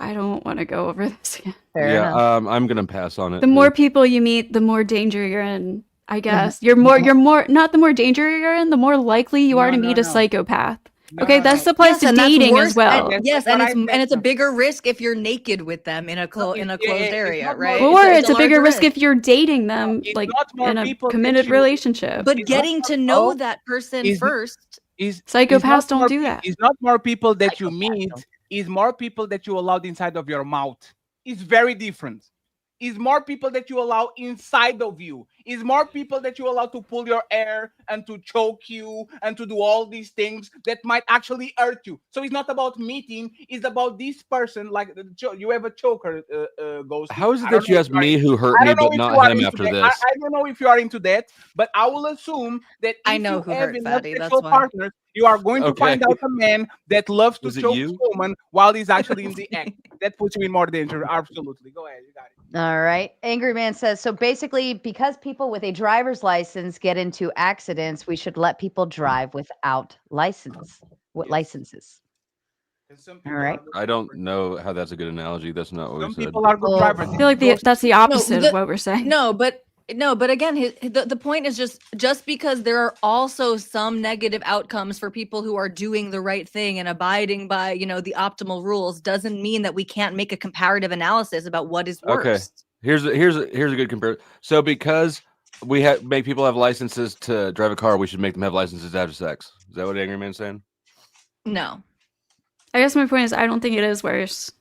I don't want to go over this again. Fair enough. I'm gonna pass on it. The more people you meet, the more danger you're in. I guess you're more not the more danger you're in, the more likely you are to meet a psychopath. Okay, that applies to dating as well. And it's a bigger risk if you're naked with them in a closed area, right? Or it's a bigger risk if you're dating them, like in a committed relationship. But getting to know that person first. Psychopaths don't do that. It's not more people that you meet. It's more people that you allowed inside of your mouth. It's very different. Is more people that you allow inside of you. Is more people that you allow to pull your hair and to choke you and to do all these things that might actually hurt you. So it's not about meeting. It's about this person. Like you have a choker, Ghost. How is it that you asked me who hurt me, but not him after this? I don't know if you are into that, but I will assume that if I know you who have hurt enough Fatty, that's sexual why. partners, you are going to find out a man that loves to choke a woman while he's actually in the act. That puts you in more danger. Absolutely. Go ahead. You got it. All right. Angry Man says, so basically, because people with a driver's license get into accidents, we should let people drive without licenses. All right. I don't know how that's a good analogy. That's not what we said. People are good drivers. I feel like that's the opposite of what we're saying. No, but again, the point is just because there are also some negative outcomes for people who are doing the right thing and abiding by, the optimal rules doesn't mean that we can't make a comparative analysis about what is worse. Okay, here's a good comparison. So because we make people have licenses to drive a car, we should make them have licenses to have sex. Is that what Angry Man's saying? No. I guess my point is I don't think it is worse.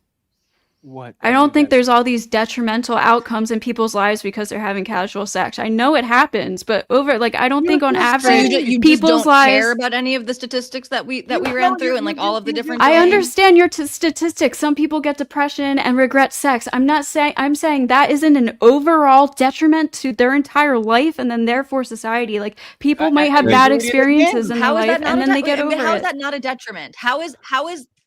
What? I don't think there's all these detrimental outcomes in people's lives because they're having casual sex. I know it happens, but I don't think on average people's lives care about any of the statistics that we ran through and like all of the different. I understand your statistics. Some people get depression and regret sex. I'm saying that isn't an overall detriment to their entire life and then therefore society. Like people might have bad experiences in their life and then they get over it. How is that not a detriment?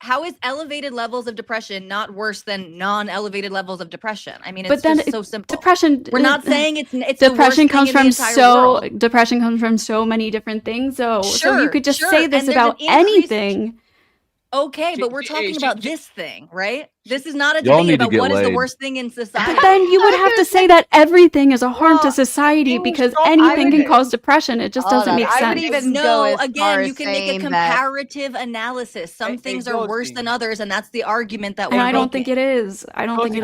How is elevated levels of depression not worse than non-elevated levels of depression? I mean, it's just so simple. Depression. We're not saying it's depression the worst comes thing from depression comes from so many different things. So you could just say this about anything. Okay, but we're talking about this thing, right? This is not a debate about what is the worst thing in society. But then you would have to say that everything is a harm to society because anything can cause depression. It just doesn't make sense. Again, you can make a comparative analysis. Some things are worse than others, and that's the argument that we're making. I don't think it is. I don't think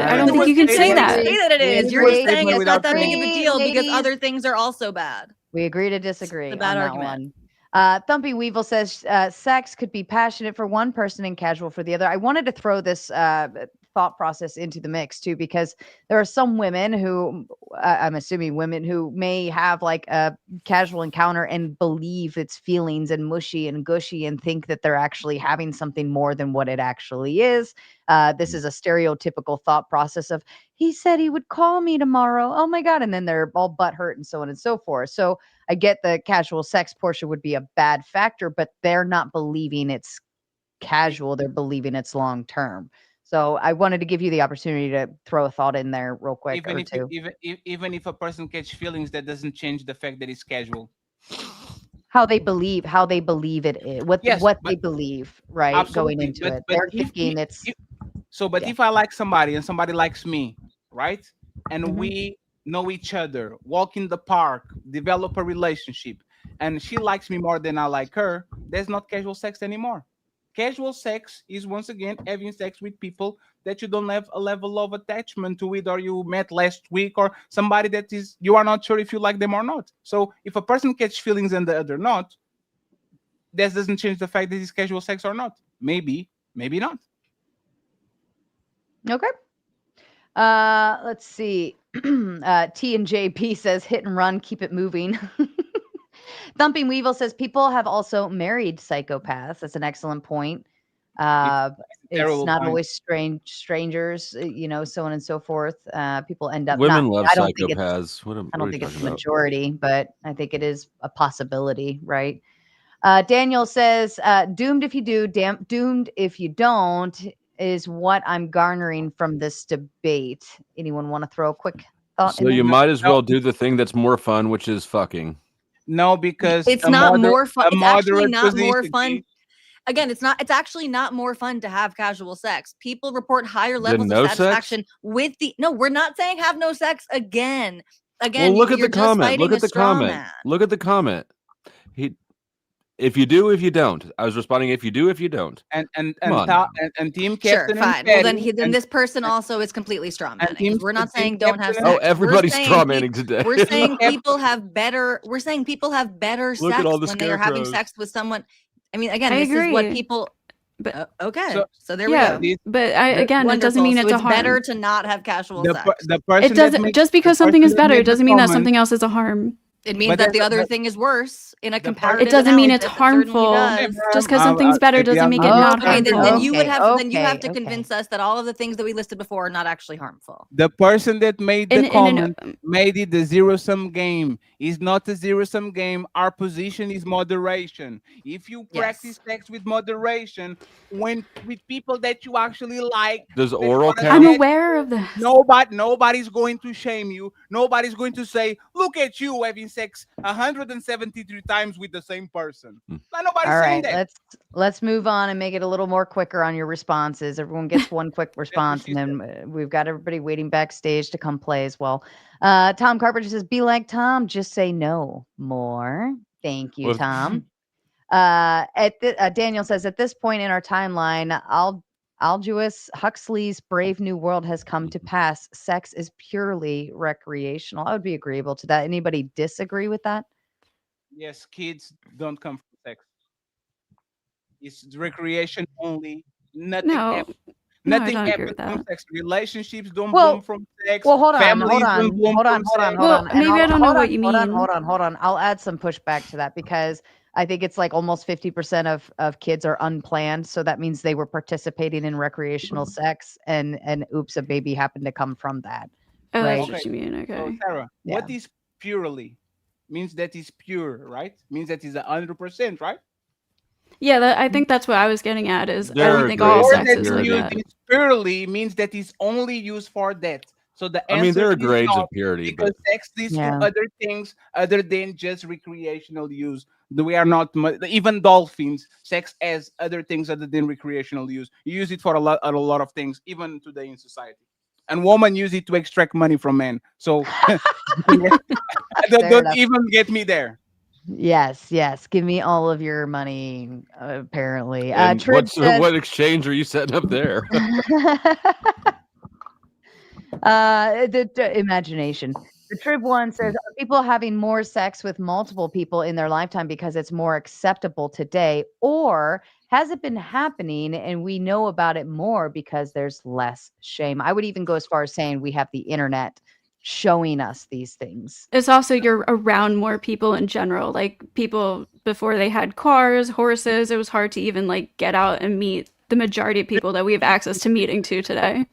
you can say that. Say that it is. You're just saying it's not that big of a deal because other things are also bad. We agree to disagree on bad that argument. one. Thumpy Weevil says sex could be passionate for one person and casual for the other. I wanted to throw this thought process into the mix too, because there are some women who I'm assuming women who may have like a casual encounter and believe it's feelings and mushy and gushy and think that they're actually having something more than what it actually is. This is a stereotypical thought process of he said he would call me tomorrow. Oh my God. And then they're all butthurt and so on and so forth. So I get the casual sex portion would be a bad factor, but they're not believing it's casual. They're believing it's long term. So I wanted to give you the opportunity to throw a thought in there real quick. Even if a person catch feelings, that doesn't change the fact that it's casual. How they believe it is, what they believe, right? Absolutely. Going into it. They're thinking it's. If I like somebody and somebody likes me, right? And we know each other, walk in the park, develop a relationship, and she likes me more than I like her, there's not casual sex anymore. Casual sex is once again having sex with people that you don't have a level of attachment to it, or you met last week, or somebody that is you are not sure if you like them or not. So if a person catches feelings and the other not, that doesn't change the fact that it's casual sex or not. Maybe not. Okay. Let's see. T and JP says hit and run, keep it moving. Thumping Weevil says people have also married psychopaths. That's an excellent point. It's not always strangers, so on and so forth. People end up. Women love psychopaths. I don't think it's the majority, but I think it is a possibility, right? Daniel says, "Doomed if you do, doomed if you don't." Is what I'm garnering from this debate. Anyone want to throw a quick thought? So you might as well do the thing that's more fun, which is fucking. No, because it's not more fun. It's actually not more fun. again, it's actually not more fun to have casual sex. People report higher levels no of sex? satisfaction with the. No, we're not saying have no sex again. Well, look at the you're just comment. fighting Look at a the straw comment. man. Look at the comment. If you do, if you don't. I was responding. If you do, if you don't. And Come on. Team Sure, Captain fine. and Well, Fatty, then this person also is completely straw manning because we're not Team saying don't have Captain Oh, sex. We're everybody's saying straw manning today. We're saying people have better. We're saying people have better Look at sex all the when they are having scarecrows. sex with someone. I mean, again, I this is what agree. people. But Okay, so there yeah, we go. but again, it doesn't Wonderful. mean So it's a it's harm. better to not have casual the sex. person It doesn't just because something is better, it doesn't mean that something else is a harm. It means But that the there's- other but- thing is worse in a the part- comparative. It doesn't mean it's analysis, it certainly harmful. does. Just because something's better doesn't make it not Okay, then harmful. you would have then you have to Okay. convince us that all of the things that we listed before are not actually harmful. The person that made the In an- comment made it the zero-sum game. It's not a zero-sum game. Our position is moderation. If you practice sex with moderation, with people that you actually like, Does oral that count? I'm aware of this. nobody's going to shame you. Nobody's going to say, "Look at you having sex 173 times with the same person." Nobody's All saying right, that. let's move on and make it a little more quicker on your responses. Everyone gets one quick response, she and then we've got everybody waiting backstage to come play as well. Tom Carpenter says, "Be like Tom, just say no more." Thank you, Well, Tom. Daniel says, "At this point in our timeline, Aldous Huxley's Brave New World has come to pass. Sex is purely recreational." I would be agreeable to that. Anybody disagree with that? Yes, kids don't come from sex. It's recreation only. Nothing No, happens. no, I Nothing don't agree happens with from that. sex. Relationships don't Well- bloom from sex. Well, hold on, Families hold on, don't bloom hold on, from hold on, sex. hold Well, on. And maybe I don't know what you hold on, mean. hold on. I'll add some pushback to that because I think it's like almost 50% of kids are unplanned. So that means they were participating in recreational sex and oops, a baby happened to come from that. Oh, Right. that's what you mean. So Okay. Sarah, what is purely? Means that is pure, right? Means that is 100%, right? Yeah, I think that's what I was getting at. Is I There don't are think all grades Or of sex that is you like use that. it purely means that it's only used for that. So the answer I mean, there are is grades not, of purity, because but sex leads Yeah. to other things other than just recreational use. We are not even dolphins. Sex as other things other than recreational use. You use it for a lot of things, even today in society. And women use it to extract money from men. So don't enough. even get me there. Yes. Give me all of your money, apparently. and Trib says, what exchange are you setting up there? the imagination. The Trib one says, "Are people having more sex with multiple people in their lifetime because it's more acceptable today, or has it been happening and we know about it more because there's less shame?" I would even go as far as saying we have the internet showing us these things. It's also you're around more people in general. Like people before they had cars, horses, it was hard to even like get out and meet the majority of people that we have access to meeting to today.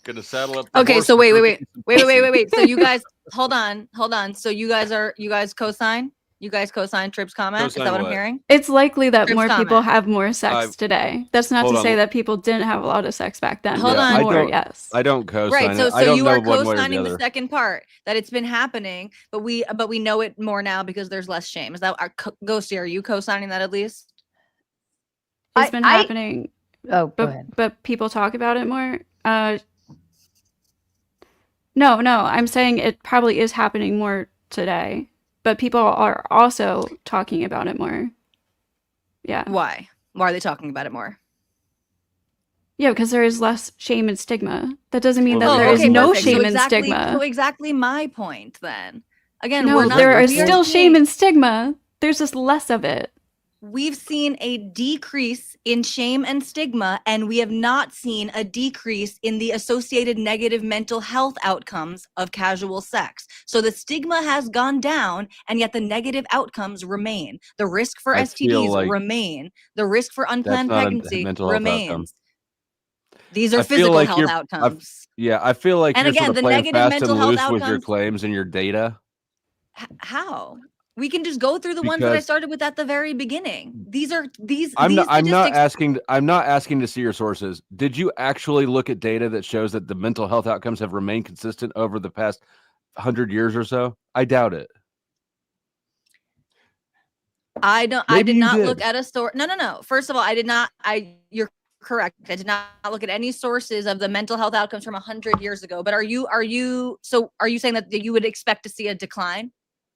Gonna saddle up. The Okay, horse so and wait. go get some So you guys, hold on. So you guys co-sign? You guys co-sign Tripp's comment? Is Co-sign that what what? I'm hearing? It's likely that Trib's more people comment. have more sex today. That's not Hold to say on. that people didn't have a lot of sex back then. Hold but on. more, yes. I don't co-sign Right. So it. I don't you know are one way or the co-signing the other. second part that it's been happening, but we know it more now because there's less shame. Is that our Ghosty? Are you co-signing that at least? It's been happening. Oh, go ahead. But people talk about it more. No, I'm saying it probably is happening more today, but people are also talking about it more. Yeah. Why? Why are they talking about it more? Yeah, because there is less shame and stigma. That doesn't mean Well, that we there have is no more. shame and exactly, stigma. So exactly my point then. Again, No, we're not, there are we are still seeing- shame and stigma. There's just less of it. We've seen a decrease in shame and stigma, and we have not seen a decrease in the associated negative mental health outcomes of casual sex. So the stigma has gone down, and yet the negative outcomes remain. The risk for I feel STDs like remain. The risk for unplanned not a pregnancy mental health outcome. remains. These are I feel physical like health you're- outcomes. Yeah, I feel like And you're again, sort the of playing negative fast mental and health loose with your outcomes- claims and your data. How? We can just go through the ones that I Because- started with at the very beginning. These I'm not statistics- I'm not asking to see your sources. Did you actually look at data that shows that the mental health outcomes have remained consistent over the past 100 years or so? I doubt it. I don't. I Maybe did you not did. look at a source. No. First of all, I did not. You're correct. I did not look at any sources of the mental health outcomes from 100 years ago. But are you saying that you would expect to see a decline?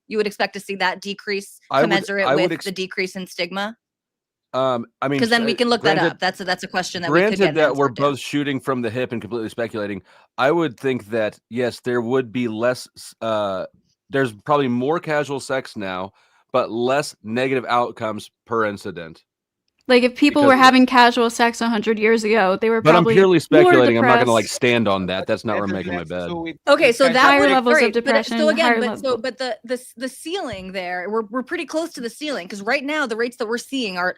You would expect to see that decrease commensurate with the decrease in stigma? I mean, Because then we can look that granted- up. That's a question that we could get Granted an that we're answer to. both shooting from the hip and completely speculating, I would think that yes, there would be less. There's probably more casual sex now, but less negative outcomes per incident. Like if people Because were of having casual sex 100 years ago, they were But I'm probably purely speculating. I'm not going to like depressed. stand on that. That's not where I'm That making my has less to bed. do with Okay, so that Higher would levels of great, depression, But, so again, higher but the ceiling there, we're pretty close to the ceiling because right now the rates that we're seeing are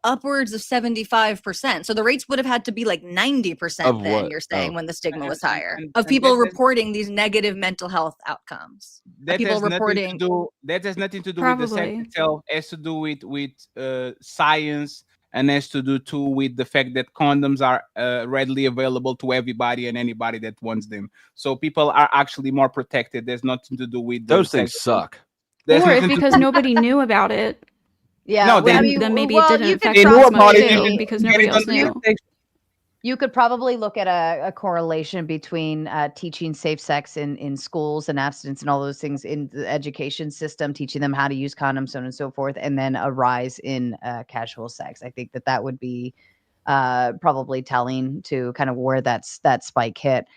upwards of 75%. So the rates would have had to be like 90%. Of Then what? you're saying Oh. when the stigma was higher And of people that has- reporting these negative mental health outcomes. that People has reporting. nothing to do with the sex Probably. itself. It has to do with science, and has to do too with the fact that condoms are readily available to everybody and anybody that wants them. So people are actually more protected. There's nothing to do with Those things suck. There's Or it's nothing to because do- nobody knew about it. Yeah, No, well, they- I mean, Then maybe well, it didn't you could affect they them knew as about much it. too, because nobody else knew. You could probably look at a correlation between teaching safe sex in schools and abstinence and all those things in the education system, teaching them how to use condoms, so on and so forth, and then a rise in casual sex. I think that would be probably telling to kind of where that spike hit.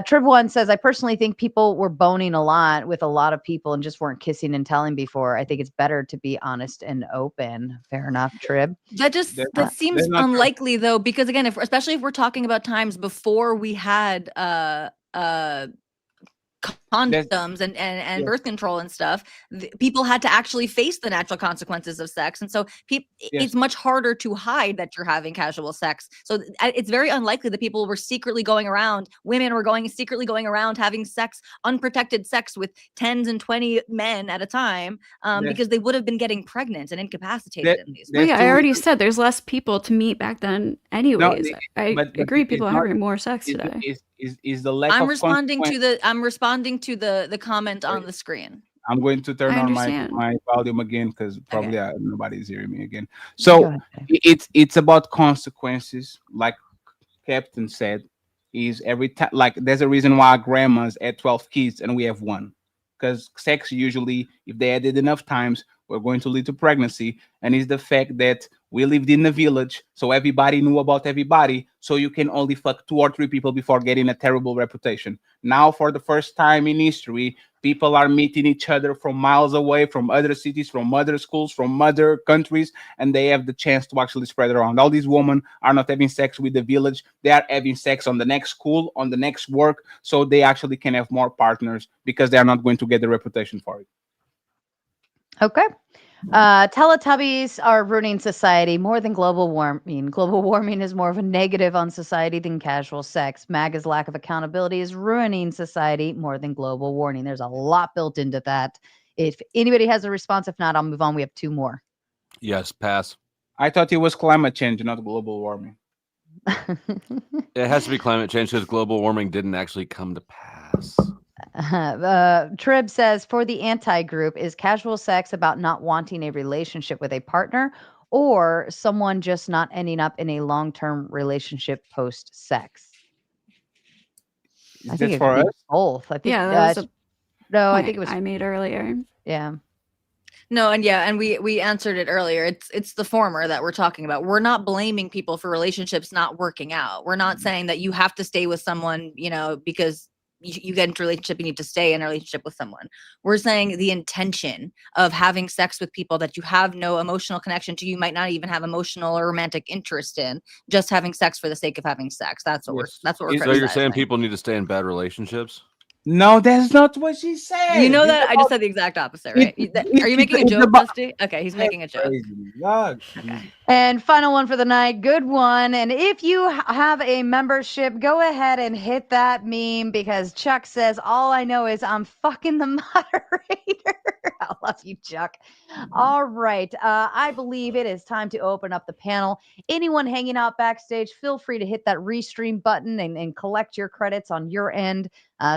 Trib One says, I personally think people were boning a lot with a lot of people and just weren't kissing and telling before. I think it's better to be honest and open. Fair enough, Trib. That seems unlikely though, because again, especially if we're talking about times before we had condoms and birth control and stuff, people had to actually face the natural consequences of sex, and so it's much harder to hide that you're having casual sex. So it's very unlikely that people were secretly going around, women were secretly going around having sex, unprotected sex with 10s and 20 men at a time, because they would have been getting pregnant and incapacitated in these. Well, yeah, I already said there's less people to meet back then anyways. I agree people are having more sex today. Is the lack I'm of responding to the comment on the screen. I'm going to turn I on understand. my volume again because probably nobody's hearing me again. So it's about consequences, like Captain said. Is every time like there's a reason why our grandmas had 12 kids and we have one, because sex usually, if they added enough times, we're going to lead to pregnancy. And it's the fact that we lived in a village, so everybody knew about everybody, so you can only fuck 2 or 3 people before getting a terrible reputation. Now, for the first time in history, people are meeting each other from miles away, from other cities, from other schools, from other countries, and they have the chance to actually spread around. All these women are not having sex with the village. They are having sex on the next school, on the next work, so they actually can have more partners because they are not going to get the reputation for it. Okay. Teletubbies are ruining society more than global warming. Global warming is more of a negative on society than casual sex. MAGA's lack of accountability is ruining society more than global warming. There's a lot built into that. If anybody has a response, if not, I'll move on. We have 2 more. Yes, pass. I thought it was climate change, not global warming. It has to be climate change because global warming didn't actually come to pass. Trib says, for the anti-group, is casual sex about not wanting a relationship with a partner or someone just not ending up in a long-term relationship post-sex? I think it for could be us? both. I think that was I think it was I made earlier. Yeah. No, and we answered it earlier. It's the former that we're talking about. We're not blaming people for relationships not working out. We're not saying that you have to stay with someone, because you get into a relationship, you need to stay in a relationship with someone. We're saying the intention of having sex with people that you have no emotional connection to, you might not even have emotional or romantic interest in, just having sex for the sake of having sex. That's what we're So you're saying people need to stay in bad relationships? No, that's not what she said. You know that I just said the exact opposite, right? Are you making a joke, Dusty? Okay, he's making a joke. Okay. And final one for the night. Good one. And if you have a membership, go ahead and hit that meme because Chuck says, all I know is I'm fucking the moderator. I love you, Chuck. All right. I believe it is time to open up the panel. Anyone hanging out backstage, feel free to hit that restream button and collect your credits on your end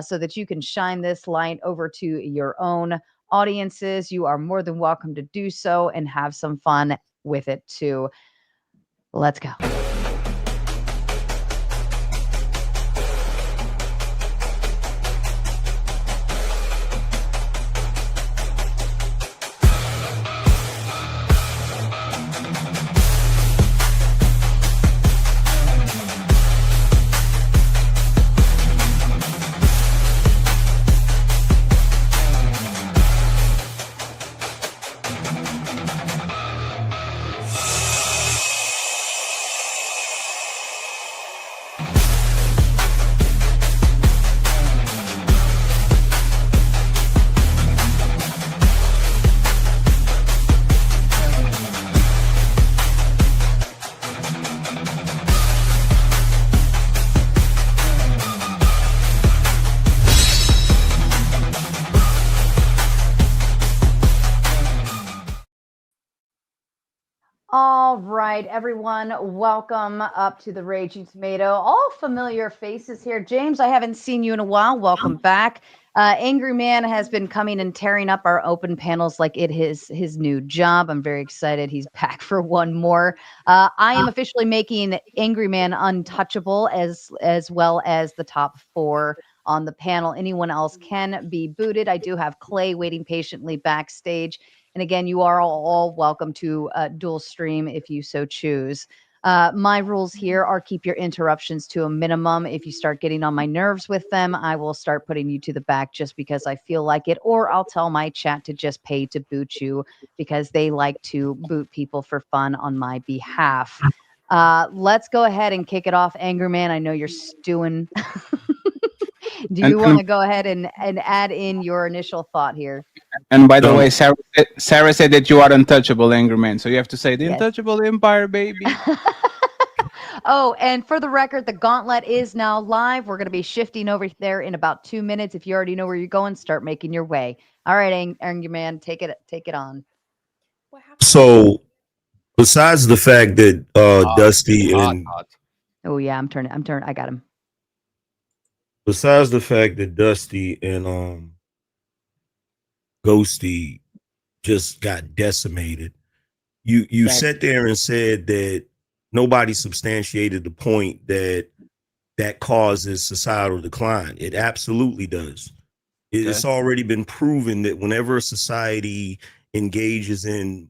so that you can shine this light over to your own audiences, you are more than welcome to do so and have some fun with it too. Let's go. All right, everyone, welcome up to the Raging Tomato. All familiar faces here. James, I haven't seen you in a while. Welcome back. Angry Man has been coming and tearing up our open panels like it is his new job. I'm very excited. He's back for one more. I am officially making Angry Man untouchable as well as the top 4 on the panel. Anyone else can be booted. I do have Clay waiting patiently backstage. And again, you are all welcome to dual stream if you so choose. My rules here are keep your interruptions to a minimum. If you start getting on my nerves with them, I will start putting you to the back just because I feel like it, or I'll tell my chat to just pay to boot you because they like to boot people for fun on my behalf. Let's go ahead and kick it off. Angry Man, I know you're stewing. Do you want to go ahead and add in your initial thought here? And by the way, Sarah said that you are untouchable, Angry Man. So you have to say the untouchable empire, baby. Oh, and for the record, the gauntlet is now live. We're going to be shifting over there in about 2 minutes. If you already know where you're going, start making your way. All right, Angry Man, take it on. So, besides the fact that Dusty and oh yeah, I'm turning. I got him. Besides the fact that Dusty and Ghosty just got decimated, you sat there and said that nobody substantiated the point that causes societal decline. It absolutely does. It's already been proven that whenever a society engages in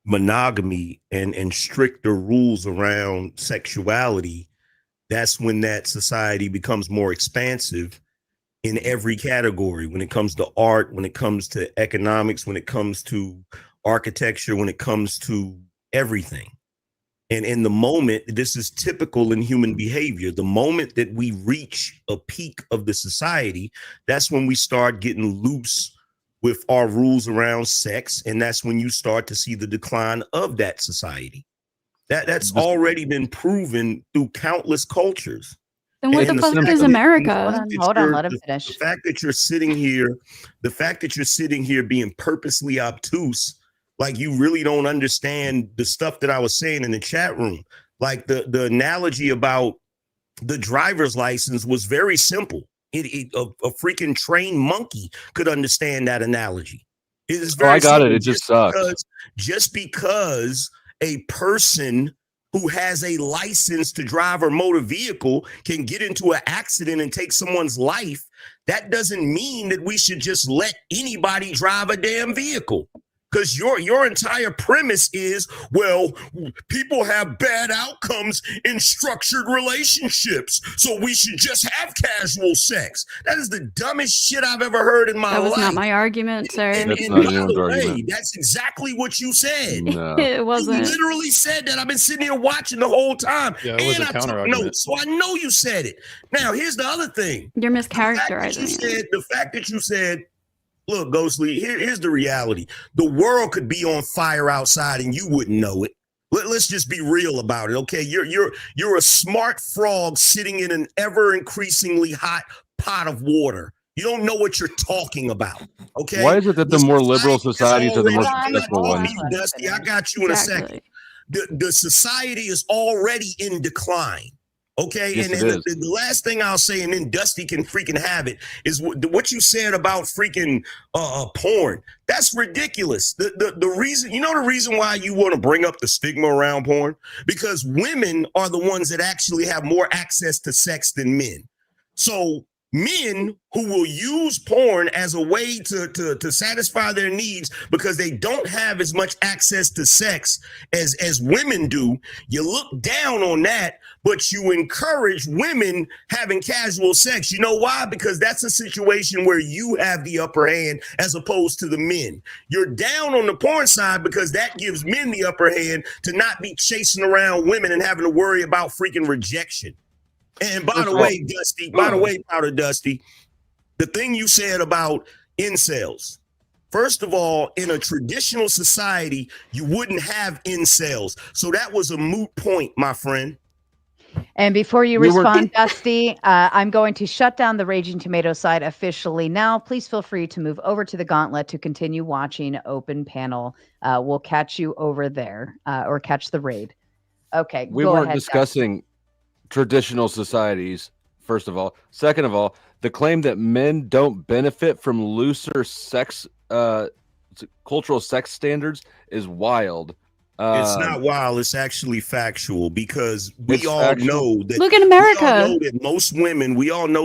monogamy and stricter rules around sexuality, that's when that society becomes more expansive in every category. When it comes to art, when it comes to economics, when it comes to architecture, when it comes to everything. And in the moment, this is typical in human behavior. The moment that we reach a peak of the society, that's when we start getting loose with our rules around sex. And that's when you start to see the decline of that society. That's already been proven through countless cultures. Then what the fuck is America? Hold on, let him finish. The fact that you're sitting here being purposely obtuse, like you really don't understand the stuff that I was saying in the chat room. Like the analogy about the driver's license was very simple. A freaking trained monkey could understand that analogy. It is very I got simple. it. It just sucks. Just because a person who has a license to drive a motor vehicle can get into an accident and take someone's life, that doesn't mean that we should just let anybody drive a damn vehicle. Because your entire premise is, well, people have bad outcomes in structured relationships, so we should just have casual sex. That is the dumbest shit I've ever heard in my life. That was not my argument, sir. That's not anyone's argument. That's exactly what you said. No. It wasn't. You literally said that. I've been sitting here watching the whole time. Yeah, it was a counter argument. So I know you said it. Now, here's the other thing. You're mischaracterizing it. The fact that you said, look, Ghostly, here's the reality. The world could be on fire outside and you wouldn't know it. Let's just be real about it, okay? You're a smart frog sitting in an ever increasingly hot pot of water. You don't know what you're talking about, okay? Why is it that the more liberal societies are the more successful ones? Dusty, I got you in a second. The society is already in decline. Okay, Yes, and it then is. the last thing I'll say, and then Dusty can freaking have it, is what you said about freaking porn. That's ridiculous. The reason, you know, the reason why you want to bring up the stigma around porn, because women are the ones that actually have more access to sex than men. So men who will use porn as a way to satisfy their needs because they don't have as much access to sex as women do, you look down on that, but you encourage women having casual sex. You know why? Because that's a situation where you have the upper hand as opposed to the men. You're down on the porn side because that gives men the upper hand to not be chasing around women and having to worry about freaking rejection. And by the way, Dusty, Powder Dusty, the thing you said about incels. First of all, in a traditional society, you wouldn't have incels. So that was a moot point, my friend. And before you respond, Dusty, I'm going to shut down the Raging Tomato side officially now. Please feel free to move over to the Gauntlet to continue watching Open Panel. We'll catch you over there or catch the raid. Okay, We go weren't ahead, discussing traditional societies, first of all. Second of all, the claim that men don't benefit from looser sex, cultural sex standards is wild. It's not wild. It's actually factual because It's we all factual? know that. Look at We all America. know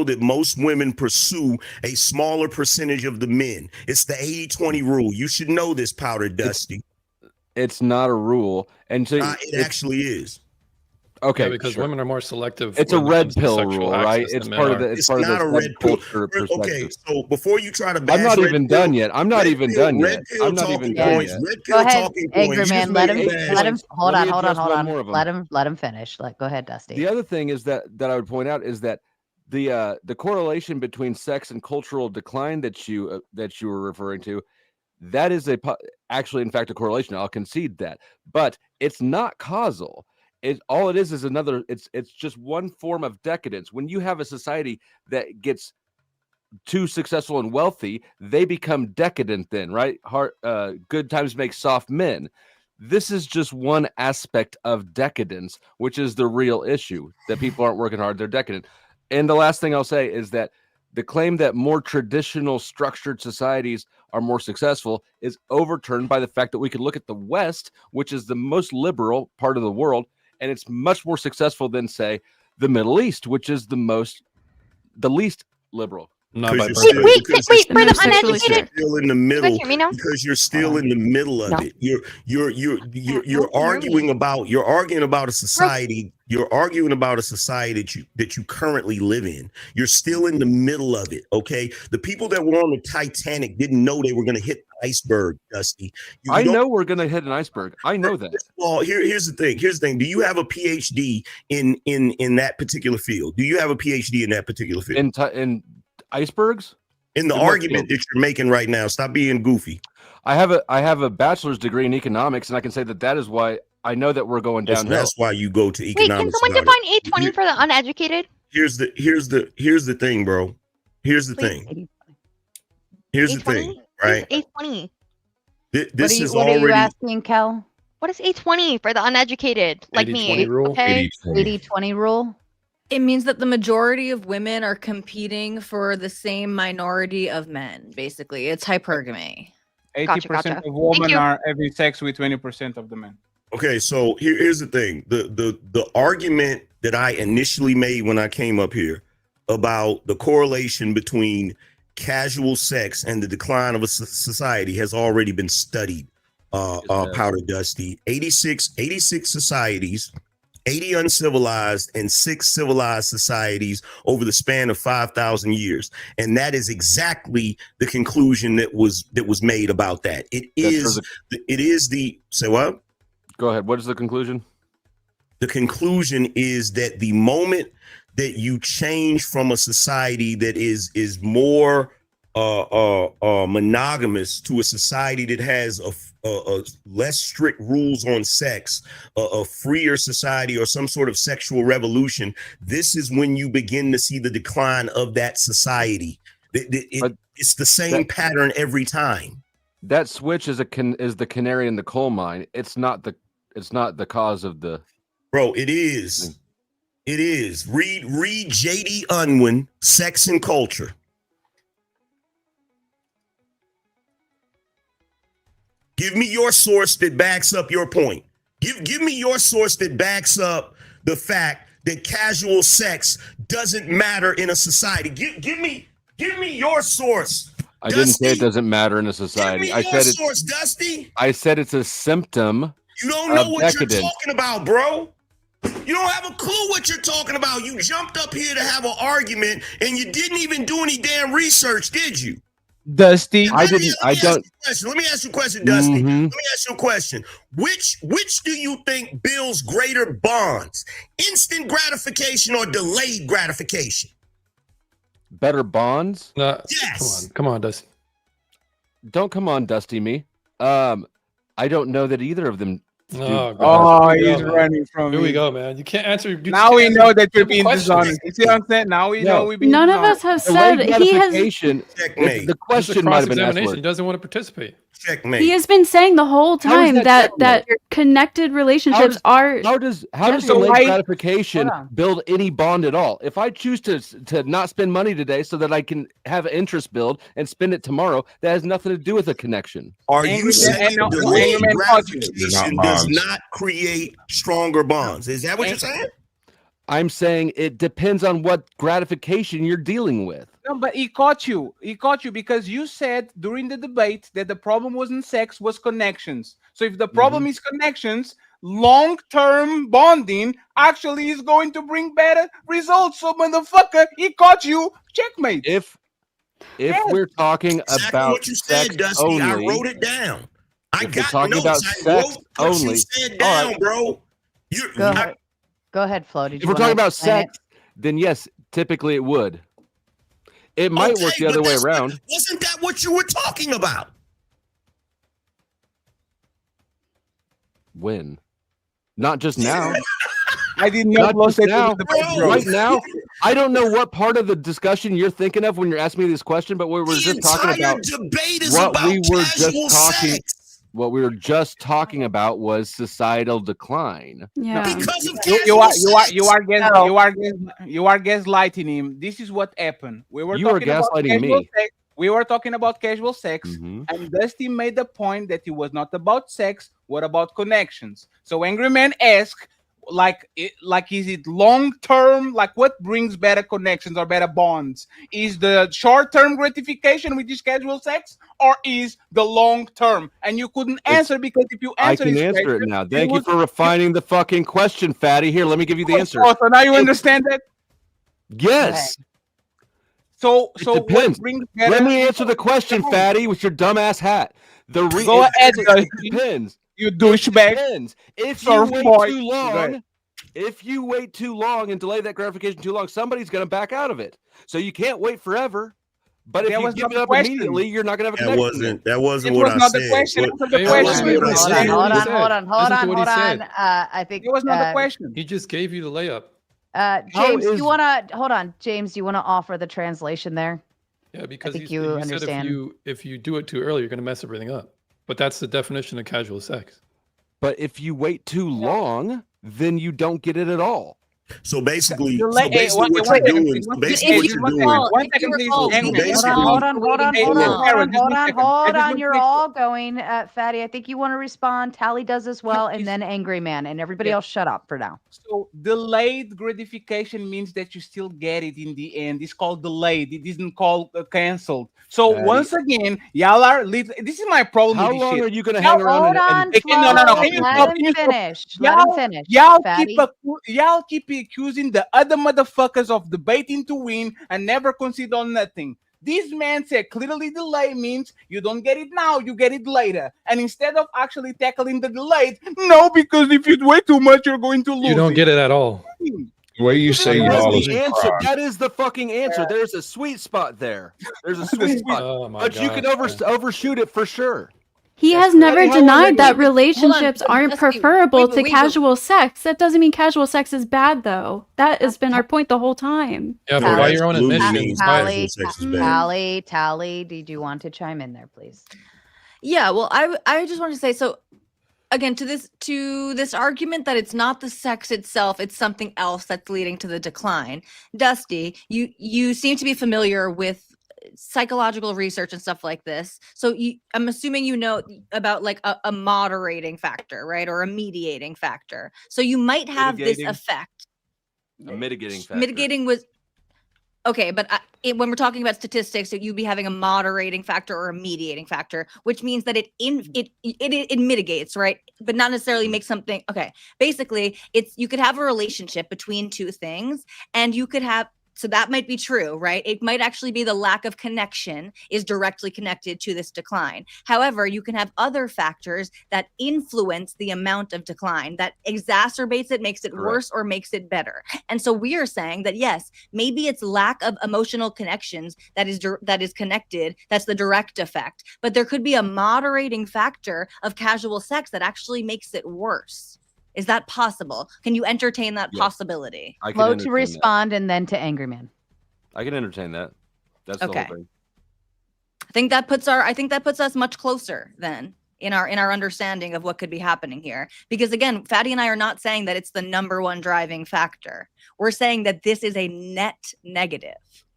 that most women pursue a smaller percentage of the men. It's the 80-20 rule. You should know this, Powder Dusty. It's not a rule, and so It actually is. Okay, Yeah, because sure. women are more selective. It's a when it red comes to pill sexual rule, right? access than It's men part of are. the. It's It's part not of a the red pill. subculture Okay, perspective. so before you try to bash I'm not red even pill, done yet. I'm not red even pill- done red yet. pill I'm not talking even done points, yet. red Go pill ahead, talking Angry points. You Man. just Let made him. me bash. Let him. Hold Let on. me Hold on. address Hold one on. more of them. Let him finish. Go ahead, Dusty. The other thing is that I would point out is that the correlation between sex and cultural decline that you were referring to, that is actually in fact a correlation. I'll concede that, but it's not causal. All it is another. It's just one form of decadence. When you have a society that gets too successful and wealthy, they become decadent. Then, right? Good times make soft men. This is just one aspect of decadence, which is the real issue that people aren't working hard. They're decadent. And the last thing I'll say is that the claim that more traditional structured societies are more successful is overturned by the fact that we could look at the West, which is the most liberal part of the world, and it's much more successful than, say, the Middle East, which is the least liberal. Not by Wait, birthright. Wait, for And they're the sexually uneducated. strict. Still in the You guys middle hear me now? because you're still in the middle of No. it. You're No one can hear me. arguing about a society. You're arguing about a society that you currently live in. You're still in the middle of it. Okay, the people that were on the Titanic didn't know they were going to hit the iceberg, Dusty. I know we're going to hit an iceberg. I know that. Well, here's the thing. Here's the thing. Do you have a PhD in that particular field? Do you have a PhD in that particular field? In icebergs? In the argument that you're making right now, stop being goofy. I have a bachelor's degree in economics, and I can say that is why I know that we're going downhill. That's why you go to Wait, economics. can someone define 820 for the uneducated? Here's the thing, bro. Here's the thing. Here's the thing, right? 820. This is what already. are you asking, Kel? What is 820 for the uneducated? Like 80-20 me. rule? Okay. 80-20 rule. It means that the majority of women are competing for the same minority of men. Basically, it's hypergamy. 80% Gotcha. of women you. are having sex with 20% of the men. Okay, so here's the thing. The argument that I initially made when I came up here about the correlation between casual sex and the decline of a society has already been studied. Powder Dusty, 86 societies, 80 uncivilized and 6 civilized societies over the span of 5,000 years. And that is exactly the conclusion that was made about that. It is the say what? Go ahead. What is the conclusion? The conclusion is that the moment that you change from a society that is more monogamous to a society that has a less strict rules on sex, a freer society, or some sort of sexual revolution, this is when you begin to see the decline of that society. It's the same pattern every time. That switch is the canary in the coal mine. It's not the cause of the. Bro, it is. It is. Read J.D. Unwin, Sex and Culture. Give me your source that backs up your point. Give me your source that backs up the fact that casual sex doesn't matter in a society. Give me your source. I didn't say it doesn't matter in a society. Give me your source, Dusty. I said it's a symptom. You don't know what decadence. you're talking about, bro. You don't have a clue what you're talking about. You jumped up here to have an argument and you didn't even do any damn research, did you? Dusty. I didn't. I don't. Let me ask you a question, Dusty. Mhm. Let me ask you a question. Which do you think builds greater bonds? Instant gratification or delayed gratification? Better bonds? Yes. Come on, Dusty. Don't come on, Dusty me. I don't know that either of them. Oh, do. God. He's running from Here me. we go, man. You can't answer. Now we know that you're simple being questions. dishonest. You see what I'm saying? Now we know we're being None of us dishonest. have said Delayed he has. gratification. Checkmate. The This is a question might have been asked. cross-examination. He doesn't want to participate. Checkmate. He has been saying the whole How is time that that connected relationships are. How does So delayed why- gratification Hold on. build any bond at all? If I choose to not spend money today so that I can have an interest build and spend it tomorrow, that has nothing to do with a connection. Are Angry you Man- saying and no, delayed Angry Man caught you. gratification They're not does bonds. not create stronger bonds? Is that what you're saying? I'm saying it depends on what gratification you're dealing with. No, but he caught you. He caught you because you said during the debate that the problem wasn't sex, was connections. So if the problem is connections, long-term bonding actually is going to bring better results. So motherfucker, he caught you. Checkmate. If Yes. we're talking Exactly about what you sex said, Dusty. only, I wrote it down. I If we're got talking notes. about I sex wrote what only, you said all down, right. bro. Go ahead, Flo. Did if you we're talking wanna about explain sex, then yes, typically it would. It might work the but other way that's not- around. Wasn't that what you were talking about? When? Not just now. I didn't know Not Flo just said now. the debate, bro. Right now, I don't know what part of the discussion you're thinking of when you're asking me this question, but we were The just talking entire about debate is what about we were just casual talking. sex. What we were just talking about was societal decline. Yeah. Because of You casual are sex. gaslighting him. This is what happened. We were You are talking about gaslighting casual me. sex. We were talking about casual sex, Mhm. and Dusty made the point that it was not about sex. What about connections? So Angry Man asked, is it long term? Like, what brings better connections or better bonds? Is the short term gratification with this casual sex, or is the long term? And you couldn't answer because if you I answer can this answer it question, now. Thank you for refining the fucking question, Fatty. Here, let me give you the answer. Oh, so now you If- understand that. Yes. So It what depends. brings better? Let me answer the question, Fatty, with your dumbass hat. Go it ahead, Dusty. depends. You It douchebag. depends. If you Surf wait boy. too Go ahead. long, if you wait too long and delay that gratification too long, somebody's going to back out of it. So you can't wait forever. But if That you was give not it the up question. immediately, you're not going to have a That connection. wasn't It what was I not the said. question. What- Answer the Hey, question. listen to what he Hold said. on, hold on, Listen hold on, hold to on, what he hold on. said. I think It was not the question. He just gave you the layup. James, do is- you wanna hold on? James, do you wanna offer the translation there? Yeah, because think he you said understand. if you do it too early, you're going to mess everything up. But that's the definition of casual sex. But if you wait too long, then you don't get it at all. So basically, One what second, you're doing, please. so basically If what you you're recall, doing, if you recall, so Wayne, basically- Hold on, hold on, Hey, hold on, hold Sarah, on, just hold one on, second. I hold just on. want to You're make sure- all going, Fatty. I think you want to respond. Tally does as well, and please. then Angry Man, and everybody Yeah. else shut up for now. So delayed gratification means that you still get it in the end. It's called delayed. It isn't called canceled. So Daddy. once again, y'all are. This is my problem How with this long shit. are you going to Now, hang around Hold on, and Hey, Flo. no, no, no. Can you Let stop? him Can you stop? finish. Let him finish. Fatty. Y'all keep accusing the other motherfuckers of debating to win and never concede on nothing. This man said clearly delay means you don't get it now, you get it later. And instead of actually tackling the delayed, no, because if you wait too much, you're going to lose. You don't get it at all. The way you say That y'all is is the answer. pride. That is the fucking answer. There's a sweet spot there. There's a sweet spot. Oh my But God. you can overshoot it for sure. He That's has never crazy. How long denied that are relationships but aren't Dusty, preferable wait, to wait, casual sex. That doesn't mean casual sex is bad, though. That has been our point the whole time. Yeah, Tally. but by your own Absolutely admission, means by- casual sex is bad. Tally, did you want to chime in there, please? Yeah, well, I just wanted to say, so again, to this argument that it's not the sex itself, it's something else that's leading to the decline. Dusty, you seem to be familiar with psychological research and stuff like this. So I'm assuming you know about like a moderating factor, right? Or a mediating factor. So you might have this effect. A mitigating factor. Mitigating was okay, but when we're talking about statistics, so you'd be having a moderating factor or a mediating factor, which means that it mitigates, right? But not necessarily makes something. Okay, basically, you could have a relationship between two things, and you could have. So that might be true, right? It might actually be the lack of connection is directly connected to this decline. However, you can have other factors that influence the amount of decline, that exacerbates it, makes it worse, or makes it better. And so we are saying that, yes, maybe it's lack of emotional connections that is connected. That's the direct effect. But there could be a moderating factor of casual sex that actually makes it worse. Is that possible? Can you entertain that possibility? Slow to respond and then to Angry Man. I can entertain that. That's the whole thing. I think that puts us much closer then in our understanding of what could be happening here. Because again, Fatty and I are not saying that it's the number one driving factor. We're saying that this is a net negative.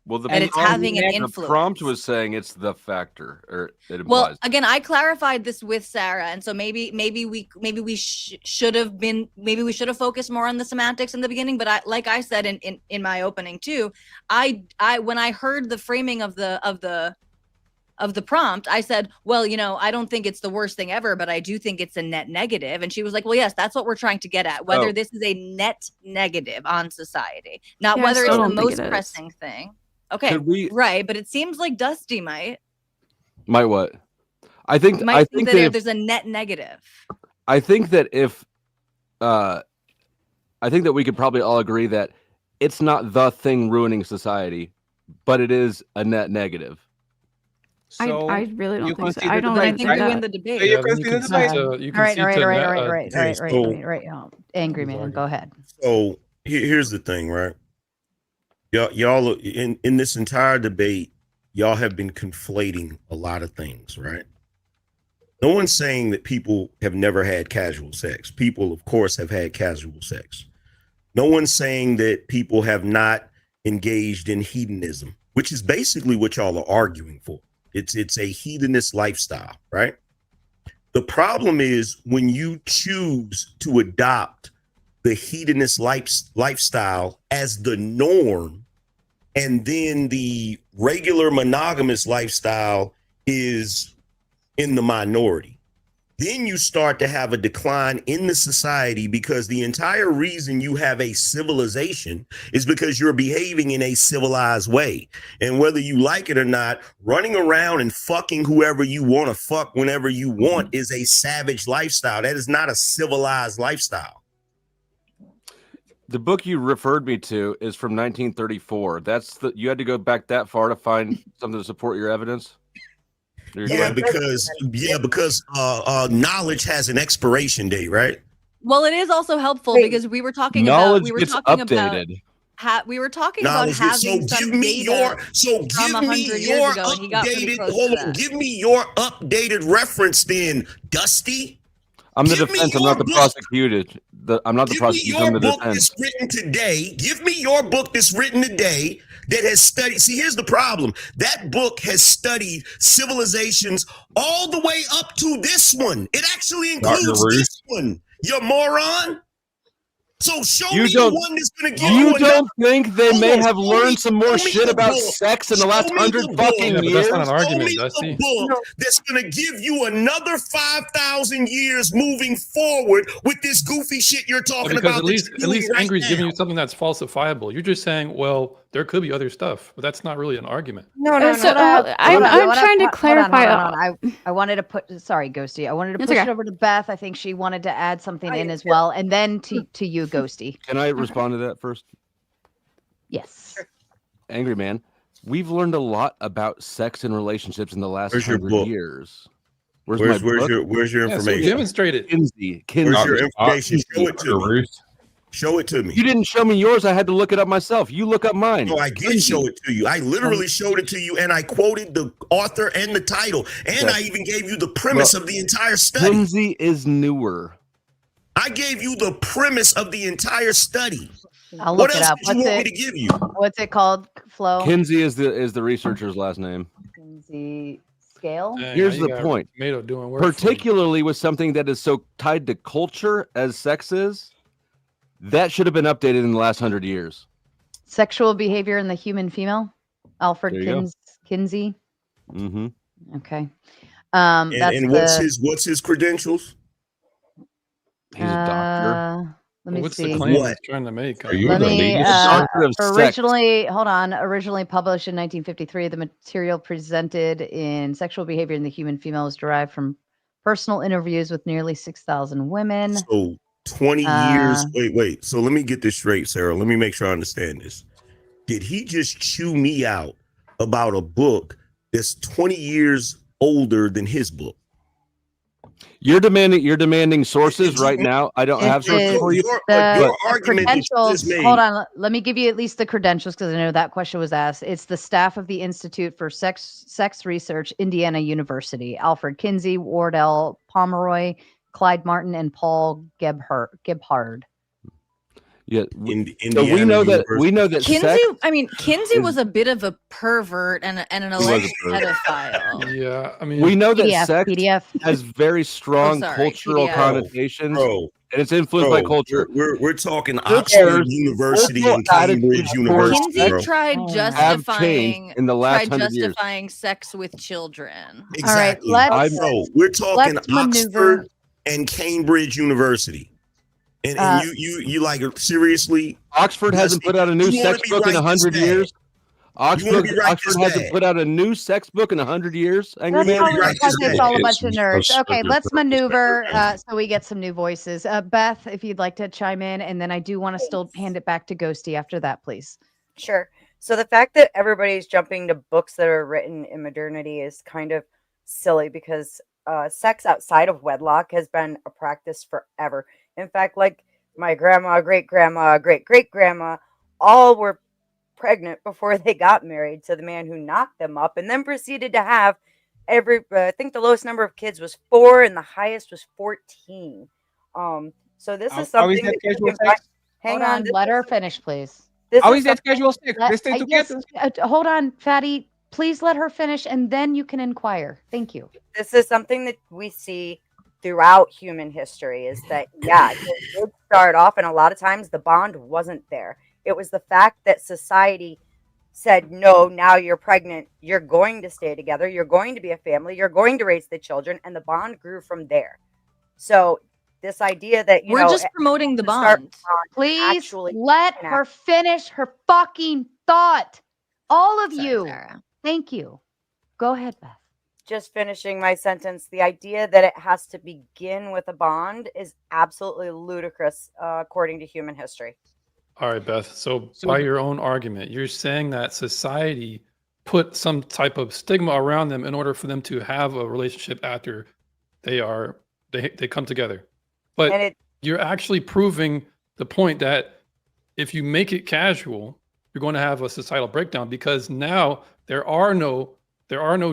Well, it's having an influence. The prompt was saying it's the factor, or it implies. Well, again, I clarified this with Sarah, and so maybe we should have focused more on the semantics in the beginning. But like I said in my opening too, I when I heard the framing of the prompt, I said, well, I don't think it's the worst thing ever, but I do think it's a net negative. And she was like, well, yes, that's what we're trying to get at, whether this is a net negative on society, not whether it's the most pressing thing. Okay, right, but it seems like Dusty might what? I think that if there's a net negative. I think that I think that we could probably all agree that it's not the thing ruining society, but it is a net negative. So I really don't think so. I think you win the debate. You can see the debate. Right. Angry Man, go ahead. So here's the thing, right? Y'all in this entire debate, y'all have been conflating a lot of things, right? No one's saying that people have never had casual sex. People, of course, have had casual sex. No one's saying that people have not engaged in hedonism, which is basically what y'all are arguing for. It's a hedonist lifestyle, right? The problem is when you choose to adopt the hedonist lifestyle as the norm, and then the regular monogamous lifestyle is in the minority, then you start to have a decline in the society, because the entire reason you have a civilization is because you're behaving in a civilized way. And whether you like it or not, running around and fucking whoever you want to fuck whenever you want is a savage lifestyle. That is not a civilized lifestyle. The book you referred me to is from 1934. You had to go back that far to find something to support your evidence? Because knowledge has an expiration date, right? Well, it is also helpful because we were talking about updated. We were talking about having some data from 100 years ago, and he got pretty close to that. Give me your updated reference then, Dusty. I'm the defense. I'm not the prosecuted. I'm not the prosecutor. I'm the defense. Give me your book that's written today that has studied. See, here's the problem. That book has studied civilizations all the way up to this one. It actually includes this one. You moron. So show me the one that's going to give you. You don't think they may have learned some more shit about sex in the last 100 fucking years? That's not an argument, Dusty. Book that's going to give you another 5,000 years moving forward with this goofy shit you're talking about. Because at least Angry's giving you something that's falsifiable. You're just saying, well, there could be other stuff, but that's not really an argument. I'm trying to clarify. I wanted to put. Sorry, Ghosty. I wanted to push it over to Beth. I think she wanted to add something in as well, and then to you, Ghosty. Can I respond to that first? Yes. Sure. Angry Man, we've learned a lot about sex and relationships in the last 100 years. Where's your information? Demonstrate it. Kinsey. Where's your information? Show it to me. You didn't show me yours. I had to look it up myself. You look up mine. No, I did show it to you. I literally showed it to you, and I quoted the author and the title, and I even gave you the premise of the entire study. Kinsey is newer. I gave you the premise of the entire study. I'll look What it else up. did you want me to give you? What's it called, Flo? Kinsey is the researcher's last name. Kinsey Scale? Dang, Here's now you the got point. Tomato doing work for you. Particularly with something that is so tied to culture as sex is, that should have been updated in the last 100 years. Sexual behavior in the human female? Alfred There you go. Kinsey? Mm-hmm. Okay. And what's his credentials? He's a doctor. Let me What's see. the claim What? he's trying to make? Are you Let the me, lead? Doctor of sex. originally published in 1953, the material presented in Sexual Behavior in the Human Female is derived from personal interviews with nearly 6,000 women. So 20 years. Wait. So let me get this straight, Sarah. Let me make sure I understand this. Did he just chew me out about a book that's 20 years older than his book? You're demanding sources right now. I don't have sources for you. Your argument that you credentials. just made. Hold on. Let me give you at least the credentials because I know that question was asked. It's the staff of the Institute for Sex Research, Indiana University. Alfred Kinsey, Wardell Pomeroy, Clyde Martin, and Paul Gebhard. Yeah, So we know that Kinsey, sex Kinsey is- was a bit of a pervert and an was a alleged pervert. pedophile. Yeah, I mean, we know that PDF. sex has very strong sorry, cultural PDF. connotations, Bro, and it's influenced by culture. We're talking Culture- Oxford University and cultural Cambridge attitudes University. Kinsey Bro. tried Have justifying in the last 100 years. sex with children. Exactly. All right, let's- So we're talking let's maneuver. Oxford and Cambridge University. And you like seriously? Oxford hasn't put out a new You wanna sex be book in right 100 this bad. years. Oxford be right Oxford this hasn't bad. put out a new sex book in 100 years. Angry That's Man. probably right because this it's bad. all a bunch of It's nerds. so Okay, stupid. let's maneuver so we get some new voices. Beth, if you'd like to chime in, and then I do want to still hand it back to Ghosty after that, please. Sure. So the fact that everybody's jumping to books that are written in modernity is kind of silly because sex outside of wedlock has been a practice forever. In fact, like my grandma, great grandma, great great grandma, all were pregnant before they got married to the man who knocked them up and then proceeded to have I think the lowest number of kids was 4 and the highest was 14. So this is How is something that that you casual can find- sex? hang Hold on. this let is- her finish, please. this How is is that something- casual sex? Let- They stay yes, together. hold on, Fatty. Please let her finish, and then you can inquire. Thank you. This is something that we see throughout human history is that it did start off, and a lot of times the bond wasn't there. It was the fact that society said, no, now you're pregnant, you're going to stay together, you're going to be a family, you're going to raise the children, and the bond grew from there. So this idea that We're just promoting the to start bond. Please actually let can her finish her fucking thought. All of Sorry, you. Sarah. Thank you. Go ahead, Beth. just finishing my sentence, the idea that it has to begin with a bond is absolutely ludicrous according to human history. all right, Beth. So by your own argument, you're saying that society put some type of stigma around them in order for them to have a relationship after they come together. But And you're actually proving the point that if you make it casual, you're going to have a societal breakdown because now there are no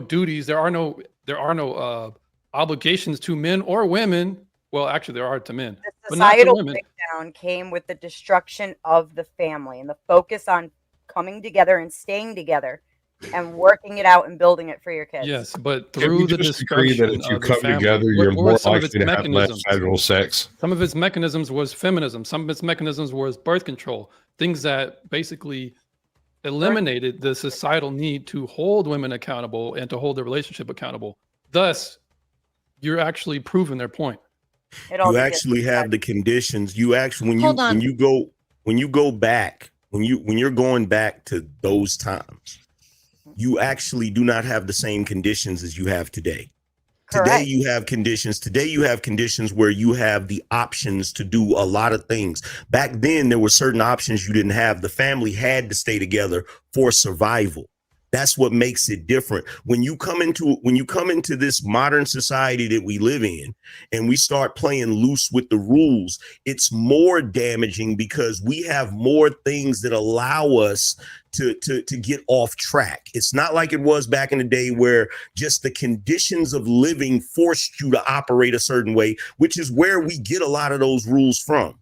duties, there are no obligations to men or women. Well, actually, there are to men, the but not to societal women. breakdown came with the destruction of the family and the focus on coming together and staying together and working it out and building it for your kids. Yes, but Can through we the just agree that destruction if you of the come family, together, what you're were more some of its likely to have less mechanisms? casual sex? Some of its mechanisms was feminism. Some of its mechanisms was birth control. Things that basically eliminated the societal need to hold women accountable and to hold the relationship accountable. Thus, you're actually proving their point. It all You begins actually with have that. the conditions. You actually when Hold on. you go back, when you're going back to those times, you actually do not have the same conditions as you have today. Today Correct. you have conditions. Today you have conditions where you have the options to do a lot of things. Back then there were certain options you didn't have. The family had to stay together for survival. That's what makes it different. When you come into this modern society that we live in and we start playing loose with the rules, it's more damaging because we have more things that allow us to get off track. It's not like it was back in the day where just the conditions of living forced you to operate a certain way, which is where we get a lot of those rules from.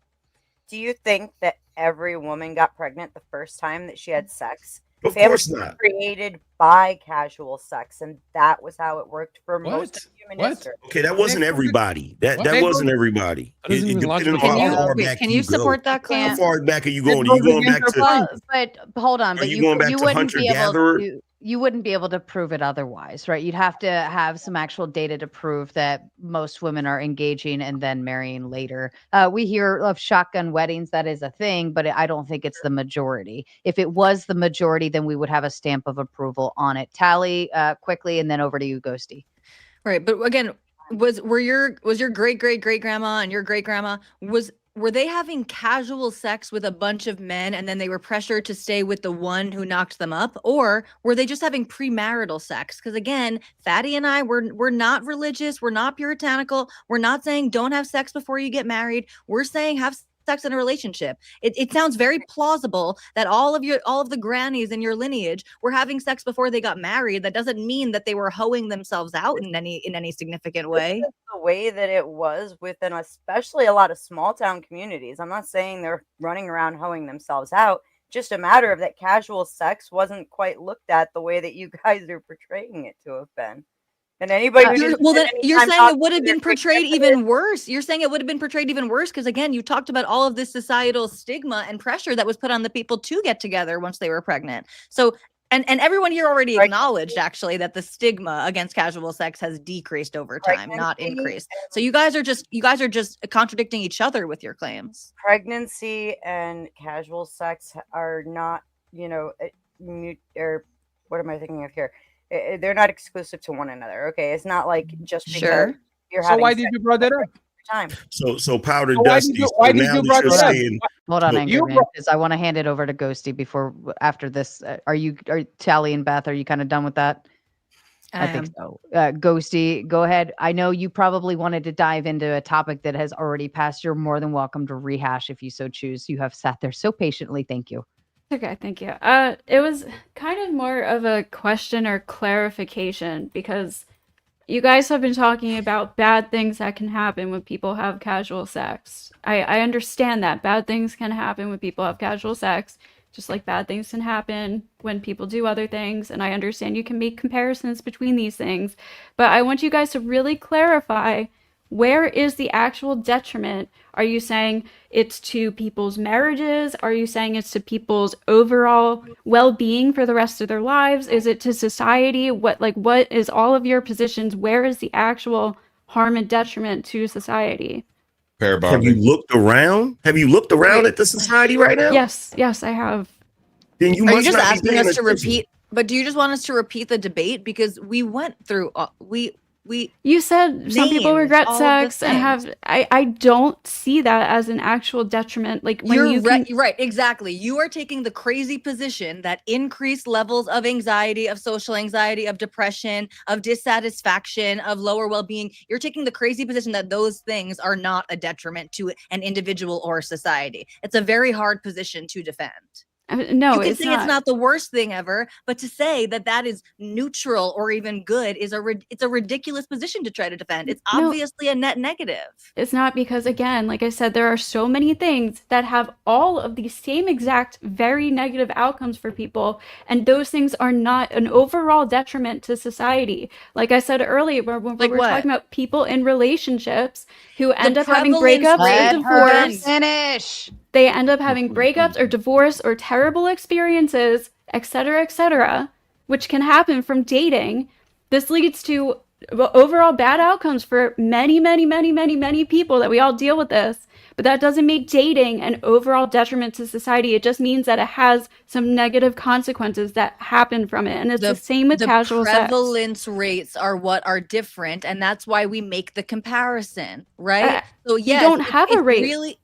Do you think that every woman got pregnant the first time that she had sex? Of course not. Created by casual sex, and that was how it worked for most of human history. Okay, that wasn't everybody. That wasn't everybody. It depended on how far back Can you support that How claim? far back are you going? Are you going back to? But hold on, but you going back you to wouldn't be able hunter-gatherer? to. You wouldn't be able to prove it otherwise, right? You'd have to have some actual data to prove that most women are engaging and then marrying later. We hear of shotgun weddings. That is a thing, but I don't think it's the majority. If it was the majority, then we would have a stamp of approval on it. Tally quickly, and then over to you, Ghosty. Right, but again, was your great grandma and your great grandma were they having casual sex with a bunch of men and then they were pressured to stay with the one who knocked them up, or were they just having premarital sex? Because again, Fatty and I we're not religious, we're not puritanical, we're not saying don't have sex before you get married. We're saying have sex in a relationship. It sounds very plausible that all of the grannies in your lineage were having sex before they got married. That doesn't mean that they were hoeing themselves out in any significant way. The way that it was within especially a lot of small town communities. I'm not saying they're running around hoeing themselves out. Just a matter of that casual sex wasn't quite looked at the way that you guys are portraying it to have been. And anybody well, then you're saying it would have been portrayed even worse. You're saying it would have been portrayed even worse because again, you talked about all of this societal stigma and pressure that was put on the people to get together once they were pregnant. So, and everyone here already acknowledged actually that the stigma against casual sex has decreased over time, not increased. So you guys are just contradicting each other with your claims. Pregnancy and casual sex are not, or what am I thinking of here? They're not exclusive to one another. Okay, it's not like just because you're having. So why did you bring that up? Time. So Powder So Dusty. why did you bring that up? Hold on, So- Angerman, because I want to hand it over to Ghosty after this. Are Tally and Beth? Are you kind of done with that? I think so. Ghosty, go ahead. I know you probably wanted to dive into a topic that has already passed. You're more than welcome to rehash if you so choose. You have sat there so patiently. Thank you. Okay, thank you. It was kind of more of a question or clarification because you guys have been talking about bad things that can happen when people have casual sex. I understand that bad things can happen when people have casual sex, just like bad things can happen when people do other things. And I understand you can make comparisons between these things, but I want you guys to really clarify, where is the actual detriment? Are you saying it's to people's marriages? Are you saying it's to people's overall well-being for the rest of their lives? Is it to society? What is all of your positions? Where is the actual harm and detriment to society? Have you looked around? Have you looked around at the society right now? Yes, I have. Then you Are you must just not be asking paying us to attention. repeat? But do you just want us to repeat the debate because we went through You said some people named regret all of the sex and have. I don't see that as an actual detriment. Like when You're right, exactly. You are taking the crazy position that increased levels of anxiety, of social anxiety, of depression, of dissatisfaction, of lower well-being. You're taking the crazy position that those things are not a detriment to an individual or society. It's a very hard position to defend. No, you can it's say not. it's not the worst thing ever, but to say that that is neutral or even good is it's a ridiculous position to try to defend. It's obviously a net negative. It's not, because again, like I said, there are so many things that have all of the same exact very negative outcomes for people, and those things are not an overall detriment to society. Like I said earlier, when we were talking about people in relationships who end up having breakups or divorce. Finish. They end up having breakups or divorce or terrible experiences, etc., which can happen from dating. This leads to overall bad outcomes for many people that we all deal with this. But that doesn't make dating an overall detriment to society. It just means that it has some negative consequences that happen from it. And it's the same with casual sex. The prevalence rates are what are different, and that's why we make the comparison, right? So yes, you don't have a rate.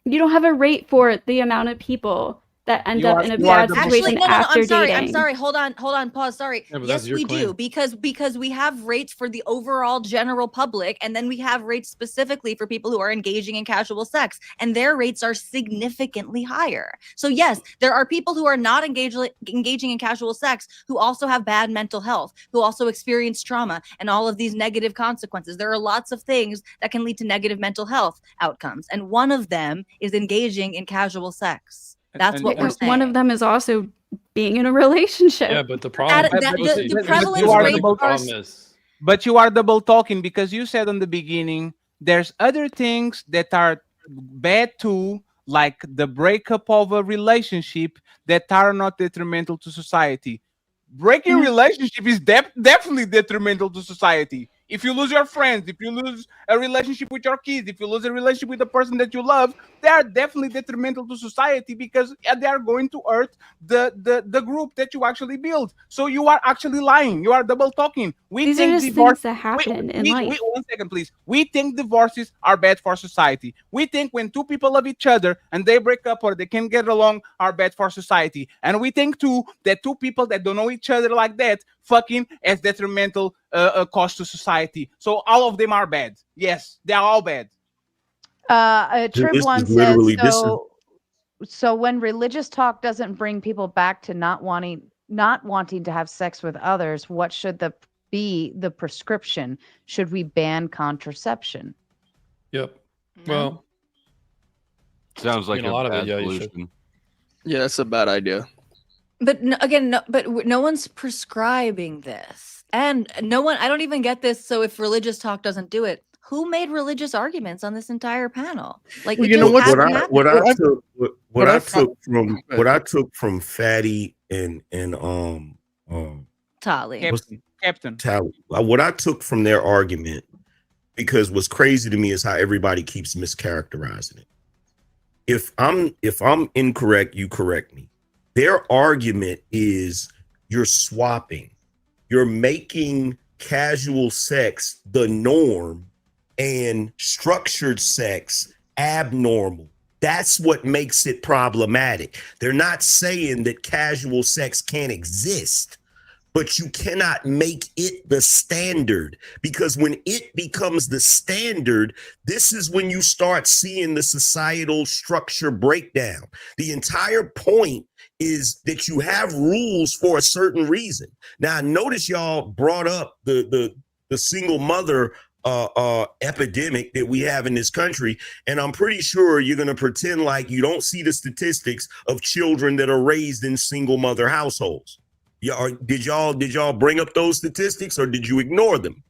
You don't have a rate for the amount of people that end You up are- in a you are bad the situation Actually, no, after I'm sorry. dating. I'm sorry. Hold on, pause. Sorry. Yeah, but Yes, that's your we do, claim. because we have rates for the overall general public, and then we have rates specifically for people who are engaging in casual sex, and their rates are significantly higher. So yes, there are people who are not engaging in casual sex who also have bad mental health, who also experience trauma and all of these negative consequences. There are lots of things that can lead to negative mental health outcomes, and one of them is engaging in casual sex. That's what we're saying. One of them is also being in a relationship. Yeah, but the problem the prevalence you are rates double- are But you are double talking because you said on the beginning there's other things that are bad too, like the breakup of a relationship, that are not detrimental to society. Breaking relationship is definitely detrimental to society. If you lose your friends, if you lose a relationship with your kids, if you lose a relationship with the person that you love, they are definitely detrimental to society because they are going to hurt the group that you actually build. So you are actually lying. You are double talking. These are just things that happen in life. 1 second, please. We think divorces are bad for society. We think when two people love each other and they break up or they can get along are bad for society. And we think too that two people that don't know each other like that fucking as detrimental cost to society. So all of them are bad. Yes, they are all bad. Trib This one is says literally- this is- so when religious talk doesn't bring people back to not wanting to have sex with others, what should be the prescription? Should we ban contraception? Yep. No. Well, Sounds like a lot of it, bad yeah, you should. solution. Yeah, that's a bad idea. But no one's prescribing this, and no one. I don't even get this. So if religious talk doesn't do it, who made religious arguments on this entire panel? Like, Well, it you know just what? hasn't happened. What I I've- took from Fatty and Tali. Captain. Tally, what I took from their argument, because what's crazy to me is how everybody keeps mischaracterizing it. If I'm incorrect, you correct me. Their argument is you're swapping. You're making casual sex the norm and structured sex abnormal. That's what makes it problematic. They're not saying that casual sex can't exist, but you cannot make it the standard, because when it becomes the standard, this is when you start seeing the societal structure breakdown. The entire point is that you have rules for a certain reason. Now, notice y'all brought up the single mother epidemic that we have in this country, and I'm pretty sure you're going to pretend like you don't see the statistics of children that are raised in single mother households. Did y'all bring up those statistics, or did you ignore them?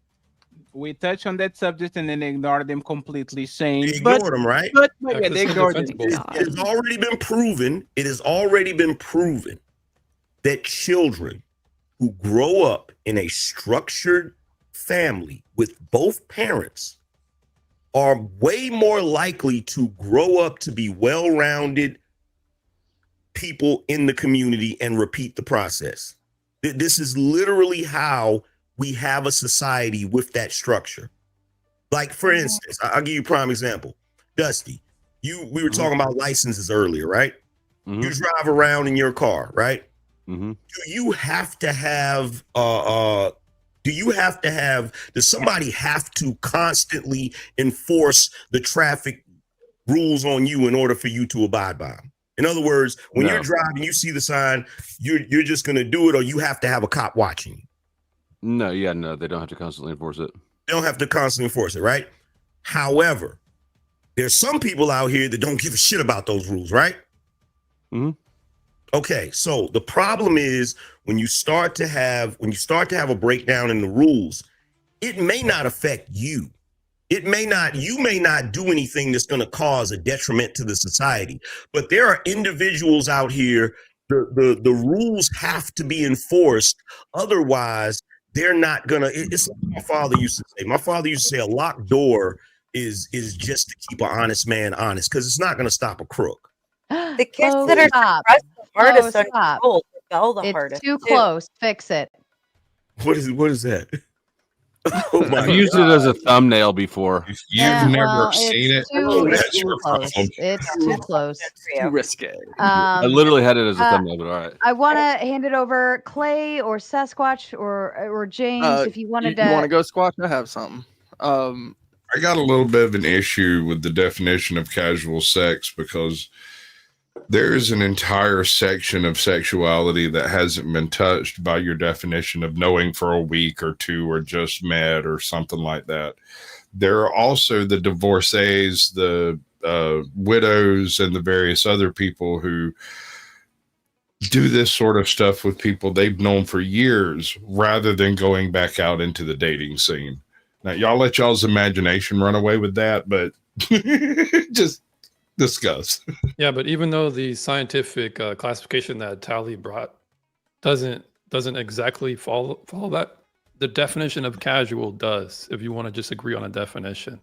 We touch on that subject and then ignore them completely, saying They ignored them, right? But Yeah, yeah, 'cause they it's ignored them. indefensible. It has already been proven. It has already been proven that children who grow up in a structured family with both parents are way more likely to grow up to be well-rounded people in the community and repeat the process. This is literally how we have a society with that structure. Like, for instance, I'll give you a prime example. Dusty, we were talking about licenses earlier, right? Mhm. You drive around in your car, right? Mhm. Do you have to have does somebody have to constantly enforce the traffic rules on you in order for you to abide by them? In other words, when No. you're driving, you see the sign, you're just going to do it, or you have to have a cop watching you. No, yeah, no, they don't have to constantly enforce it. They don't have to constantly enforce it, right? However, there's some people out here that don't give a shit about those rules, right? Mhm. Okay, so the problem is when you start to have a breakdown in the rules, it may not affect you. You may not do anything that's going to cause a detriment to the society, but there are individuals out here. The rules have to be enforced, otherwise they're not gonna. It's like my father used to say. My father used to say, a locked door is just to keep an honest man honest, because it's not going to stop a crook. The kids that are Stop. suppressed the hardest Stop. uncontrolled rebel the It's hardest. too too. close. Fix it. What is that? Oh my I've used it as a thumbnail before. If you've never seen it, It's that's too your close. problem. It's too close. Too risque. I literally had it as a uh, thumbnail, but all right. I want to hand it over, Clay or Sasquatch or James, if you wanted You want to to. go, Squatch? I have something. I got a little bit of an issue with the definition of casual sex because there is an entire section of sexuality that hasn't been touched by your definition of knowing for a week or two or just met or something like that. There are also the divorcees, the widows, and the various other people who do this sort of stuff with people they've known for years rather than going back out into the dating scene. Now, y'all let y'all's imagination run away with that, but just discuss. Yeah, but even though the scientific classification that Tally brought doesn't exactly follow that, the definition of casual does. If you want to just agree on a definition,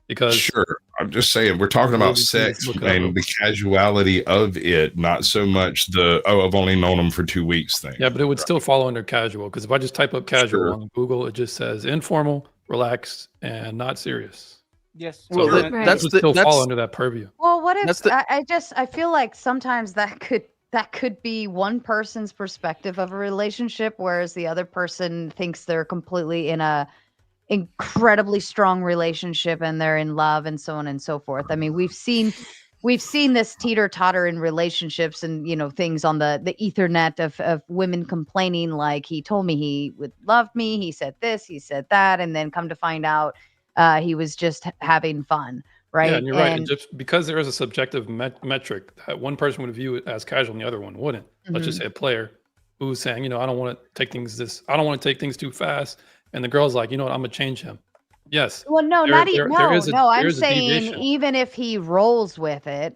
because sure, I'm just saying we're talking about sex and the casuality of it, not so much the I've only known them for 2 weeks thing. Yeah, but it would still fall under casual, because if I just type up casual on Google, it just says informal, relaxed, and not serious. Yes. So Well, that would still fall under that purview. Well, what if That's the- I feel like sometimes that could be one person's perspective of a relationship, whereas the other person thinks they're completely in a incredibly strong relationship and they're in love and so on and so forth. I mean, we've seen this teeter-totter in relationships and, you know, things on the ethernet of women complaining like, he told me he would love me, he said this, he said that, and then come to find out he was just having fun, right? Yeah, and you're right. Just because there is a subjective metric that one person would view it as casual and the other one wouldn't. Let's just say a player who's saying, you know, I don't want to take things too fast, and the girl's like, you know what, I'm gonna change him. Yes. Well, no, I'm saying deviation. even if he rolls with it,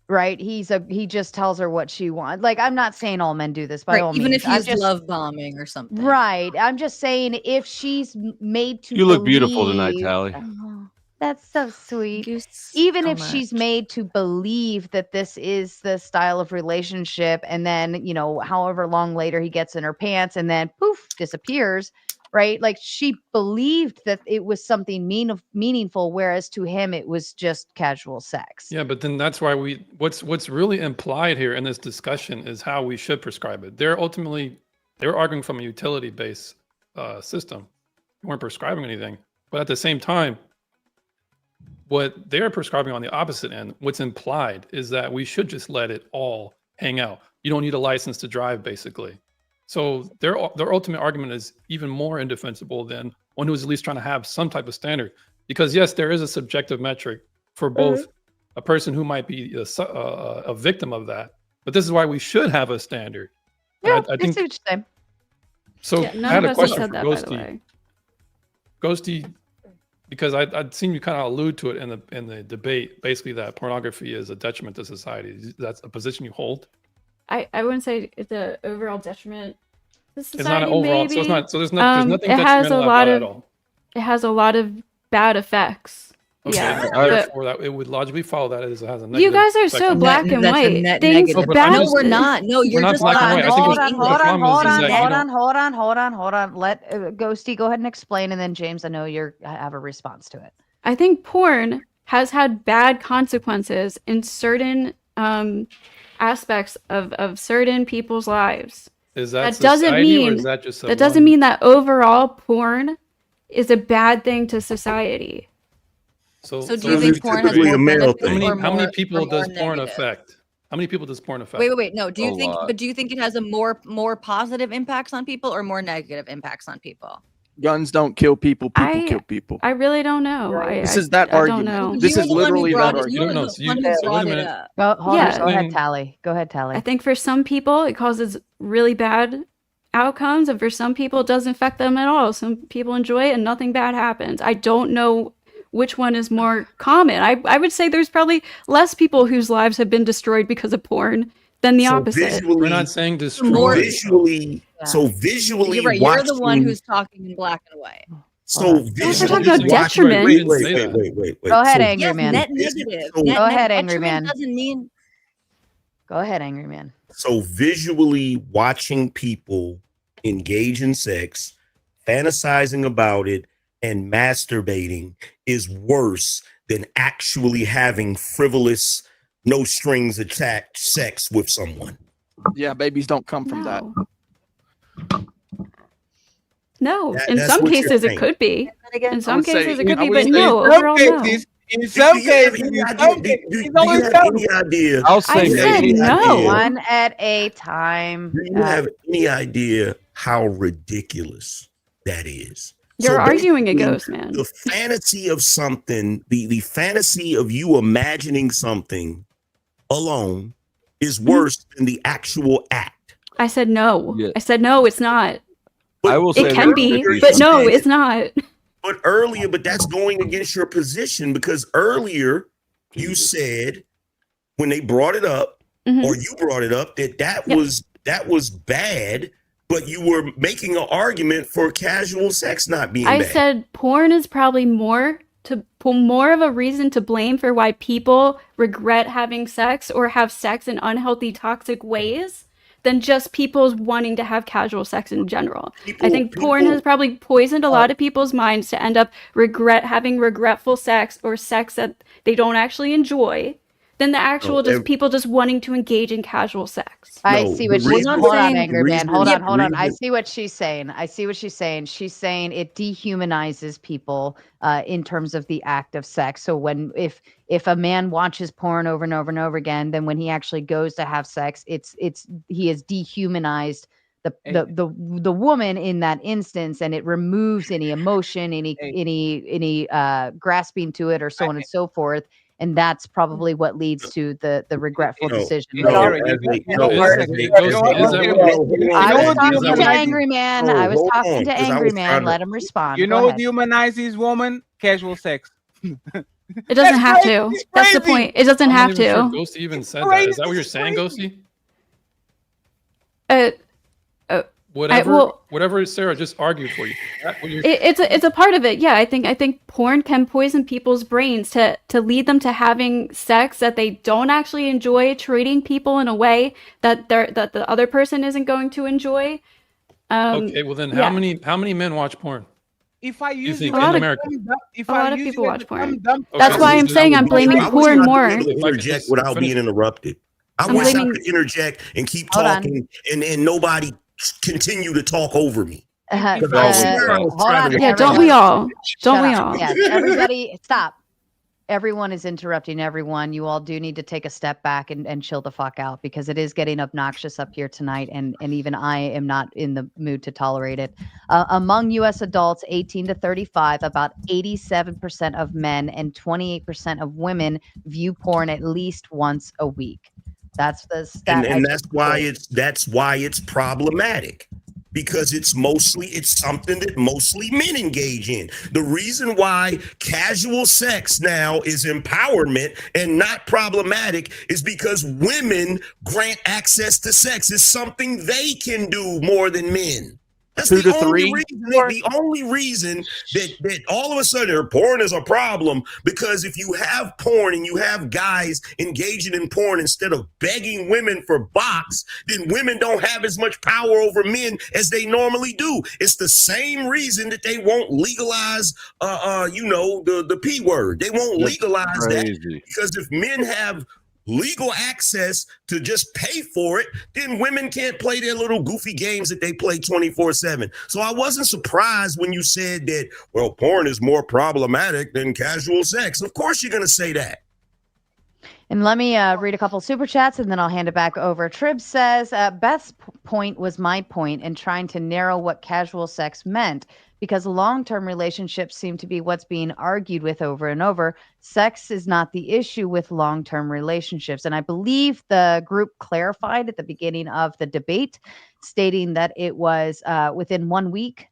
right? He just tells her what she wants. Like, I'm not saying all men do this by all means. Even if I'm he's just, love bombing or something. right. I'm just saying if she's made to You look beautiful tonight, believe- Tally. Oh, that's so sweet. Thank you Even so if she's made to believe that this is the style of relationship, and then, you know, however long later he gets in her pants and then poof, disappears, right? Like, she believed that it was something meaningful, whereas to him it was just casual sex. Yeah, but then that's why what's really implied here in this discussion is how we should prescribe it. They're arguing from a utility-based system. They weren't prescribing anything, but at the same time, what they're prescribing on the opposite end, what's implied is that we should just let it all hang out. You don't need a license to drive, basically. So their ultimate argument is even more indefensible than one who's at least trying to have some type of standard. Because yes, there is a subjective metric for both a person who might be a victim of that, but this is why we should have a standard. Yeah, I think see what you're saying. so. Yeah, I none had of a us have question said for that, by the way. Ghosty, because I'd seen you kind of allude to it in the debate, basically that pornography is a detriment to society. That's a position you hold. I wouldn't say it's an overall detriment to society. It's not an overall, maybe. so it's not. So there's nothing it has a detrimental lot about it of at all. it has a lot of bad effects. Okay, Yeah, therefore that it would logically follow that it has a negative. you guys are effect so on- black and That's a white. net Things negative. but bad. I'm No, we're not. No, you're not just black and white. I think Hold it's- on, the hold on, problem is hold on, that you hold don't- on, hold on. Let Ghosty go ahead and explain, and then James, I know you have a response to it. I think porn has had bad consequences in certain aspects of certain people's lives. Is that That doesn't society, or mean is that just that doesn't mean that overall porn is a bad thing to society. So do you think porn has typically more a male benefits thing. or how many more- people or more does porn negative? affect? How many people does porn affect? Wait. No. Do you A think? lot. But do you think it has a more positive impacts on people or more negative impacts on people? Guns don't kill people. People I- kill people. I really don't know. This is that I argument. don't know. This You is were the one who literally brought that it- You were argument. No, the so you- one who so wait a brought it minute. up. Hold Yeah. on, go ahead, Saying- Tally. Go ahead, Tally. I think for some people it causes really bad outcomes, and for some people it doesn't affect them at all. Some people enjoy it and nothing bad happens. I don't know which one is more common. I would say there's probably less people whose lives have been destroyed because of porn than the opposite. Visually, We're not saying More- destroy. visually, Yeah. so visually You're right. watching. You're the one who's talking in black and white. so We're visually talking about watching. detriment. Wait, Didn't say that. wait. Go ahead, So Angry Yes, Man. net Is- negative. so- Net- Go ahead, net Angry detriment Man. Doesn't mean Go ahead, Angry Man. So visually watching people engage in sex fantasizing about it and masturbating is worse than actually having frivolous, no strings attached sex with someone. Yeah, babies don't come from that. No, That- in that's some what you're cases it saying. could be. Again? In some would say- cases it could I be, would but say no, In some overall no. cases, in Do some you have cases, any in idea? some Do cases, you it's only have some. any idea? I'll I say said maybe. no. One at a time. Do you have any idea how ridiculous that is? You're So arguing a basically, ghost, man. the fantasy of something, the fantasy of you imagining something alone is worse than the actual act. I said no. Yeah. I said no, it's not. But I will say It can that- be, earlier but you no, said- it's not. But earlier, but that's going against your position, because earlier you said when they brought it up, Mhm. or you brought it up, that Yep. was bad, but you were making an argument for casual sex not being I bad. said porn is probably more of a reason to blame for why people regret having sex or have sex in unhealthy, toxic ways than just people wanting to have casual sex in general. I think porn has probably poisoned a lot of people's minds to end up having regretful sex or sex that they don't actually enjoy than the actual people just wanting to engage in casual sex. I No, see the what she's reason- hold on, the Angry Man. reason- Hold the on. I reason- see what she's saying. She's saying it dehumanizes people in terms of the act of sex. So if a man watches porn over and over and over again, then when he actually goes to have sex, he has dehumanized the woman in that instance, and it removes any emotion, any grasping to it, or so on and so forth. And that's probably what leads to the regretful decision. No, Sarah, as you- a- you no, know as what? a- You know as a- what? hold on, You hold on, I hold was on. talking As to a- Angry Man. Oh, I was hold talking on, to 'cause I Angry was Man. trying to- Let him respond. You Go know what ahead. dehumanizes woman? Casual sex. It doesn't have crazy. to. It's That's the crazy. point. It doesn't I'm have not even sure to. Ghosty even said crazy. that. Is that what you're It's saying, crazy. Ghosty? Uh, Whatever, whatever Sarah just argued for you. That what you're- it's a part of it. Yeah, I think porn can poison people's brains to lead them to having sex that they don't actually enjoy, treating people in a way that the other person isn't going to enjoy. okay, well then, yeah. how many men watch porn? If I use think you in as a America? dumb dumb- if A I lot of use people you watch as a porn. dumb dumb- That's why I'm saying I'm blaming I wish porn I'd be more. able to If I could interject just without finish- being interrupted. I I'm wish I blaming- could interject and keep Hold on. talking and nobody continue to talk over me. Uh, Could always uh, tell. hold on, Yeah, don't everyone. we all? Don't Shut we up. all? Yes, everybody, stop. Everyone is interrupting everyone. You all do need to take a step back and chill the fuck out, because it is getting obnoxious up here tonight, and even I am not in the mood to tolerate it. Among U.S. adults 18 to 35, about 87% of men and 28% of women view porn at least once a week. That's the stat. And that's why it's problematic, because it's something that mostly men engage in. The reason why casual sex now is empowerment and not problematic is because women grant access to sex. It's something they can do more than men. That's 2 to the only 3. reason. The only reason that all of a sudden porn is a problem, because if you have porn and you have guys engaging in porn instead of begging women for box, then women don't have as much power over men as they normally do. It's the same reason that they won't legalize, the P word. They won't That's legalize that, crazy. because if men have legal access to just pay for it, then women can't play their little goofy games that they play 24/7. So I wasn't surprised when you said that, well, porn is more problematic than casual sex. Of course you're going to say that. And let me read a couple super chats, and then I'll hand it back over. Trib says, Beth's point was my point in trying to narrow what casual sex meant, because long-term relationships seem to be what's being argued with over and over. Sex is not the issue with long-term relationships. And I believe the group clarified at the beginning of the debate, stating that it was within 1 week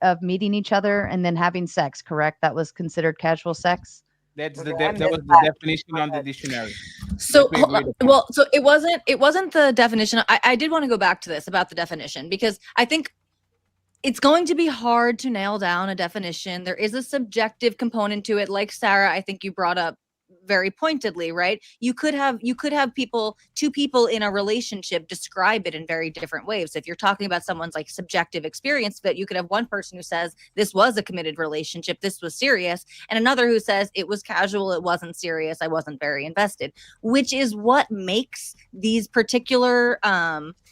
of meeting each other and then having sex, correct? That was considered casual sex? that was the definition on the dictionary. So, Let me read it. well, so it wasn't the definition. I did want to go back to this about the definition, because I think it's going to be hard to nail down a definition. There is a subjective component to it. Like Sarah, I think you brought up very pointedly, right? You could have two people in a relationship describe it in very different ways. So if you're talking about someone's like subjective experience, but you could have one person who says this was a committed relationship, this was serious, and another who says it was casual, it wasn't serious, I wasn't very invested, which is what makes these particular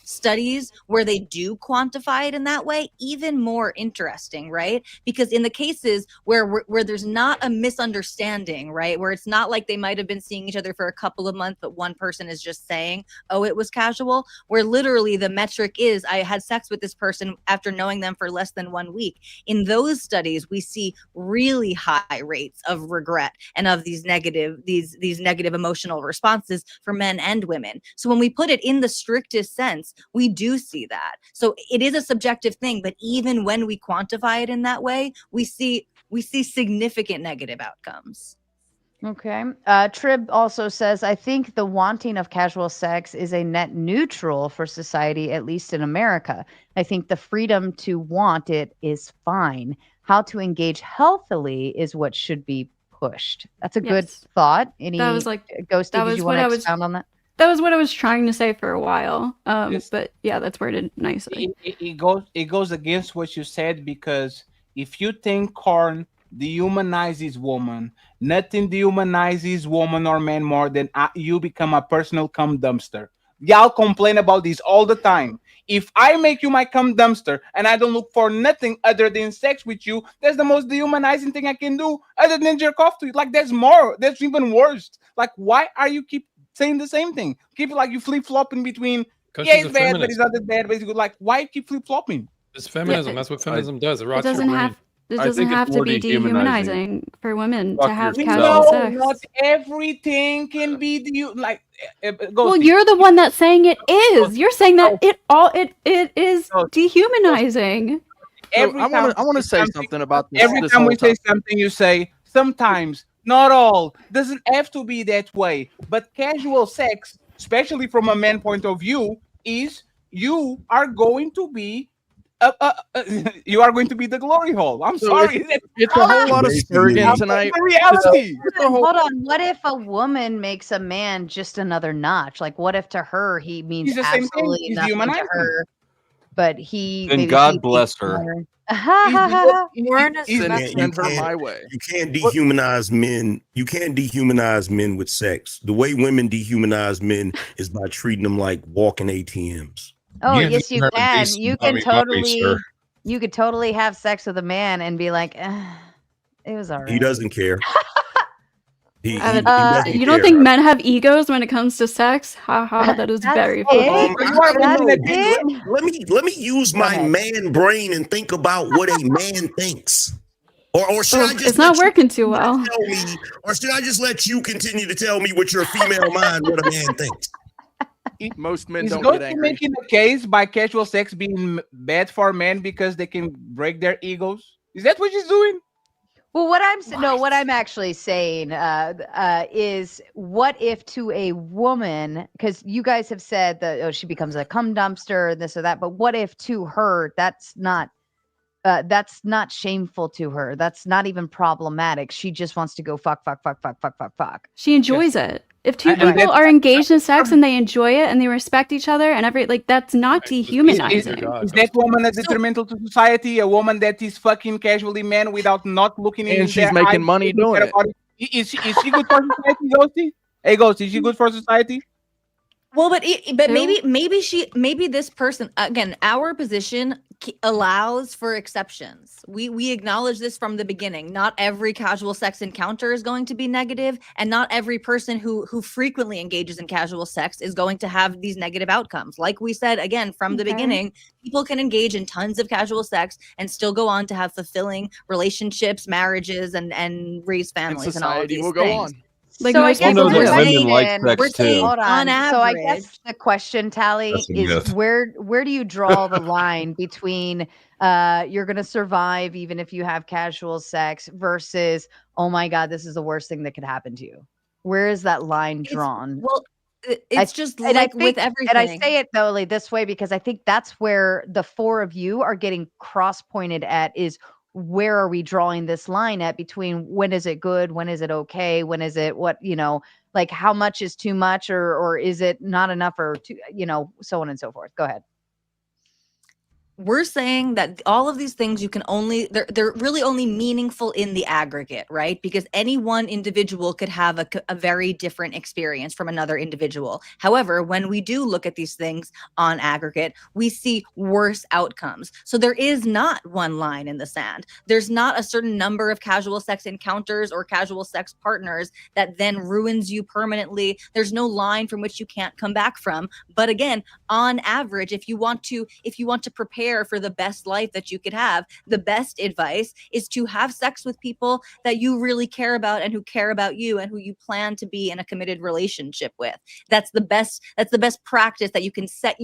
studies where they do quantify it in that way even more interesting, right? Because in the cases where there's not a misunderstanding, right, where it's not like they might have been seeing each other for a couple of months, but one person is just saying, oh, it was casual, where literally the metric is I had sex with this person after knowing them for less than 1 week. In those studies, we see really high rates of regret and of these negative emotional responses for men and women. So when we put it in the strictest sense, we do see that. So it is a subjective thing, but even when we quantify it in that way, we see significant negative outcomes. Okay. Trib also says, I think the wanting of casual sex is a net neutral for society, at least in America. I think the freedom to want it is fine. How to engage healthily is what should be pushed. That's a good thought. That was like Ghosty, that did was you what want I to was expound on that? That was what I was trying to say for a while. Yes. But yeah, that's worded nicely. It goes against what you said, because if you think corn dehumanizes woman, nothing dehumanizes woman or man more than you become a personal cum dumpster. Y'all complain about this all the time. If I make you my cum dumpster and I don't look for nothing other than sex with you, that's the most dehumanizing thing I can do, other than jerk off to you. Like, there's more. That's even worse. Like, why are you keep saying the same thing? Keep it like you flip flopping between. Yeah, it's bad, but it's not that bad. But it's good. Like, why keep flip flopping? It's feminism. That's what feminism does. It rots your doesn't brain. have it doesn't have to be dehumanizing for women to have We casual know sex. not everything can be like. Well, you're the one that's saying it is. You're saying that it is dehumanizing. I want to say something about this. Every time we say something, you say sometimes, not all. Doesn't have to be that way. But casual sex, especially from a man point of view, is you are going to be. You are going to be the glory hole. I'm sorry. It's a whole lot of spurging tonight. The reality. Hold on. What if a woman makes a man just another notch? Like, what if to her he means He's the same thing. absolutely He's nothing to dehumanizing. her, but he? And maybe God he bless thinks her. Send her my way. You can't dehumanize men. You can't dehumanize men with sex. The way women dehumanize men is by treating them like walking ATMs. Oh, You yes, you heard can. this, You mommy, can totally. sir. You could totally have sex with a man and be like, it was all right. He doesn't care. He You doesn't don't care. think men have egos when it comes to sex? Haha, that is very funny. Let me use my man brain and think about what a man thinks. Or should I just it's not working too well. tell me, or should I just let you continue to tell me with your female mind what a man thinks? Most men He's don't going get to angry. making a case by casual sex being bad for men because they can break their egos. Is that what he's doing? Well, what I'm actually saying is, what if to a woman, because you guys have said that she becomes a cum dumpster, this or that, but what if to her that's not shameful to her? That's not even problematic. She just wants to go fuck. She enjoys it. If two people are engaged in sex and they enjoy it and they respect each other and that's not dehumanizing. Is that woman a detrimental to society? A woman that is fucking casually men without not looking in And she's their making eyes, money doing it. Is she good for society, Ghosty? Hey, Ghosty, is she good for society? Well, but maybe this person, again, our position allows for exceptions. We acknowledge this from the beginning. Not every casual sex encounter is going to be negative, and not every person who frequently engages in casual sex is going to have these negative outcomes. Like we said again from the beginning, people can engage in tons of casual sex and still go on to have fulfilling relationships, marriages, and raise families, and all of these will things. go on. Like, so I guess women we're like saying, sex too. hold on. On So I average. guess the question, Tally, That's a is myth. where do you draw the line between you're going to survive even if you have casual sex versus, oh my God, this is the worst thing that could happen to you? Where is that line drawn? It's just like with everything. And I say it though this way because I think that's where the four of you are getting cross pointed at, is where are we drawing this line at between when is it good, when is it okay, when is it what, like how much is too much, or is it not enough, or too, so on and so forth. Go ahead. We're saying that all of these things you can only they're really only meaningful in the aggregate, right? Because any one individual could have a very different experience from another individual. However, when we do look at these things on aggregate, we see worse outcomes. So there is not one line in the sand. There's not a certain number of casual sex encounters or casual sex partners that then ruins you permanently. There's no line from which you can't come back from. But again, on average, if you want to prepare for the best life that you could have, the best advice is to have sex with people that you really care about and who care about you and who you plan to be in a committed relationship with. That's the best practice that you can set.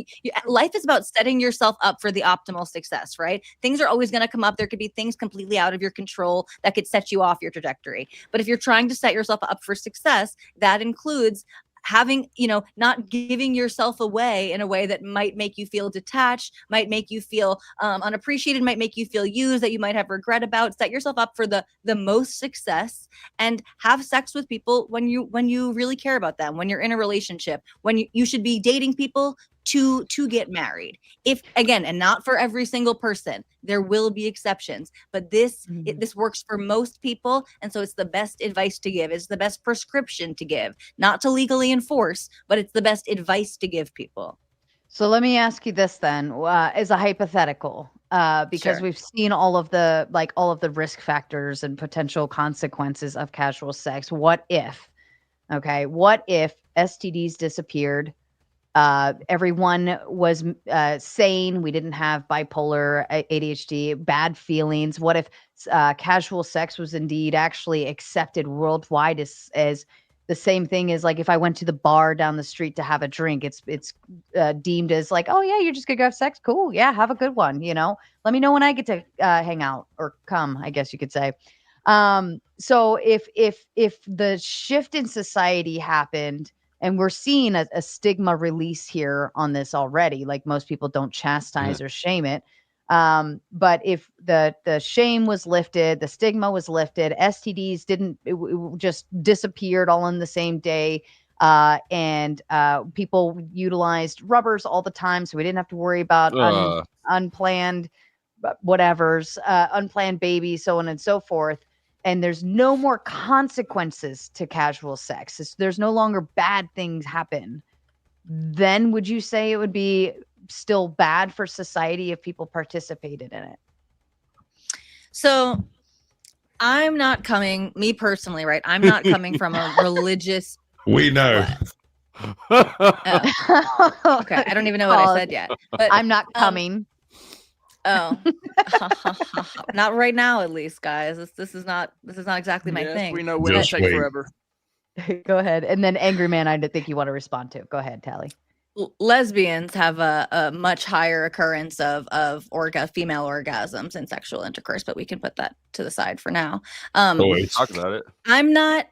Life is about setting yourself up for the optimal success, right? Things are always going to come up. There could be things completely out of your control that could set you off your trajectory. But if you're trying to set yourself up for success, that includes having, not giving yourself away in a way that might make you feel detached, might make you feel unappreciated, might make you feel used, that you might have regret about. Set yourself up for the most success, and have sex with people when you really care about them, when you're in a relationship, when you should be dating people to get married. If, again, and not for every single person, there will be exceptions, but this works for most people. And so it's the best advice to give. It's the best prescription to give, not to legally enforce, but it's the best advice to give people. So let me ask you this then, as a hypothetical, because Sure. we've seen all of the risk factors and potential consequences of casual sex. What if STDs disappeared? Everyone was sane. We didn't have bipolar, ADHD, bad feelings. What if casual sex was indeed actually accepted worldwide as the same thing as, like, if I went to the bar down the street to have a drink, it's deemed as like, oh yeah, you're just gonna go have sex. Cool. Yeah. Have a good one. Let me know when I get to hang out or come, I guess you could say. So if the shift in society happened, and we're seeing a stigma release here on this already, like most people don't chastise or shame it. But if the shame was lifted, the stigma was lifted, STDs it just disappeared all in the same day. And people utilized rubbers all the time, so we didn't have to worry about unplanned unplanned babies, so on and so forth. And there's no more consequences to casual sex. There's no longer bad things happen. Then would you say it would be still bad for society if people participated in it? So I'm not coming, me personally, right? I'm not coming from a religious. We know. Okay, I don't even know what I said yet. But I'm not coming. Oh, not right now, at least, guys. This is not exactly my thing. We know women take forever. Go ahead. And then Angry Man, I think you want to respond to. Go ahead, Tally. Lesbians have a much higher occurrence of female orgasms in sexual intercourse, but we can put that to the side for now. Talk about it. I'm not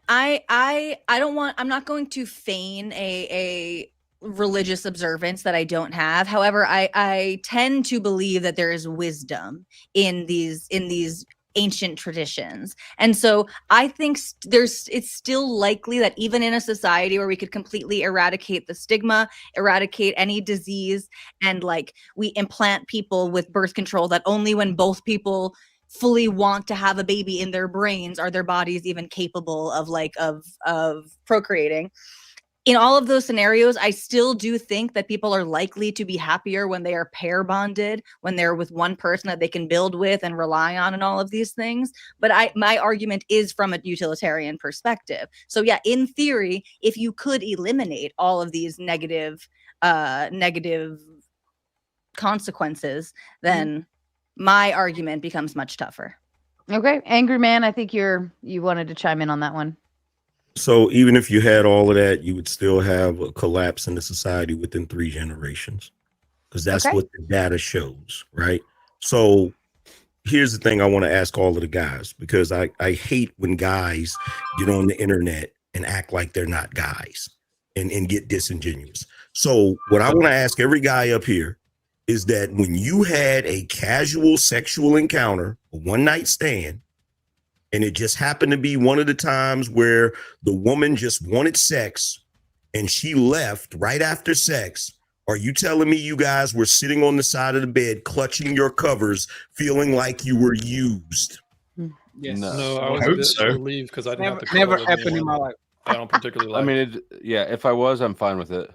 going to feign a religious observance that I don't have. However, I tend to believe that there is wisdom in these ancient traditions. And so I think it's still likely that even in a society where we could completely eradicate the stigma, eradicate any disease, and like we implant people with birth control that only when both people fully want to have a baby in their brains are their bodies even capable of procreating. In all of those scenarios, I still do think that people are likely to be happier when they are pair bonded, when they're with one person that they can build with and rely on and all of these things. But my argument is from a utilitarian perspective. So yeah, in theory, if you could eliminate all of these negative consequences, then my argument becomes much tougher. Okay. Angry Man, I think you wanted to chime in on that one. So even if you had all of that, you would still have a collapse in the society within 3 generations, because that's what the data shows, right? So here's the thing I want to ask all of the guys, because I hate when guys get on the internet and act like they're not guys and get disingenuous. So what I want to ask every guy up here is that when you had a casual sexual encounter, a one night stand, and it just happened to be one of the times where the woman just wanted sex and she left right after sex, are you telling me you guys were sitting on the side of the bed, clutching your covers, feeling like you were used? Yes. No, I I was a hope bit so. relieved because I didn't have to Never cuddle with happened in anyone my life. I don't particularly like. I mean, yeah. If I was, I'm fine with it.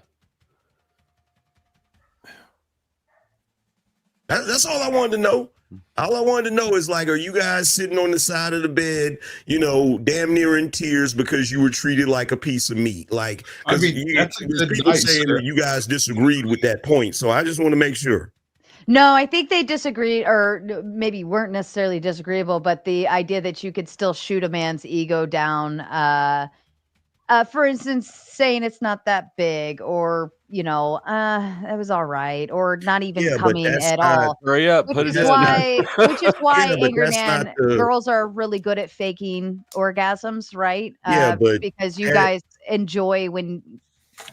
That's all I wanted to know. All I wanted to know is like, are you guys sitting on the side of the bed, you know, damn near in tears because you were treated like a piece of meat? Like, I because mean, that's a there's good people night, saying sir. that you guys disagreed with that point. So I just want to make sure. No, I think they disagreed, or maybe weren't necessarily disagreeable, but the idea that you could still shoot a man's ego down, for instance, saying it's not that big, or it was all right, or not even Yeah, but coming that's at not. all. Hurry up, Which put is it in. why, Yeah, but Angry that's not Man, the. girls are really good at faking orgasms, right? Yeah, but Because you that- guys enjoy when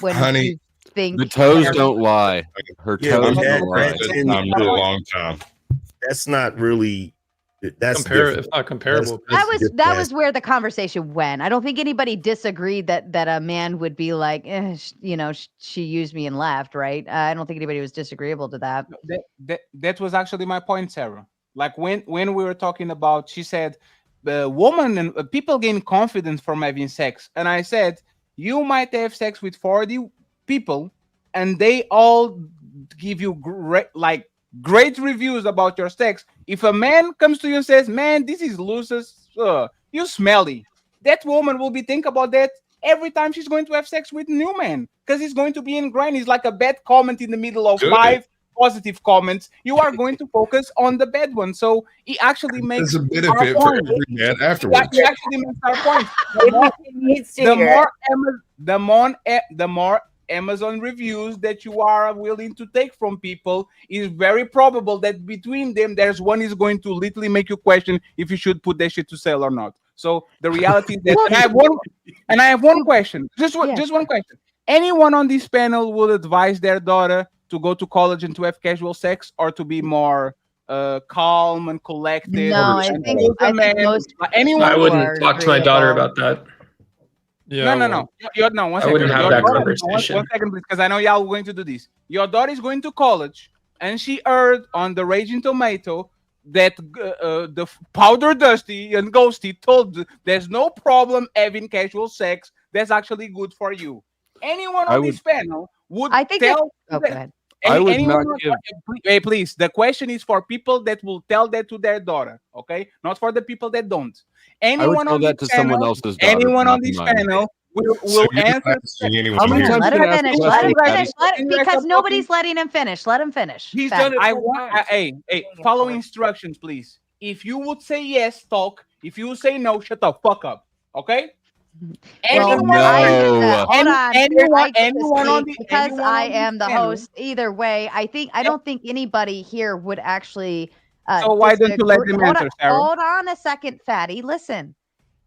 Honey, you think The toes they're- don't lie. Her Yeah, but toes that don't lie. that's I'm in for a the, long time. that's not really. That's Compare different. it's not comparable. that was where the conversation went. I don't think anybody disagreed that a man would be like, she used me and left, right? I don't think anybody was disagreeable to that. That was actually my point, Sarah. Like when we were talking about, she said, the woman and people gain confidence from having sex, and I said, you might have sex with 40 people, and they all give you great reviews about your sex. If a man comes to you and says, "Man, this is loose, you smelly," that woman will be think about that every time she's going to have sex with new man, because it's going to be ingrained. It's like a bad comment in the middle of Good. 5 positive comments. You are going to focus on the bad one. So it actually makes There's a our benefit for point. every man Yeah, afterwards. it actually makes our point. Maybe he needs to The hear more the more Amazon reviews that you are willing to take from people, is very probable that between them there's one is going to literally make you question if you should put that shit to sale or not. So the reality is that, and I have one question, just one question. Anyone on this panel would advise their daughter to go to college and to have casual sex, or to be more calm and collected? No, I think most anyone. I people wouldn't are talk to my daughter agreeable. about that. Yeah, No. One I second. wouldn't have Your that daughter- conversation. One second, please, because I know y'all are going to do this. Your daughter is going to college, and she heard on the Raging Tomato that the Powder Dusty and Ghosty told there's no problem having casual sex. That's actually good for you. Anyone on this panel would tell. Go ahead. I would anyone not give. Hey, please. The question is for people that will tell that to their daughter, okay? Not for the people that don't. I would Anyone tell on that this to someone panel, else's daughter. anyone not on this mine. panel will you're not answer. asking anyone How many here. times Let can him I ask finish. a Let him question, finish. Patty? Because nobody's letting him finish. Let him finish. He's Fat. done it I 4 want. times. Hey, follow instructions, please. If you would say yes, talk. If you would say no, shut the fuck up. Okay? Well, No. hold on. Anyone I get to on speak the because anyone I on this am the panel- host. Either way, I don't think anybody here would actually. So why don't you let them answer, Sarah? Hold on a second, Fatty. Listen.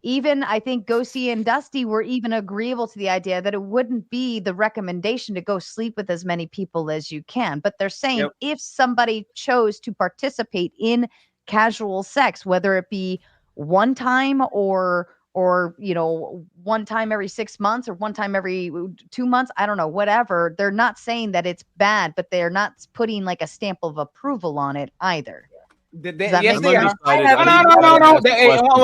Even I think Ghosty and Dusty were even agreeable to the idea that it wouldn't be the recommendation to go sleep with as many people as you can. But they're saying if somebody chose to participate in casual sex, whether it be one time or one time every 6 months or one time every 2 months, I don't know, whatever, they're not saying that it's bad, but they're not putting like a stamp of approval on it either. Yes, they are. No.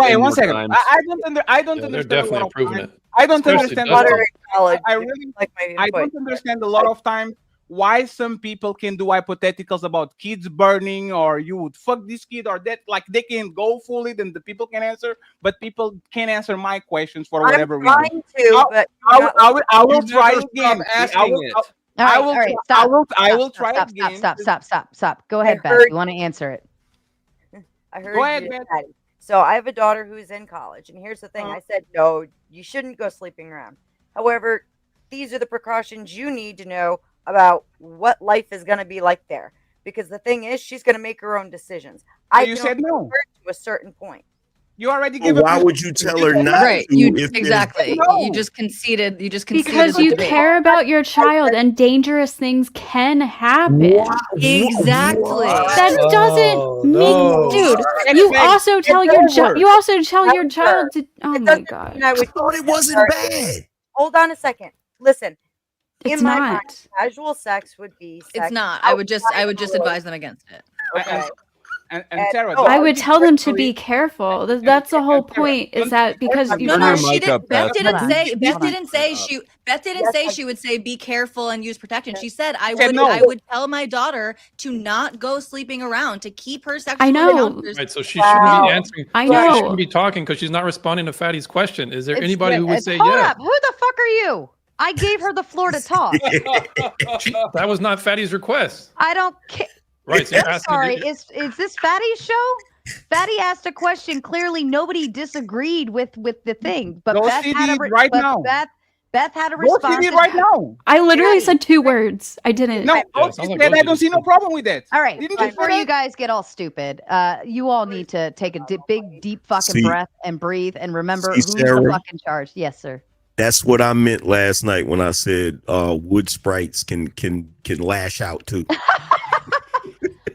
Wait, 1 second. I don't understand. They're definitely improving it. I don't Especially understand. Dusty. I really I don't understand a lot of time why some people can do hypotheticals about kids burning, or you would fuck this kid, or that. Like they can go fully, then the people can answer, but people can't answer my questions for whatever reason. trying to, but I will You try never again. stop asking it. I will Stop. I will try again. Stop. Go ahead, Beth. heard- You want to answer it? I heard Go ahead, you, Beth. Patty. So I have a daughter who's in college, and here's the thing: I said, no, you shouldn't go sleeping around. However, these are the precautions you need to know about what life is going to be like there, because the thing is, she's going to make her own decisions. You said no to a certain point. You already Well, gave. why would you tell her not Right. to? You if there's- exactly. No. You just conceded. You just conceded Because the you debate. care about your child and dangerous things can happen. Exactly. That doesn't make, no. dude. It's You bad. also tell It's your over. you also tell your However, child to. Oh it my doesn't god, mean I I would thought it wasn't start- bad. Hold on a second. Listen, it's in my mind, not. casual sex would be sex It's not. I would just outside of advise them against it. Okay. And And- Sarah, oh, I don't would be tell them to personally- be careful. That's the whole Sarah, point. Is don't- that because No, you No, Turn no, her can't. she mic didn't. up, Beth Beth. didn't Hold on, say. Beth hold on. didn't say she. Beth didn't Yes, say I- she would say be careful and use protection. She said I said would. no. I would tell my daughter to not go sleeping around, to keep her sexual know. encounters. Right, so she shouldn't Wow. be answering. I She know. shouldn't be talking because she's not responding to Fatty's question. Is there It's- anybody who would it's- say hold yes? up. Who the fuck are you? I gave her the floor to talk. That was not Fatty's request. I don't care. Right. So you're I'm asking sorry. to Is this Fatty's show? Fatty asked a question. Clearly, nobody disagreed with the thing. But Go Beth see had a it right but now. Beth had a Go see response. it right now. I literally Fatty. said 2 words. I didn't. No, Yeah, oh, it sounds she like said both I of don't you see no said- problem with that. All right, Didn't you say before you that? guys get all stupid, you all need to take a big, deep fucking See- breath and breathe and remember See, who's the Sarah? fucking charge. Yes, sir. That's what I meant last night when I said wood sprites can lash out too.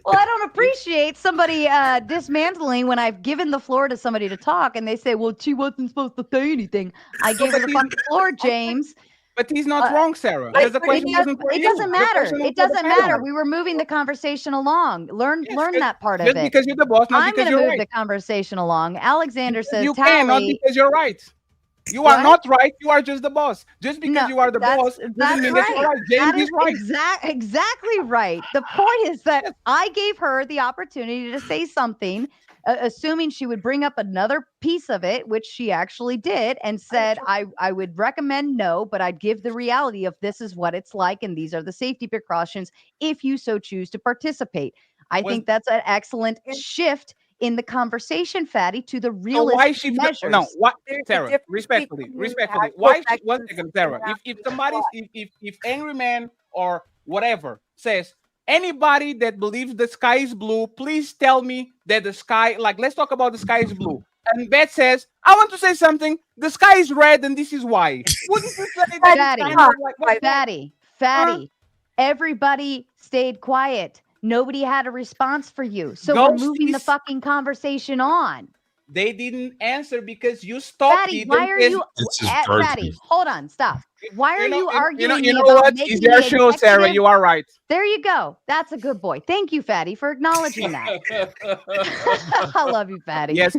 Well, I don't appreciate somebody dismantling when I've given the floor to somebody to talk and they say, well, she wasn't supposed to say anything. I gave her the fucking floor, James. But he's not wrong, Sarah. But Because the it, question does, wasn't for it you. doesn't The matter. question was It for the doesn't matter. panel. We were moving the conversation along. Learn Yes, that part of Just it. because you're the boss, not I'm because going to you're move right. the conversation along. Alexander Because says, you can, not Tally. because you're right. You What? are not right. You are just the boss. Just because No, you are the boss doesn't that's mean that you're right. That James is is right. exactly right. The point is that I gave her the opportunity to say something, assuming she would bring up another piece of it, which she actually did, and said, I would recommend no, but I'd give the reality of this is what it's like, and these are the safety precautions if you so choose to participate. I think that's an excellent shift in the conversation, Fatty, to the So realist why she measures. no? What, There's a Sarah? difference Respectfully, between respectfully. actual Why? sex One and second, Sarah. not If just somebody, what? if Angry Man or whatever says anybody that believes the sky is blue, please tell me that the sky. Like, let's talk about the sky is blue. And Beth says, I want to say something. The sky is red, and this is why. Wouldn't you say that? Fatty, Kind of like, what- Fatty, everybody stayed quiet. Nobody had a response for you. So Go we're moving the see- fucking conversation on. They didn't answer because you stopped Fatty, it. why and are says- you It's his Fatty, birthday. hold on, stop. Why are you arguing You know about what? making It's your the show, Sarah. executive- You are right. There you go. That's a good boy. Thank you, Fatty, for acknowledging that. I love you, Fatty. Yes.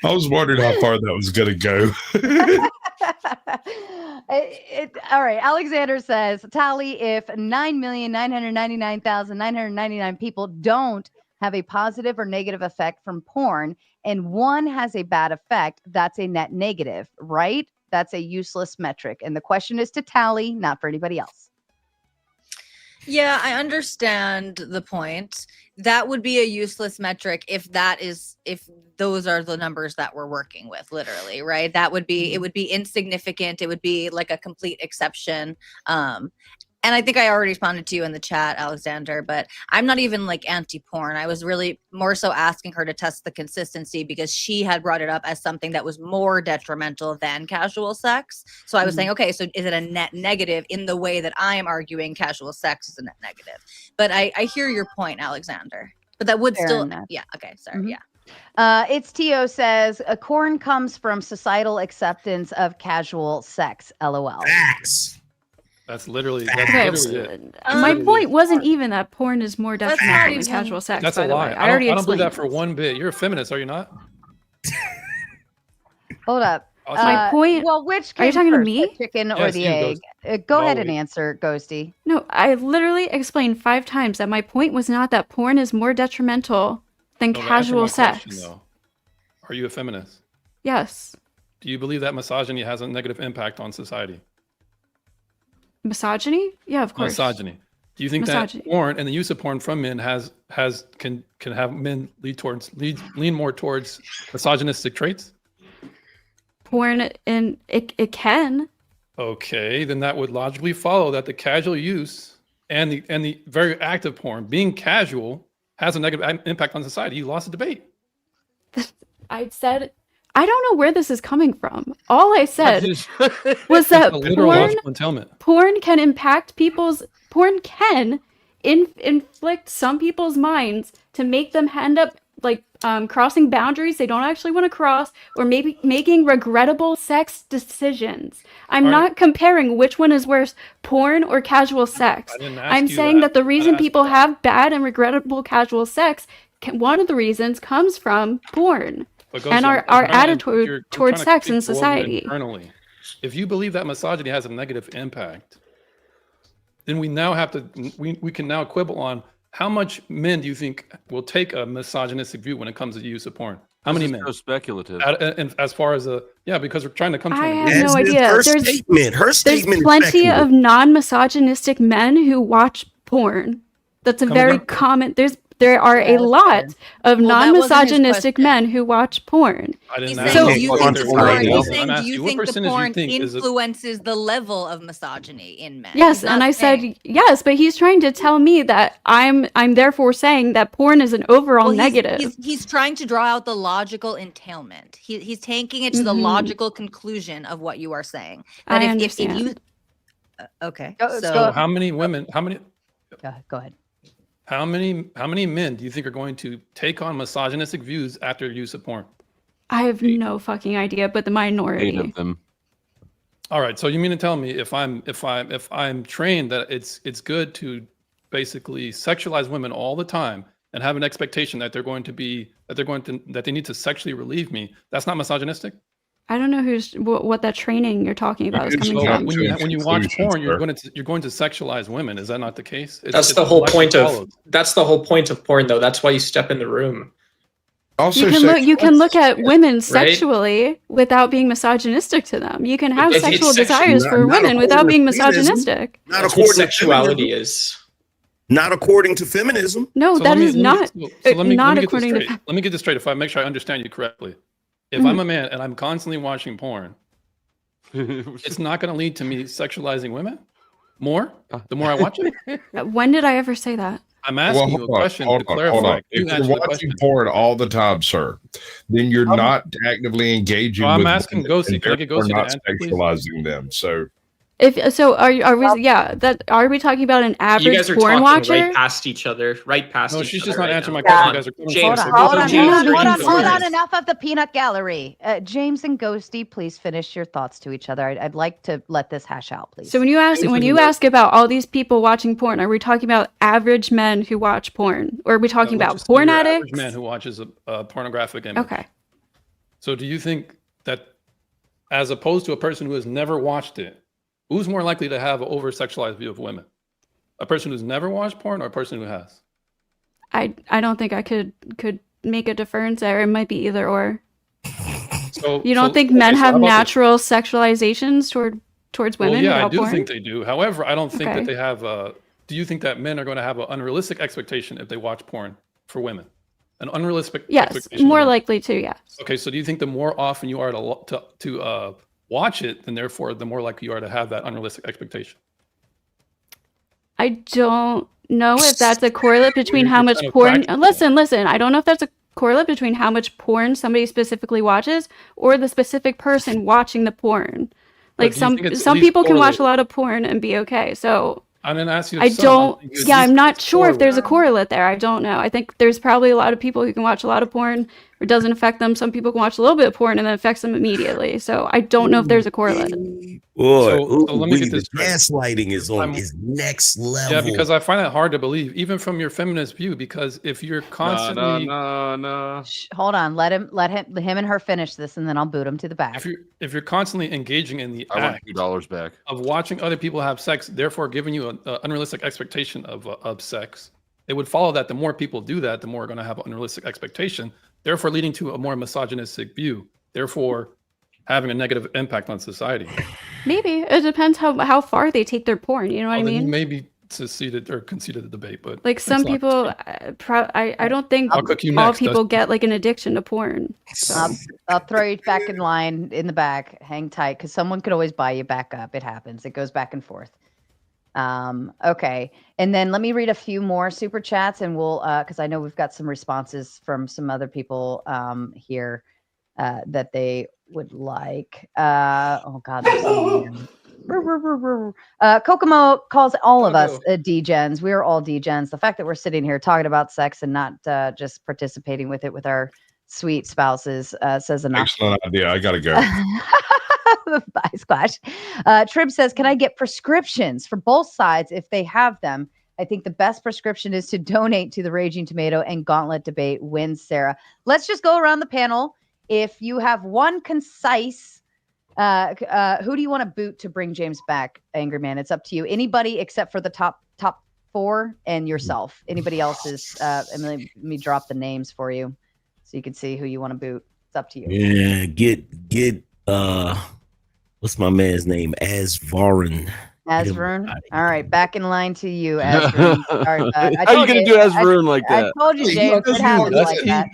I was wondering how far that was going to go. All right. Alexander says, Tally, if 9,999,999 people don't have a positive or negative effect from porn and one has a bad effect, that's a net negative, right? That's a useless metric. And the question is to Tally, not for anybody else. Yeah, I understand the point. That would be a useless metric if those are the numbers that we're working with, literally, right? That would be, it would be insignificant. It would be like a complete exception. And I think I already responded to you in the chat, Alexander, but I'm not even like anti-porn. I was really more so asking her to test the consistency because she had brought it up as something that was more detrimental than casual sex. So I was saying, okay, so is it a net negative in the way that I am arguing casual sex is a net negative? But I hear your point, Alexander. But that would Fair still, enough. yeah, okay, sorry, Mhm. yeah. It's Tio says, a corn comes from societal acceptance of casual sex. LOL. Facts. That's literally Okay, it. my point wasn't even that porn is more That's detrimental not than even- casual sex. That's by a the lie. way. I already don't believe that explained for one bit. You're a feminist, are you not? Hold up. I'll My point- Well, which Are you came talking to first, me? the chicken or Yes, the you, egg? Ghost. Go ahead and Bowie. answer, Ghosty. No, I literally explained 5 times that my point was not that porn is more detrimental than No, but answer casual my sex. question, though. Are you a feminist? Yes. Do you believe that misogyny has a negative impact on society? Misogyny? Yeah, of course. Misogyny. Do you think Misogyny. that porn and the use of porn from men can have men lean more towards misogynistic traits? Porn and it can. Okay, then that would logically follow that the casual use and the very active porn being casual has a negative impact on society. You lost the debate. I said I don't know where this is coming from. All I said was It's that a literal logical entailment. porn can impact people's porn can inflict some people's minds to make them end up like crossing boundaries they don't actually want to cross, or maybe making regrettable sex decisions. I'm All right. not comparing which one is worse, porn or casual sex. I didn't ask I'm you saying that the I reason asked people that. have bad and regrettable casual sex, one of the reasons comes from porn But and Gosia, our I'm trying to- attitude I'm towards trying to sex speak in for you society. Internally, if you believe that misogyny has a negative impact, then we now have to we can now quibble on how much men do you think will take a misogynistic view when it comes to the use of porn? How many men? So speculative. And as far as because we're trying to come to I an have agreement. no As is idea. her There's statement. Her there's statement is plenty speculative. of non-misogynistic men who watch porn. That's a Come very again? common. There are a That's lot fair. of Well, that wasn't his non-misogynistic question. men who watch porn. I He's didn't saying, ask do you what think the percentage porn? it He's is. saying, I'm do asking you you what think the percentage porn you think is influences the level of misogyny in men? Yes, He's not and I saying- said yes, but he's trying to tell me that I'm therefore saying that porn is an overall Well, negative. He's trying to draw out the logical entailment. He's taking it to the Mhm. logical conclusion of what you are saying. I If understand. you okay, Go- so So how many women? Go ahead. How many men do you think are going to take on misogynistic views after use of porn? I have no fucking idea, but the 8 minority. of them. All right, so you mean to tell me if I'm trained that it's good to basically sexualize women all the time and have an expectation that they need to sexually relieve me, that's not misogynistic? I don't know what that training you're talking about is It's coming So not from. when you watch conclusions, porn, you're sir. going to sexualize women. Is that not the case? That's It's the whole logically point of follows. that's the whole point of porn, though. That's why you step in the room. Also, You can look at women Right? sexually without being misogynistic to them. You can have It's sexual sexual- desires for not women without according being to feminism. misogynistic. Not That's what according to sexuality feminism. is. Not according to feminism. No, So that is let not me not get this according to. straight. Let me get this straight. If I make sure I understand you correctly, if Mhm. I'm a man and I'm constantly watching porn, it's not going to lead to me sexualizing women more. The more I watch it, When did I ever say that? I'm asking you a question to clarify. You If you're answer the watching question. porn all the time, sir, then you're not actively engaging. So I'm with asking women, Ghosty, and can I get therefore Ghosty to not answer, please? sexualizing them. So If so, are we? Yeah, that are we talking about an You average guys are porn talking watcher? right past each other. Right past No, each she's other just not right answering now. my question. Come You guys are coming James, from- we're Hold both on, James hold on, are hold on, equal hold on. rights. Enough of the peanut gallery. James and Ghosty, please finish your thoughts to each other. I'd like to let this hash out, please. So when you ask about all these people watching porn, are we talking about average men who watch porn, or are we talking let's about just say porn you're an average addicts? man who watches a pornographic image. Okay. So do you think that, as opposed to a person who has never watched it, who's more likely to have an over-sexualized view of women? A person who's never watched porn or a person who has? I don't think I could make a difference there. It might be either or. So You don't think okay, men so how have about this? natural sexualizations towards women Well, yeah, I without do porn? think they do. However, I don't think Okay. that they have. Do you think that men are going to have an unrealistic expectation if they watch porn for women? An unrealistic Yes, expectation. more of women. likely to. Yes. Okay, so do you think the more often you are to watch it, then therefore the more likely you are to have that unrealistic expectation? I don't know if that's a correlate between how much 40% of porn. practical. Listen. I don't know if that's a correlate between how much porn somebody specifically watches or the specific person watching the porn. But Like do you think it's at some least people can watch correlated? a lot of porn and be okay. So I didn't ask you. If I some, don't. think you at Yeah, least I'm not it's sure if there's a correlated. correlate there. I don't know. I think there's probably a lot of people who can watch a lot of porn. It doesn't affect them. Some people can watch a little bit of porn and then it affects them immediately. So I don't know if there's a correlate. Boy, So let me get this the gaslighting is on I'm- is next level. Yeah, because I find it hard to believe, even from your feminist view, because if you're constantly No. Hold on. Let him and her finish this, and then I'll boot him to the back. if you're constantly engaging in the I want act $2 back. of watching other people have sex, therefore giving you an unrealistic expectation of sex, it would follow that the more people do that, the more are going to have an unrealistic expectation, therefore leading to a more misogynistic view, therefore having a negative impact on society. Maybe it depends how far they take their porn. You know what I Well, then you mean? may be conceded the debate, but Like some that's not- people, I don't think I'll cook you all next, people Dustin. get like an addiction to porn. So. I'll throw you back in line in the back. Hang tight, because someone could always buy you back up. It happens. It goes back and forth. Okay, and then let me read a few more super chats, and we'll because I know we've got some responses from some other people here. that they would like. Oh God, there's so many. Kokomo calls all of us degens. We are all degens. The fact that we're sitting here talking about sex and not just participating with it with our sweet spouses says enough. Excellent idea. I gotta go. Bye, Squatch. Trib says, can I get prescriptions for both sides if they have them? I think the best prescription is to donate to the Raging Tomato and Gauntlet debate wins, Sarah. Let's just go around the panel. If you have one concise, who do you want to boot to bring James back, Angry Man? It's up to you. Anybody except for the top 4 and yourself. Anybody else is, let me drop the names for you so you can see who you want to boot. It's up to you. Yeah, get what's my man's name? Asvarin. Asvern. All right, back in line to you, Asvern. Sorry, How are you gonna do Asvern like that? I told you, James. It happens like that.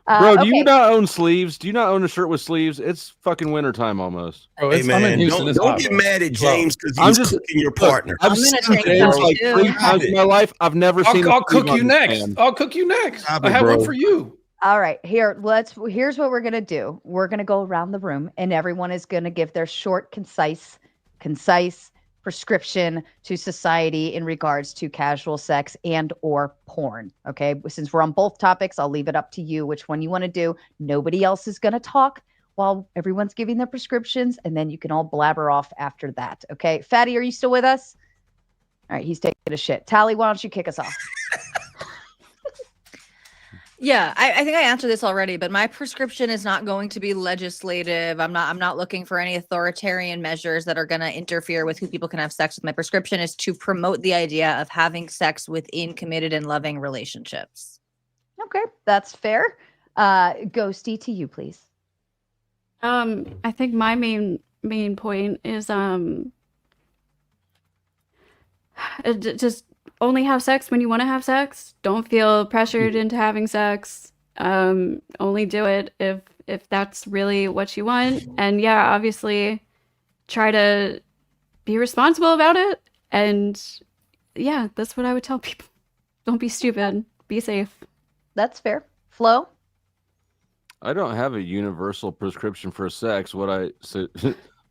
Bro, do okay. you not own sleeves? Do you not own a shirt with sleeves? It's fucking wintertime almost. Bro, Hey it's, I'm in man, Houston. It's don't hot, get bro. mad at James because I'm he's just- cooking your partner. I've I'm gonna seen take James that like too. 3 times in my life. I've never seen. I'll a cook sleeve you on this next. man. I'll cook you next. Stop I it, have bro. one for you. All right, here's what we're gonna do. We're gonna go around the room, and everyone is gonna give their short, concise prescription to society in regards to casual sex and or porn. Okay, since we're on both topics, I'll leave it up to you which one you want to do. Nobody else is gonna talk while everyone's giving their prescriptions, and then you can all blabber off after that. Okay, Fatty, are you still with us? All right, he's taking a shit. Tally, why don't you kick us off? Yeah, I think I answered this already, but my prescription is not going to be legislative. I'm not looking for any authoritarian measures that are going to interfere with who people can have sex with. My prescription is to promote the idea of having sex within committed and loving relationships. Okay, that's fair. Ghosty, to you, please. I think my main point is just only have sex when you want to have sex. Don't feel pressured into having sex. Only do it if that's really what you want. And yeah, obviously try to be responsible about it. And yeah, that's what I would tell people. Don't be stupid. Be safe. That's fair. Flo? I don't have a universal prescription for sex.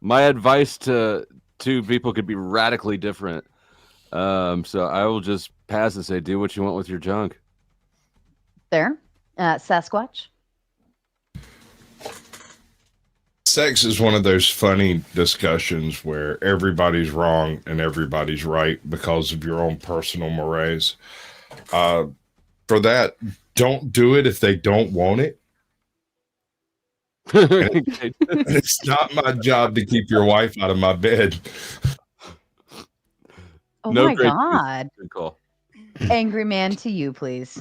My advice to people could be radically different. So I will just pass and say, do what you want with your junk. There. Sasquatch? Sex is one of those funny discussions where everybody's wrong and everybody's right because of your own personal mores. For that, don't do it if they don't want it. It's not my job to keep your wife out of my bed. Oh No my great God. Good call. Angry Man, to you, please.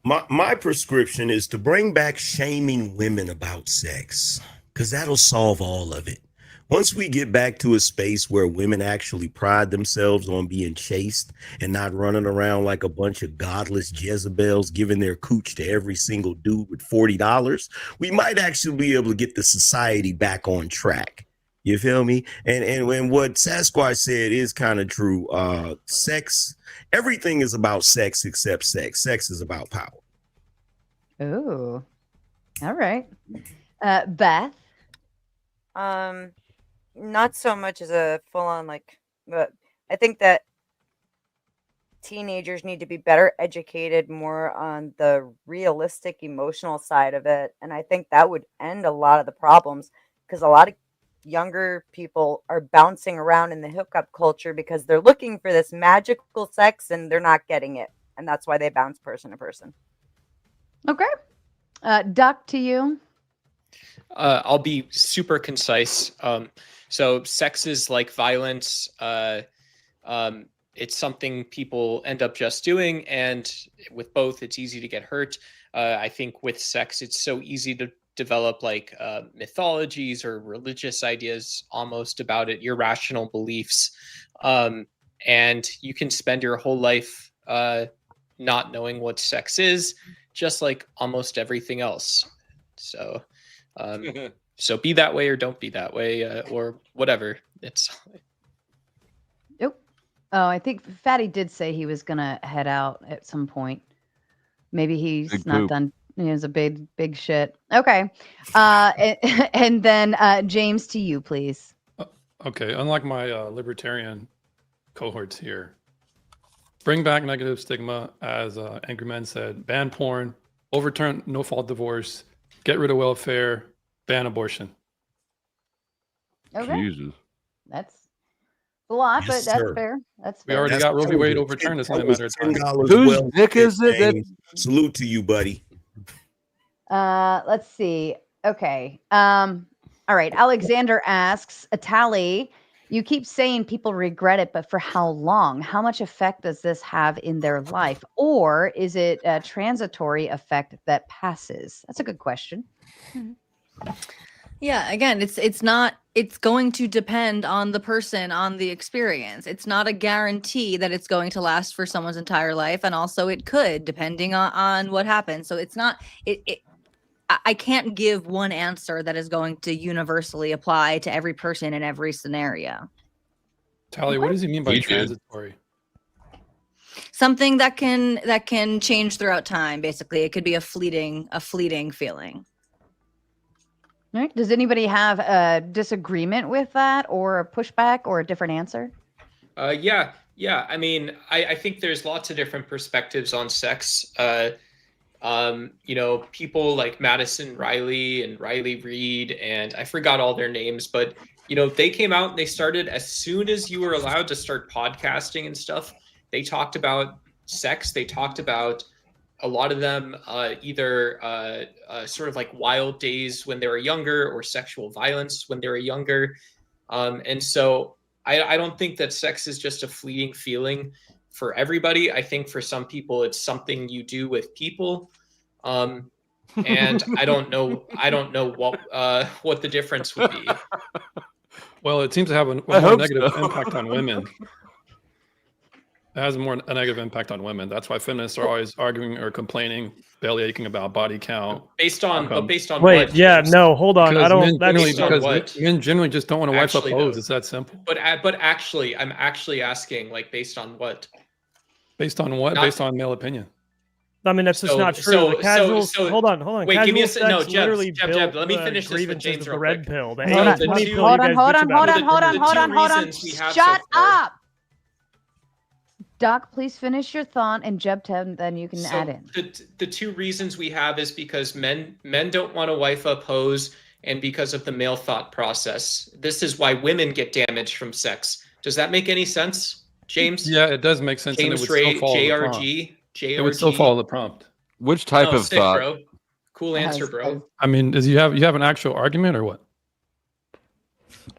My prescription is to bring back shaming women about sex, because that'll solve all of it. Once we get back to a space where women actually pride themselves on being chaste and not running around like a bunch of godless Jezebels giving their cooch to every single dude with $40, we might actually be able to get the society back on track. You feel me? And when what Sasquatch said is kind of true. Sex, everything is about sex except sex. Sex is about power. Ooh. All right. Beth? Not so much as a full-on but I think that teenagers need to be better educated more on the realistic emotional side of it, and I think that would end a lot of the problems because a lot of younger people are bouncing around in the hookup culture because they're looking for this magical sex and they're not getting it, and that's why they bounce person to person. Okay. Duck, to you. I'll be super concise. So sex is like violence. It's something people end up just doing, and with both, it's easy to get hurt. I think with sex, it's so easy to develop mythologies or religious ideas almost about it, irrational beliefs, and you can spend your whole life not knowing what sex is, just like almost everything else. So so be that way or don't be that way, or whatever. It's Nope. Oh, I think Fatty did say he was gonna head out at some point. Maybe he's Big not poop. done. He was a big shit. Okay. And then James, to you, please. Okay, unlike my libertarian cohorts here, bring back negative stigma, as Angry Men said, ban porn, overturn no-fault divorce, get rid of welfare, ban abortion. Okay. Jesus. That's a lot, Yes, but that's sir. fair. That's We fair. already That's got Roe v. Wade $10 overturned. It's only a matter of time. $10 Whose well dick spent, is it that- James. Salute to you, buddy. Let's see. Okay. All right. Alexander asks, Atali, you keep saying people regret it, but for how long? How much effect does this have in their life? Or is it a transitory effect that passes? That's a good question. Yeah, again, it's going to depend on the person, on the experience. It's not a guarantee that it's going to last for someone's entire life. And also it could, depending on what happens. So it's not, I can't give one answer that is going to universally apply to every person in every scenario. Tally, what does he mean by He did. transitory? Something that can change throughout time. Basically, it could be a fleeting feeling. All right. Does anybody have a disagreement with that or a pushback or a different answer? Yeah. I mean, I think there's lots of different perspectives on sex. People like Madison Riley and Riley Reed, and I forgot all their names, but they came out and they started as soon as you were allowed to start podcasting and stuff. They talked about sex. They talked about a lot of them either sort of like wild days when they were younger or sexual violence when they were younger. And so I don't think that sex is just a fleeting feeling for everybody. I think for some people it's something you do with people. And I don't know what the difference would be. Well, it seems to have a I more hope negative so. impact on women. It has a negative impact on women. That's why feminists are always arguing or complaining, belly aching about body count. Based on Wait, what, yeah, James? no, hold on. I don't. Because men generally just don't want to wife up Actually, hoes. though. It's that simple. But actually, I'm actually asking, like, based on what? Based on what? Not- Based on male opinion. I mean, that's just not true. The casuals. Hold on. Wait, give me a Casual sex Jeb, literally Jeb, built let me the finish this with grievances James of the real red quick. pill. The Hold on, hate, money pill you hold guys on, bitch about. reasons we have Shut so far- up. Doc, please finish your thought, and Jeb, then you can add in. The two reasons we have is because men don't want to wife up hoes, and because of the male thought process. This is why women get damaged from sex. Does that make any sense, James? Yeah, it does make sense. James and it would Ray, still follow the prompt. JRG. It would still follow the prompt. Which type Oh, of sick, thought? bro. Cool answer, bro. I mean, does you have an actual argument or what?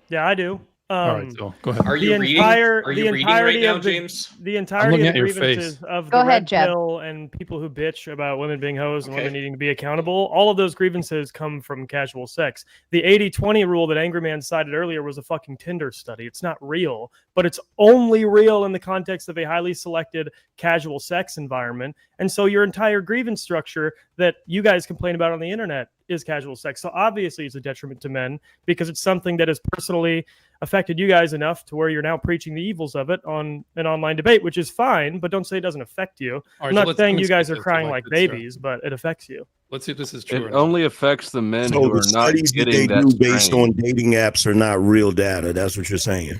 Yeah, I do. All right, so go ahead. Are you reading? Are you reading right now, James? The entirety looking of at your grievances face. of Go the ahead, red Jeb. pill and people who bitch about women being hoes and Okay. women needing to be accountable, all of those grievances come from casual sex. The 80-20 rule that Angry Man cited earlier was a fucking Tinder study. It's not real, but it's only real in the context of a highly selected casual sex environment. And so your entire grievance structure that you guys complain about on the internet is casual sex. So obviously it's a detriment to men because it's something that has personally affected you guys enough to where you're now preaching the evils of it on an online debate, which is fine, but don't say it doesn't affect you. All I'm right, so not let's saying you guys are demonstrate this crying like like this, sir. babies, but it affects you. Let's see if this is true. or It not. only affects the men So who the are not studies that they getting that do based strain. on dating apps are not real data. That's what you're saying.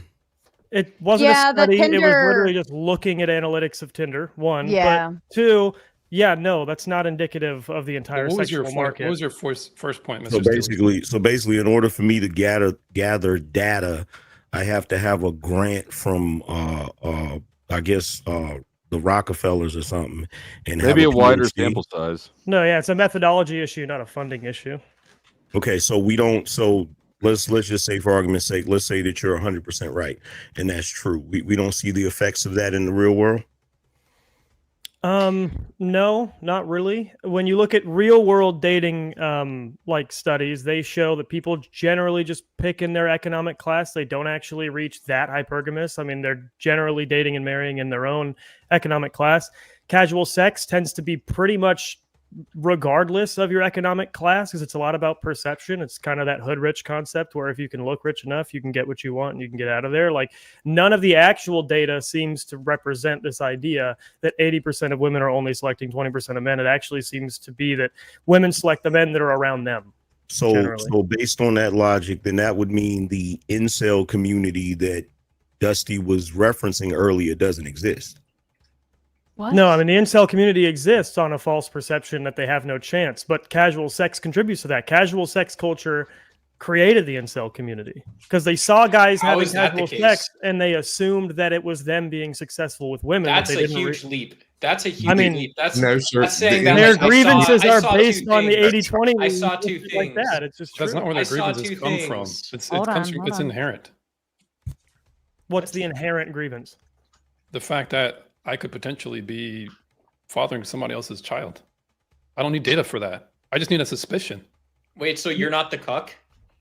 It wasn't Yeah, a the study. It was Tinder- literally just looking at analytics of Tinder, one. Yeah. But two, yeah, no, that's not indicative of the entire What was your sexual market. What was your first point, Mr. So Steele? basically, in order for me to gather data, I have to have a grant from I guess the Rockefellers or something, and have Maybe a wider PhD. sample size. No, yeah, it's a methodology issue, not a funding issue. Okay, so we don't. So let's just say, for argument's sake, let's say that you're 100% right, and that's true. We don't see the effects of that in the real world. No, not really. When you look at real world dating like studies, they show that people generally just pick in their economic class. They don't actually reach that hypergamous. I mean, they're generally dating and marrying in their own economic class. Casual sex tends to be pretty much regardless of your economic class, because it's a lot about perception. It's kind of that hood rich concept where if you can look rich enough, you can get what you want and you can get out of there. Like, none of the actual data seems to represent this idea that 80% of women are only selecting 20% of men. It actually seems to be that women select the men that are around them. So based on that logic, then that would mean the incel community that Dusty was referencing earlier doesn't exist. What? No, I mean, the incel community exists on a false perception that they have no chance, but casual sex contributes to that. Casual sex culture created the incel community because they saw guys How having is that the casual case? sex and they assumed that it was them being successful with women. That's that they a didn't huge leap. That's a huge leap. That's no, sir. that's saying that their like, grievances I are saw based two on the things. 80-20 I saw two like things. that. It's just That's true. not where their I saw grievances two come from. things. It comes from, it's inherent. What's the inherent grievance? The fact that I could potentially be fathering somebody else's child. I don't need data for that. I just need a suspicion. Wait, so you're not the cuck?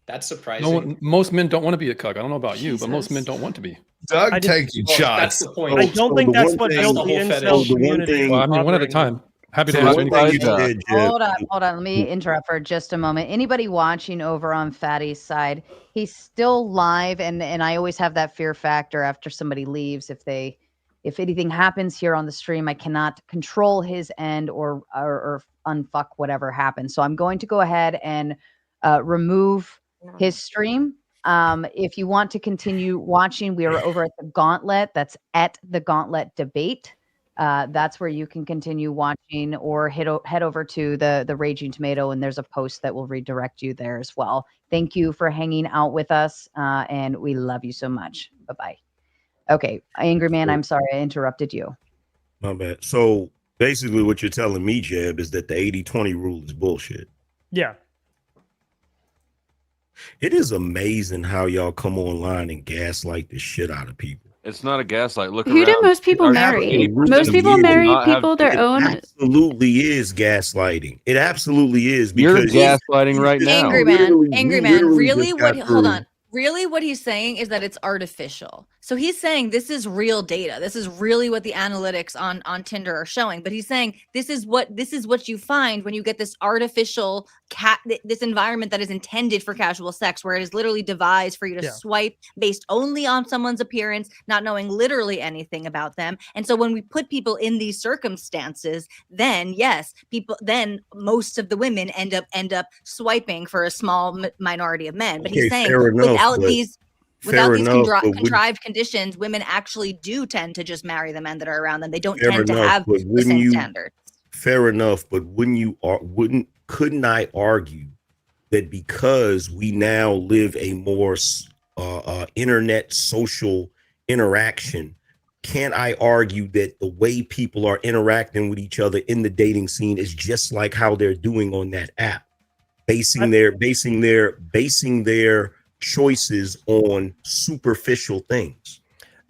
That's surprising. No one, most men don't want to be a cuck. I don't know about you, but most men don't want to be. Doug taking Well, shots. that's the point. I don't think that's what built the incel community. Well, I mean, one at a time. Happy to answer anything. Hold on. Let me interrupt for just a moment. Anybody watching over on Fatty's side, he's still live, and I always have that fear factor after somebody leaves. If anything happens here on the stream, I cannot control his end or unfuck whatever happens. So I'm going to go ahead and remove his stream. If you want to continue watching, we are over at the Gauntlet. That's at the Gauntlet Debate. That's where you can continue watching, or head over to the Raging Tomato, and there's a post that will redirect you there as well. Thank you for hanging out with us, and we love you so much. Bye-bye. Okay, Angry Man, I'm sorry I interrupted you. My bad. So basically what you're telling me, Jeb, is that the 80-20 rule is bullshit. Yeah. It is amazing how y'all come online and gaslight the shit out of people. It's not a gaslight. Look Who do around. most people marry? Most people marry people their own. It absolutely is gaslighting. It absolutely is. You're Because gaslighting right now. Angry man, literally just got hold through. on. Really what he's saying is that it's artificial. So he's saying this is real data. This is really what the analytics on Tinder are showing. But he's saying this is what you find when you get this artificial this environment that is intended for casual sex, where it is literally devised for you to swipe based only on someone's appearance, not knowing literally anything about them. And so when we put people in these circumstances, then yes, most of the women end up swiping for a small minority of men. But he's saying without these contrived conditions, women actually do tend to just marry the men that are around them. They don't tend to have the same standard. Fair enough, but couldn't I argue that because we now live a more internet social interaction, can't I argue that the way people are interacting with each other in the dating scene is just like how they're doing on that app, basing their choices on superficial things?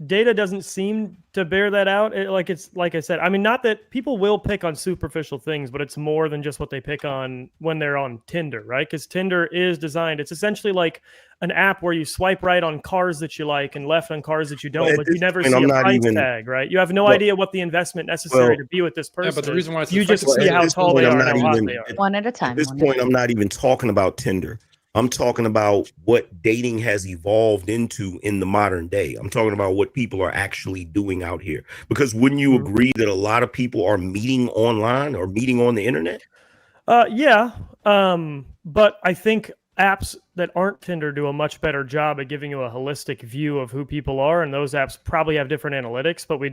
Data doesn't seem to bear that out. Like I said, I mean, not that people will pick on superficial things, but it's more than just what they pick on when they're on Tinder, right? Because Tinder is designed, it's essentially like an app where you swipe right on cars that you like and left on cars that you don't, but you never see a price tag, right? You have no idea what the investment necessary to be with this person. Yeah, but the reason why it's you just see how tall they are and how hot they are. One at a time. At this point, I'm not even talking about Tinder. I'm talking about what dating has evolved into in the modern day. I'm talking about what people are actually doing out here. Because wouldn't you agree that a lot of people are meeting online or meeting on the internet? Yeah. But I think apps that aren't Tinder do a much better job at giving you a holistic view of who people are. And those apps probably have different analytics, but they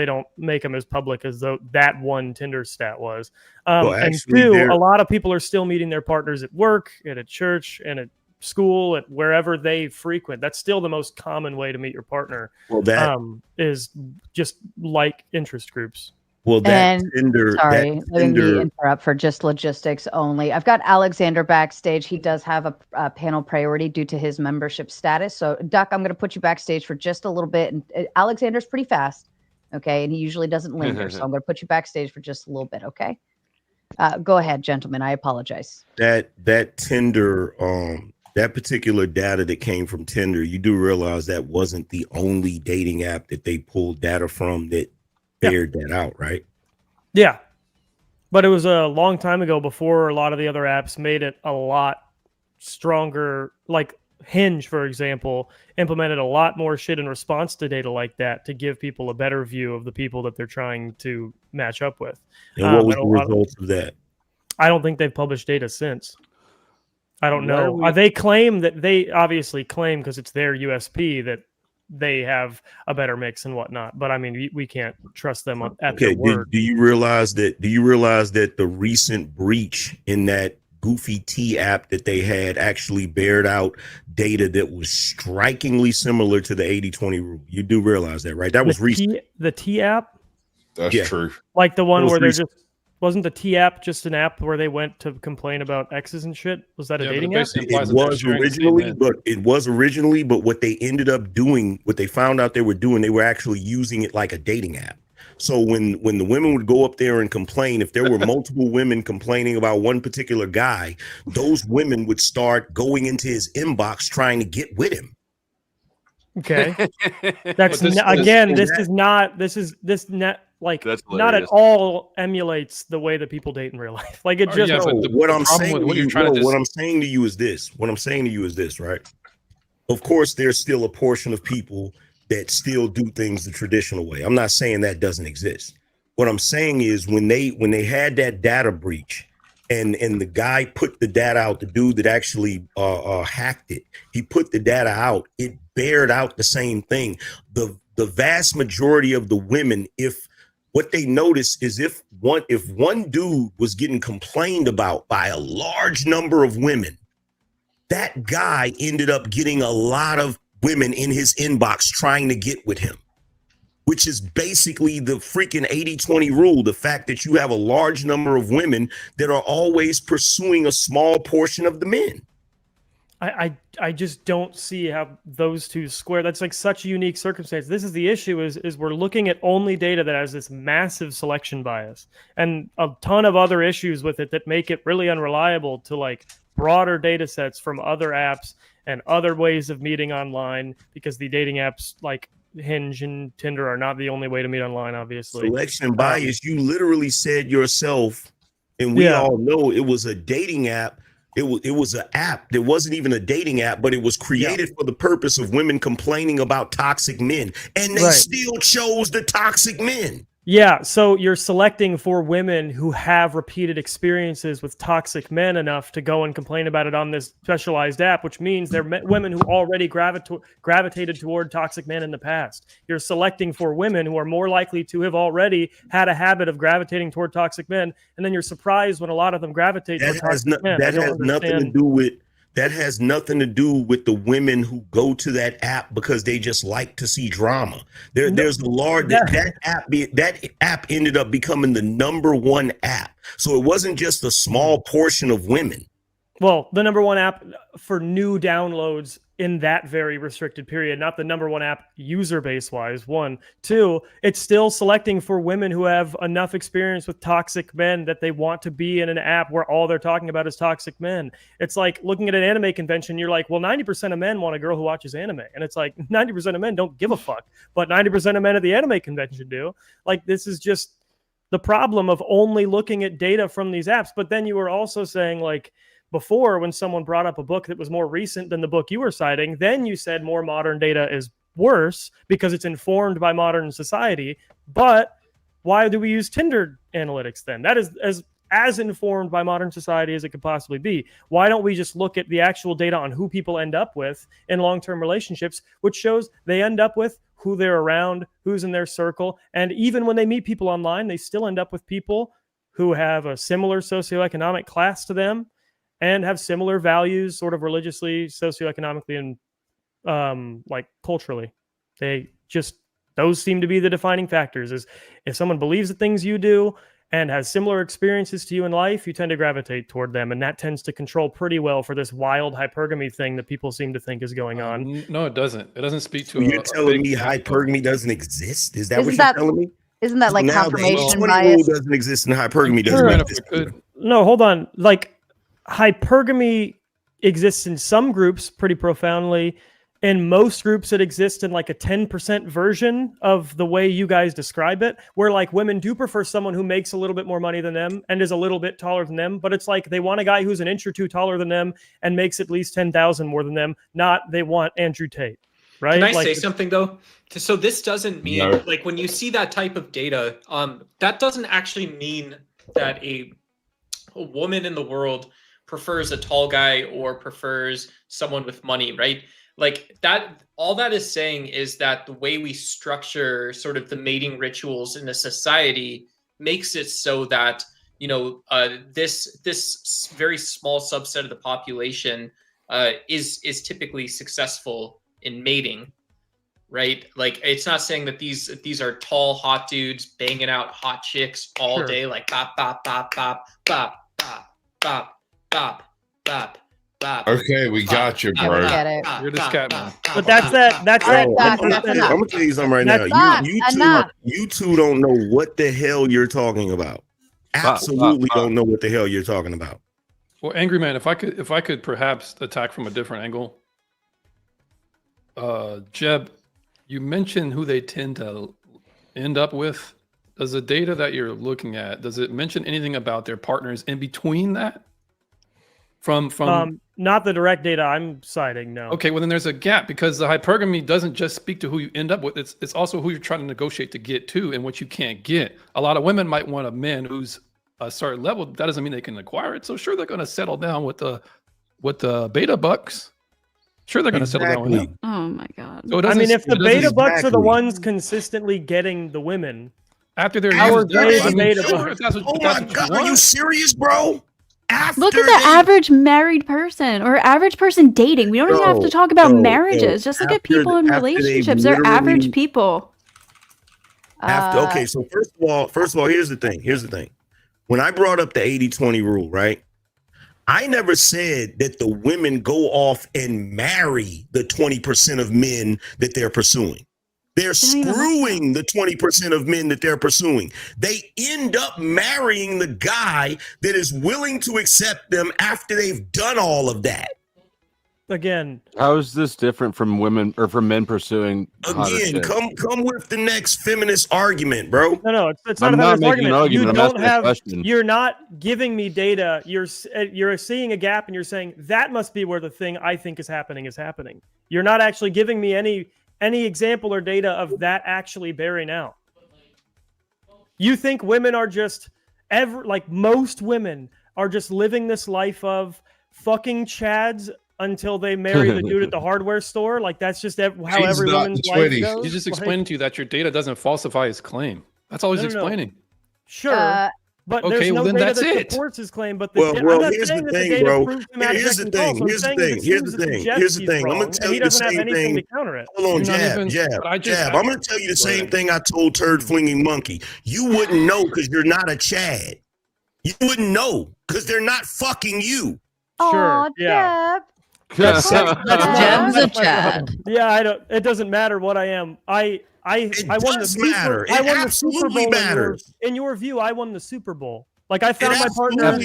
don't make them as public as though that one Tinder stat was. And two, a lot of people are still meeting their partners at work and at church and at school, at wherever they frequent. That's still the most common way to meet your partner. Well, that is just like interest groups. Well, let me interrupt for just logistics only. I've got Alexander backstage. He does have a panel priority due to his membership status. So, Duck, I'm going to put you backstage for just a little bit. And Alexander's pretty fast, okay? And he usually doesn't linger. So I'm going to put you backstage for just a little bit, okay? Go ahead, gentlemen. I apologize. That Tinder, that particular data that came from Tinder, you do realize that wasn't the only dating app that they pulled data from that bared that out, right? Yeah. But it was a long time ago before a lot of the other apps made it a lot stronger. Like Hinge, for example, implemented a lot more shit in response to data like that to give people a better view of the people that they're trying to match up with. And what was the results of that? I don't think they've published data since. I don't Why are know. we- They claim that they obviously claim because it's their USP that they have a better mix and whatnot. But I mean, we can't trust them at their word. Do you realize that? Do you realize that the recent breach in that Goofy T app that they had actually bared out data that was strikingly similar to the 80-20 rule? You do realize that, right? That was recent. The T app, That's true. like the one That was where they're recent. just wasn't the T app just an app where they went to complain about exes and shit? Was that a Yeah, but it dating app? basically It implies that they're was sharing the same originally, men. but what they ended up doing, what they found out they were doing, they were actually using it like a dating app. So when the women would go up there and complain, if there were multiple women complaining about one particular guy, those women would start going into his inbox trying to get with him. Okay, But that's this- again. this- This not like That's not at hilarious. all emulates the way that people date in real life. Like it Oh, just yeah, but the what I'm problem saying with to what you, you're trying to what I'm saying to you is this. What I'm saying to you is this, right? Of course, there's still a portion of people that still do things the traditional way. I'm not saying that doesn't exist. What I'm saying is when they had that data breach and the guy put the data out, the dude that actually hacked it, he put the data out, it bared out the same thing. The vast majority of the women, if what they noticed is if one dude was getting complained about by a large number of women, that guy ended up getting a lot of women in his inbox trying to get with him, which is basically the freaking 80-20 rule. The fact that you have a large number of women that are always pursuing a small portion of the men. I just don't see how those two square. That's like such a unique circumstance. This is the issue is we're looking at only data that has this massive selection bias and a ton of other issues with it that make it really unreliable to like broader data sets from other apps and other ways of meeting online, because the dating apps like Hinge and Tinder are not the only way to meet online, obviously. Selection bias, you literally said yourself, and we all know it was a dating app. It was an app that wasn't even a dating app, but it was created for the purpose of women complaining about toxic men, and they still chose the toxic men. Yeah, so you're selecting for women who have repeated experiences with toxic men enough to go and complain about it on this specialized app, which means they're women who already gravitated toward toxic men in the past. You're selecting for women who are more likely to have already had a habit of gravitating toward toxic men, and then you're surprised when a lot of them gravitate toward toxic men. That has nothing to do with. That has nothing to do with the women who go to that app because they just like to see drama. There's a large that app ended up becoming the #1 app. So it wasn't just a small portion of women. Well, the #1 app for new downloads in that very restricted period, not the #1 app user base wise. 1, 2, it's still selecting for women who have enough experience with toxic men that they want to be in an app where all they're talking about is toxic men. It's like looking at an anime convention. You're like, well, 90% of men want a girl who watches anime. And it's like 90% of men don't give a fuck, but 90% of men at the anime convention do. Like, this is just the problem of only looking at data from these apps. But then you were also saying, like, before, when someone brought up a book that was more recent than the book you were citing, then you said more modern data is worse because it's informed by modern society. But why do we use Tinder analytics then? That is as informed by modern society as it could possibly be. Why don't we just look at the actual data on who people end up with in long-term relationships, which shows they end up with who they're around, who's in their circle, and even when they meet people online, they still end up with people who have a similar socioeconomic class to them and have similar values, sort of religiously, socioeconomically, and like culturally. Those seem to be the defining factors. Is if someone believes the things you do and has similar experiences to you in life, you tend to gravitate toward them. And that tends to control pretty well for this wild hypergamy thing that people seem to think is going on. No, it doesn't. It doesn't speak to. So you're telling me hypergamy doesn't exist? Is that Isn't what that- you're telling me? Isn't that So like now confirmation the 20 bias? rule doesn't exist and hypergamy doesn't exist. No, hold on. Like, hypergamy exists in some groups pretty profoundly. in most groups, it exists in like a 10% version of the way you guys describe it, where like women do prefer someone who makes a little bit more money than them and is a little bit taller than them. But it's like they want a guy who's an inch or two taller than them and makes at least 10,000 more than them. Not they want Andrew Tate, right? Can I like, say something though? So this doesn't mean like when you see that type of data, that doesn't actually mean that a woman in the world prefers a tall guy or prefers someone with money, right? Like that, all that is saying is that the way we structure sort of the mating rituals in a society makes it so that, you know, this very small subset of the population is typically successful in mating, right? Like it's not saying that these are tall, hot dudes banging out hot chicks all day, like bop, bop, bop, bop, bop, bop, bop, bop, bop. Okay, we got you, bro. Get it. You're the scat man. but that's that. That's that. I'm gonna tell you something right now. You two don't know what the hell you're talking about. Absolutely don't know what the hell you're talking about. Well, Angry Man, if I could perhaps attack from a different angle. Jeb, you mentioned who they tend to end up with. Does the data that you're looking at, does it mention anything about their partners in between that? From not the direct data I'm citing, no. Okay, well then there's a gap because the hypergamy doesn't just speak to who you end up with. It's also who you're trying to negotiate to get to and what you can't get. A lot of women might want a man who's a certain level. That doesn't mean they can acquire it. So sure, they're going to settle down with the beta bucks. Sure, they're going to settle down with them. Oh my god. So I mean, if the beta bucks are the ones consistently getting the women, after they're how are they I the mean, beta sure, bucks? Oh my God, are you serious, bro? Look at the average married person or average person dating. We don't even have to talk about marriages. Just look at people in relationships. They're average people. Okay, so first of all, here's the thing. When I brought up the 80-20 rule, right? I never said that the women go off and marry the 20% of men that they're pursuing. They're screwing the 20% of men that they're pursuing. They end up marrying the guy that is willing to accept them after they've done all of that. Again, how is this different from women or from men pursuing? Again, come with the next feminist argument, bro. No, it's not a feminist argument. You don't have. You're not giving me data. You're seeing a gap and you're saying that must be where the thing I think is happening is happening. You're not actually giving me any example or data of that actually bearing out. You think women are just like most women are just living this life of fucking chads until they marry the dude at the hardware store? Like that's just how every woman's life goes? He's just explaining to you that your data doesn't falsify his claim. That's all he's explaining. Sure. But okay, there's no then data that's that it. supports his claim. But Here's the thing, bro. Here's the thing. I'm gonna tell you the same thing. Hold on, Jab. I'm gonna tell you the same thing I told Turd Flinging Monkey. You wouldn't know because you're not a Chad. You wouldn't know because they're not fucking you. Sure. Yeah. Jeb's a Chad. Yeah, I don't. It doesn't matter what I am. I won the Super. I won the Super Bowl. In your view, I won the Super Bowl. Like I found my partner.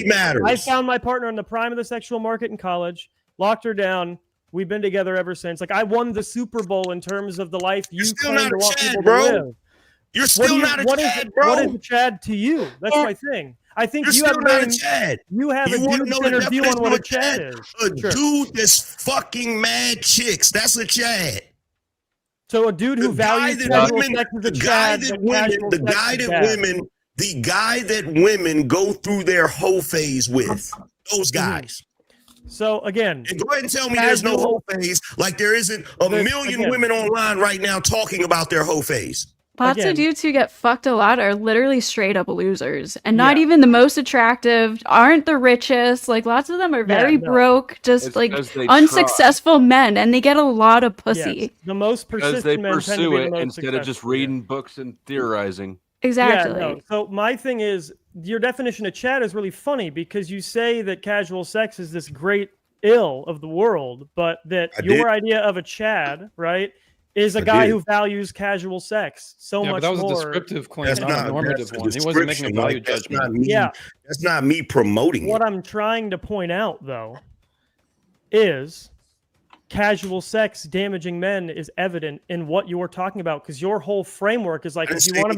I found my partner in the prime of the sexual market in college. Locked her down. We've been together ever since. Like I won the Super Bowl in terms of the life you claim to want people to live. You're still not a Chad, bro. What is a Chad to you? That's my thing. I think you have not a Chad. You have a dude-centered view on what a Chad is. A dude that's fucking mad chicks. That's a Chad. So a dude who values casual sex is a Chad. The guy that women go through their hoe phase with. Those guys. So again, and go ahead and tell me there's no hoe phase, like there isn't a million women online right now talking about their hoe phase. Lots of dudes who get fucked a lot are literally straight up losers and not even the most attractive, aren't the richest. Like lots of them are very broke, just like unsuccessful men, and they get a lot of pussy. Yes. The most persistent they men pursue tend to be it the most instead of just reading books and theorizing. Exactly. Yeah, no. So my thing is, your definition of Chad is really funny because you say that casual sex is this great ill of the world, but that your idea of a Chad, right, is a guy who values casual sex so much more. That was a descriptive claim, not a normative one. He wasn't making a value judgment. That's not me promoting what I'm trying to point out, though, is casual sex damaging men is evident in what you're talking about, because your whole framework is like, if you want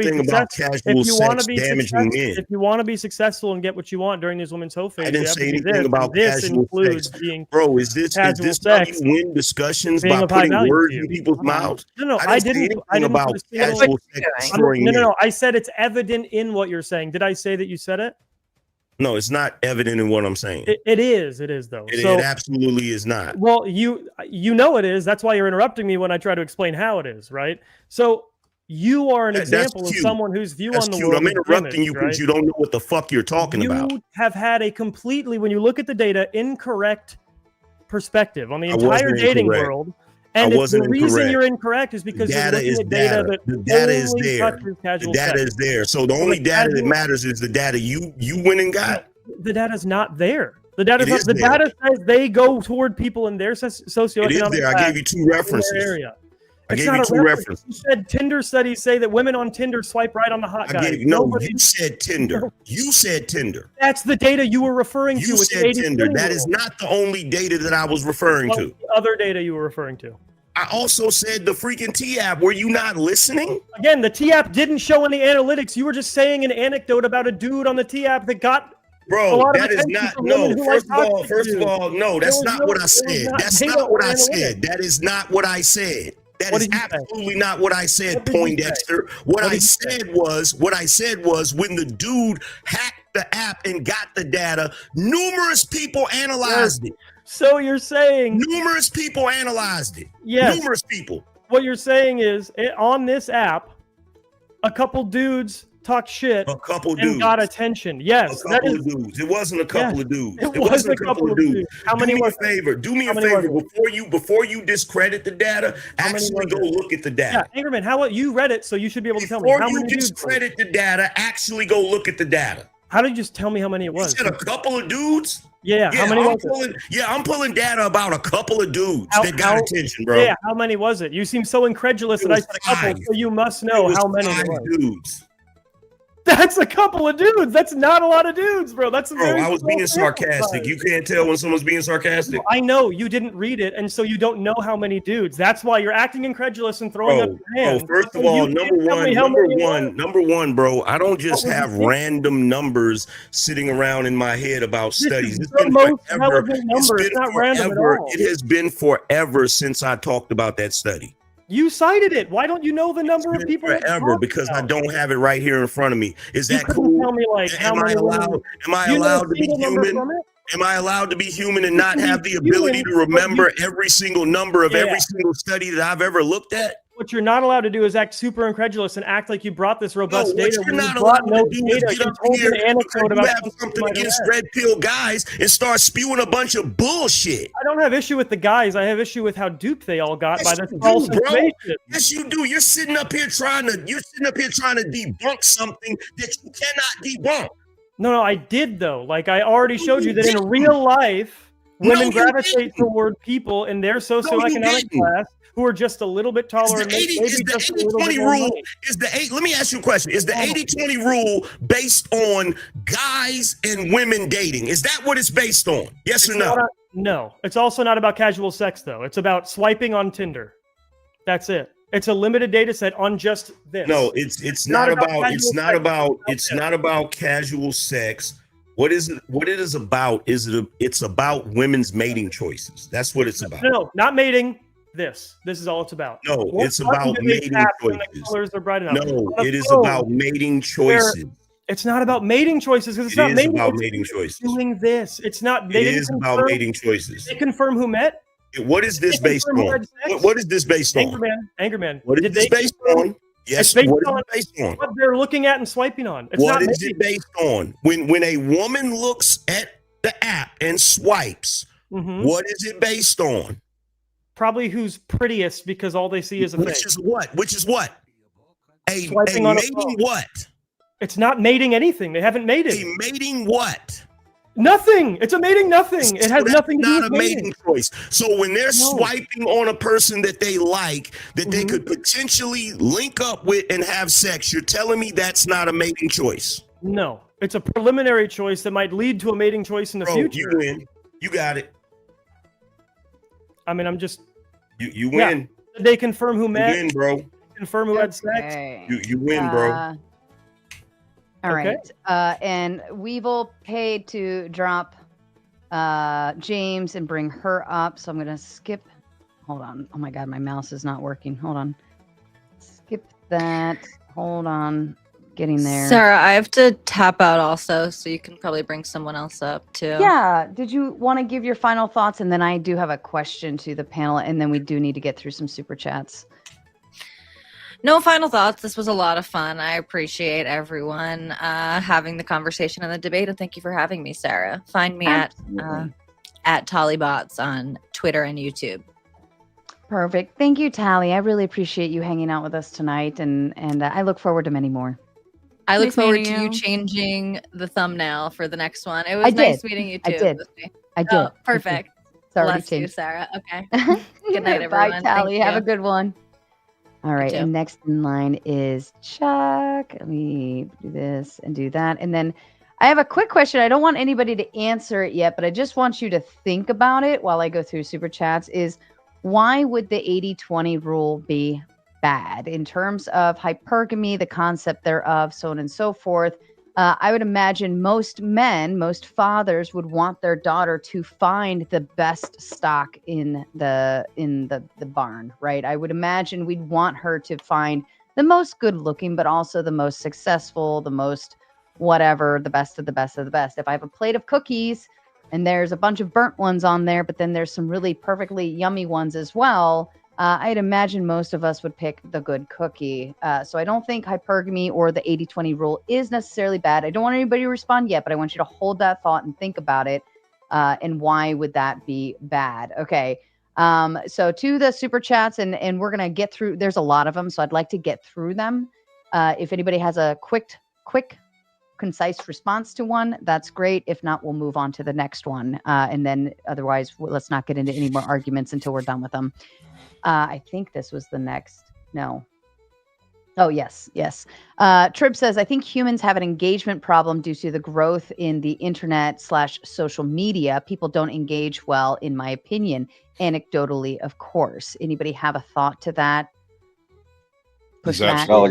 to be successful and get what you want during these women's whole phase, I didn't you have say to do anything this, about and this casual includes sex. being Bro, is this how you win discussions being by of high putting value words to you. in people's mouths? No, I didn't say anything about put a single- casual sex destroying men. No. I said it's evident in what you're saying. Did I say that you said it? No, it's not evident in what I'm saying. It is though. It absolutely is not. Well, you know it is. That's why you're interrupting me when I try to explain how it is, right? So you are an example of someone whose view on the world. I'm interrupting you because right? you don't know what the fuck you're talking about. You have had a completely, when you look at the data, incorrect perspective on the entire dating world. And the reason you're incorrect is because you're looking at data that the data is only there. touches casual The data sex. is there. So the only data that matters is the data you went and got. The data's not there. The data says they go toward people in their socioeconomic It is there. I gave you two references. Area. I gave you two references. You said Tinder studies say that women on Tinder swipe right on the hot guy. You said Tinder. You said Tinder. That's the data you were referring to. You said Tinder. That is not the only data that I was referring to. The other data you were referring to. I also said the freaking T-app. Were you not listening? Again, the T-app didn't show any analytics. You were just saying an anecdote about a dude on the T-app that got Bro, that is not, no, first of all, no, that's not what I said. That's not what I said. That is not what I said. That is absolutely not what I said, Poindexter. What I said was when the dude hacked the app and got the data, numerous people analyzed it. So you're saying numerous people analyzed it. Yes. Numerous people. What you're saying is on this app, a couple dudes talked shit and got attention. Yes. A couple of dudes. It wasn't a couple of dudes. It wasn't a couple of dudes. How many do me a favor before you discredit the data, actually go look at the data. Yeah, Angerman, how you read it, so you should be able to tell me before how you many discredit the data, actually go look at the data. How did you just tell me how many it was? You said a couple of dudes? Yeah, how many I'm pulling data about a couple of dudes that got attention, bro. Yeah, how many was it? You seem so incredulous that I said a couple, so you must know how many it was. Dudes. That's a couple of dudes. That's not a lot of dudes, bro. That's I was being sarcastic. You can't tell when someone's being sarcastic. I know you didn't read it, and so you don't know how many dudes. That's why you're acting incredulous and throwing up your hand. First of all, number one, bro. I don't just have random numbers sitting around in my head about studies. It's been forever. It's not random at all. It has been forever since I talked about that study. You cited it. Why don't you know the number of people? Forever, because I don't have it right here in front of me. Is that cool? Tell me, like, am I allowed to be human? Am I allowed to be human and not have the ability to remember every single number of every single study that I've ever looked at? What you're not allowed to do is act super incredulous and act like you brought this robust data. What you're not allowed to do is get up here and you have something against red pill guys and start spewing a bunch of bullshit. I don't have issue with the guys. I have issue with how duped they all got by this false information. Yes, you do. You're sitting up here trying to debunk something that you cannot debunk. No, I did though. Like I already showed you that in real life, women gravitate toward people in their socioeconomic class who are just a little bit taller. Let me ask you a question. Is the 80-20 rule based on guys and women dating? Is that what it's based on? Yes or no? No. It's also not about casual sex, though. It's about swiping on Tinder. That's it. It's a limited data set on just this. No, it's not about casual sex. What it is about it's about women's mating choices. That's what it's about. No, not mating. This is all it's about. No, it's about mating choices. Colors are bright enough. No, it is about mating choices. It's not about mating choices because it's not mating. It is about mating choices. Doing this, it's not. It is about mating choices. They confirm who met. What is this based on? What is this based on? Angerman. What is this based on? Yes, what is it based on? What they're looking at and swiping on. What is it based on? When a woman looks at the app and swipes, what is it based on? Probably who's prettiest because all they see is a face. Which is what? A mating what? It's not mating anything. They haven't mated. A mating what? Nothing. It's a mating nothing. It has nothing to do with mating choice. So when they're swiping on a person that they like, that they could potentially link up with and have sex, you're telling me that's not a mating choice? No. It's a preliminary choice that might lead to a mating choice in the future. You win. You got it. I mean, I'm just You Yeah. win. they confirm who You met, win, bro. confirm who had sex. Okay. You win, bro. All Okay. right. And Weevil paid to drop James and bring her up. So I'm going to skip. Hold on. Oh my God, my mouse is not working. Hold on. Skip that. Hold on. Getting there. Sarah, I have to tap out also, so you can probably bring someone else up too. Yeah. Did you want to give your final thoughts? And then I do have a question to the panel, and then we do need to get through some super chats. No final thoughts. This was a lot of fun. I appreciate everyone having the conversation and the debate, and thank you for having me, Sarah. Find me at Tollybots on Twitter and YouTube. Perfect. Thank you, Tally. I really appreciate you hanging out with us tonight, and I look forward to many more. I look Nice forward meeting to you you. changing the thumbnail for the next one. It I was nice did. meeting you I too. did. Lucy. I did. Oh, perfect. It's already Bless you, changed. Sarah. Okay. Good night, everyone. Bye, Thank Tally. Have a you. good one. All right. too. And next in line is Chuck. Let me do this and do that. And then I have a quick question. I don't want anybody to answer it yet, but I just want you to think about it while I go through super chats. Is why would the 80-20 rule be bad in terms of hypergamy, the concept thereof, so on and so forth? I would imagine most men, most fathers would want their daughter to find the best stock in the barn, right? I would imagine we'd want her to find the most good looking, but also the most successful, the most whatever, the best of the best of the best. If I have a plate of cookies and there's a bunch of burnt ones on there, but then there's some really perfectly yummy ones as well, I'd imagine most of us would pick the good cookie. So I don't think hypergamy or the 80-20 rule is necessarily bad. I don't want anybody to respond yet, but I want you to hold that thought and think about it. And why would that be bad? Okay. So to the super chats, and we're going to get through, there's a lot of them, so I'd like to get through them. If anybody has a quick, concise response to one, that's great. If not, we'll move on to the next one. And then otherwise, let's not get into any more arguments until we're done with them. I think this was the next. No. Oh, yes. Trib says, I think humans have an engagement problem due to the growth in the internet/social media. People don't engage well, in my opinion, anecdotally, of course. Anybody have a thought to that? Push back. I'll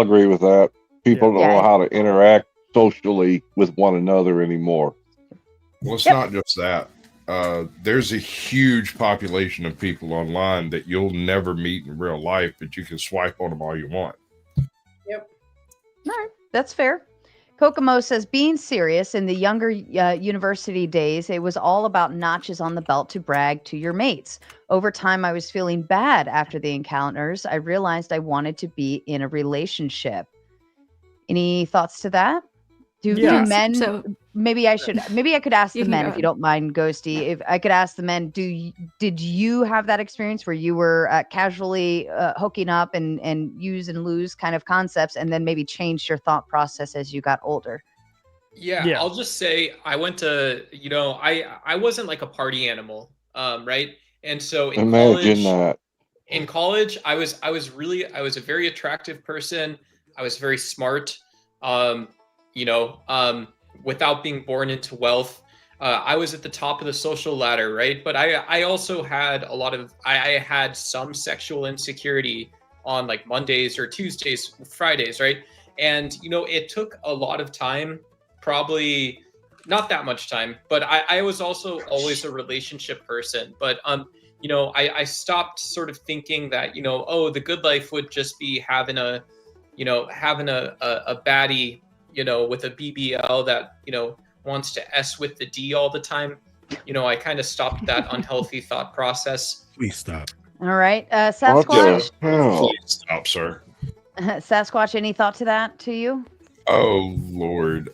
agree with that. People don't Yeah. know how to interact socially with one another anymore. Well, it's not just that. There's a huge population of people online that you'll never meet in real life, but you can swipe on them all you want. Yep. All right. That's fair. Kokomo says, being serious, in the younger university days, it was all about notches on the belt to brag to your mates. Over time, I was feeling bad after the encounters. I realized I wanted to be in a relationship. Any thoughts to that? Do men? So maybe I could ask the You can men go if you ahead. don't mind, Ghosty. If I could ask the men, did you have that experience where you were casually hooking up and use and lose kind of concepts, and then maybe changed your thought process as you got older? Yeah, I'll just say I went to, I wasn't like a party animal, right? And so in college, I was a very attractive person. I was very smart, without being born into wealth. I was at the top of the social ladder, right? But I also had I had some sexual insecurity on like Mondays or Tuesdays, Fridays, right? And, it took a lot of time, probably not that much time, but I was also always a relationship person. But, I stopped sort of thinking that, the good life would just be having a baddie, with a BBL that, wants to S with the D all the time. I kind of stopped that unhealthy thought process. Please stop. All right. Sasquatch. Please stop, sir. Sasquatch, any thought to that to you? Oh, Lord.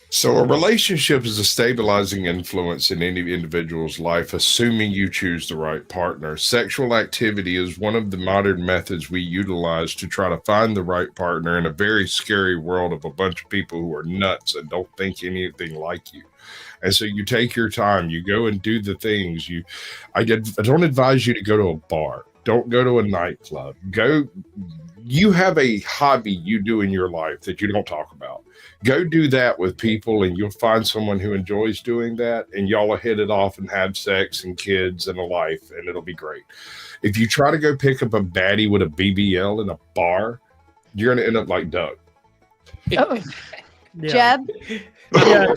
So a relationship is a stabilizing influence in any individual's life, assuming you choose the right partner. Sexual activity is one of the modern methods we utilize to try to find the right partner in a very scary world of a bunch of people who are nuts and don't think anything like you. And so you take your time, you go and do the things. I don't advise you to go to a bar. Don't go to a nightclub. You have a hobby you do in your life that you don't talk about. Go do that with people, and you'll find someone who enjoys doing that, and y'all will hit it off and have sex and kids and a life, and it'll be great. If you try to go pick up a baddie with a BBL in a bar, you're going to end up like Doug. Oh. Yeah. Jeb? Yeah,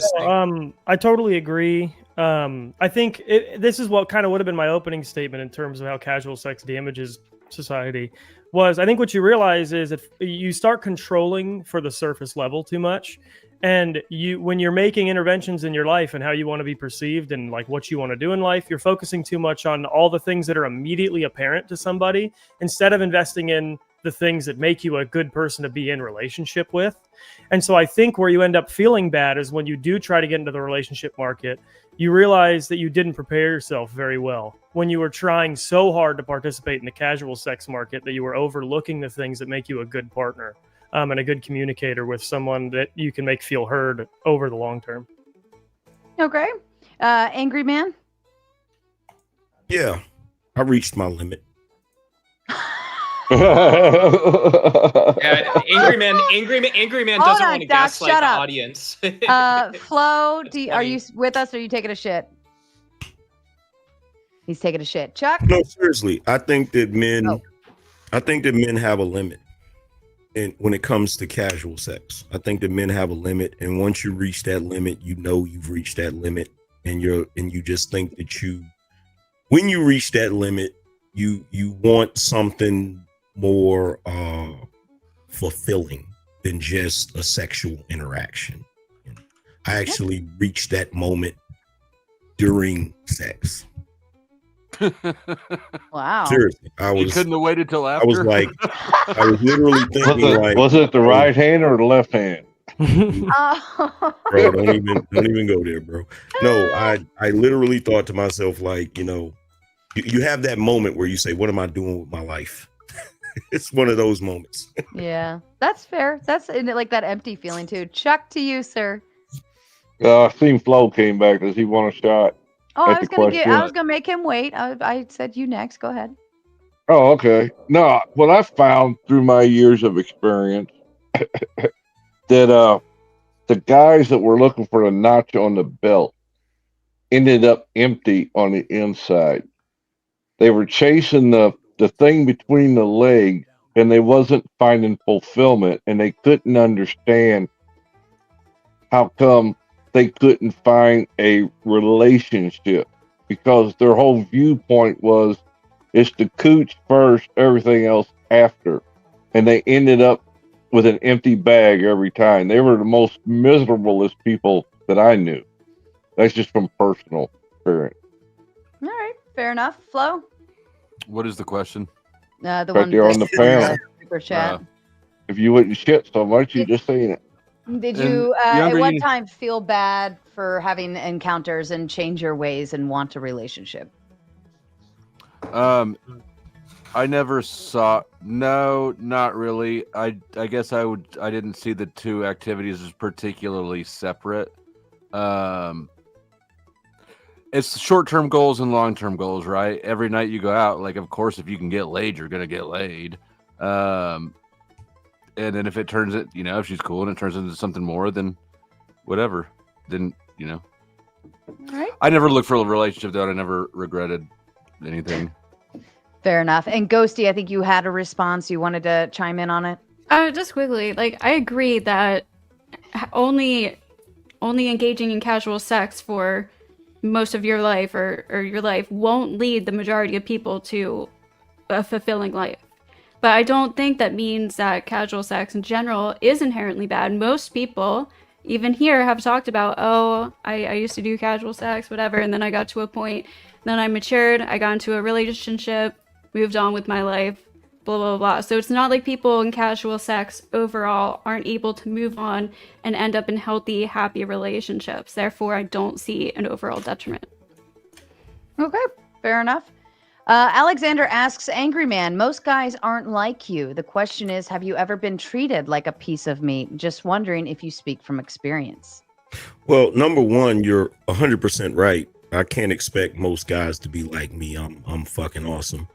I totally agree. I think this is what kind of would have been my opening statement in terms of how casual sex damages society. Was I think what you realize is if you start controlling for the surface level too much, and when you're making interventions in your life and how you want to be perceived and like what you want to do in life, you're focusing too much on all the things that are immediately apparent to somebody instead of investing in the things that make you a good person to be in relationship with. And so I think where you end up feeling bad is when you do try to get into the relationship market, you realize that you didn't prepare yourself very well when you were trying so hard to participate in the casual sex market that you were overlooking the things that make you a good partner and a good communicator with someone that you can make feel heard over the long term. Okay. Angry man? Yeah, I reached my limit. Yeah, angry man Hold doesn't on, want to Doc, gaslight shut the up. audience. Flo, are you with us or are you taking a shit? He's taking a shit. Chuck? No, seriously, I think that men have a limit. And when it comes to casual sex, I think that men have a limit, and once you reach that limit, you know you've reached that limit, and you just think that when you reach that limit, you want something more fulfilling than just a sexual interaction. I actually reached that moment during sex. Wow. Seriously, You couldn't have waited till after. I was literally thinking Was it the right hand or the left hand? Oh. Bro, don't even go there, bro. No, I literally thought to myself, like, you have that moment where you say, what am I doing with my life? It's one of those moments. Yeah, that's fair. That's like that empty feeling too. Chuck, to you, sir. I seen Flo came back. Does he want a shot? Oh, I That's was the gonna question. make him wait. I said you next. Go ahead. Oh, okay. No, what I found through my years of experience that the guys that were looking for a notch on the belt ended up empty on the inside. They were chasing the thing between the legs, and they wasn't finding fulfillment, and they couldn't understand how come they couldn't find a relationship, because their whole viewpoint was it's the cooch first, everything else after. And they ended up with an empty bag every time. They were the most miserablest people that I knew. That's just from personal experience. All right, fair enough. Flo? What is the question? The Right one there on the panel. super chat. If you wouldn't shit so much, you just saying it. Did you at one time feel bad for having encounters and change your ways and want a relationship? I never saw. No, not really. I guess I didn't see the two activities as particularly separate. It's short-term goals and long-term goals, right? Every night you go out, like, of course, if you can get laid, you're gonna get laid. And then if it turns it, if she's cool and it turns into something more, then whatever. Then All right. I never looked for a relationship though. I never regretted anything. Fair enough. And Ghosty, I think you had a response. You wanted to chime in on it. Just quickly, like, I agree that only engaging in casual sex for most of your life or your life won't lead the majority of people to a fulfilling life. But I don't think that means that casual sex in general is inherently bad. Most people, even here, have talked about, I used to do casual sex, whatever, and then I got to a point, then I matured, I got into a relationship, moved on with my life, blah, blah, blah. So it's not like people in casual sex overall aren't able to move on and end up in healthy, happy relationships. Therefore, I don't see an overall detriment. Okay, fair enough. Alexander asks, Angry Man, most guys aren't like you. The question is, have you ever been treated like a piece of meat? Just wondering if you speak from experience. Well, number one, you're 100% right. I can't expect most guys to be like me. I'm fucking awesome.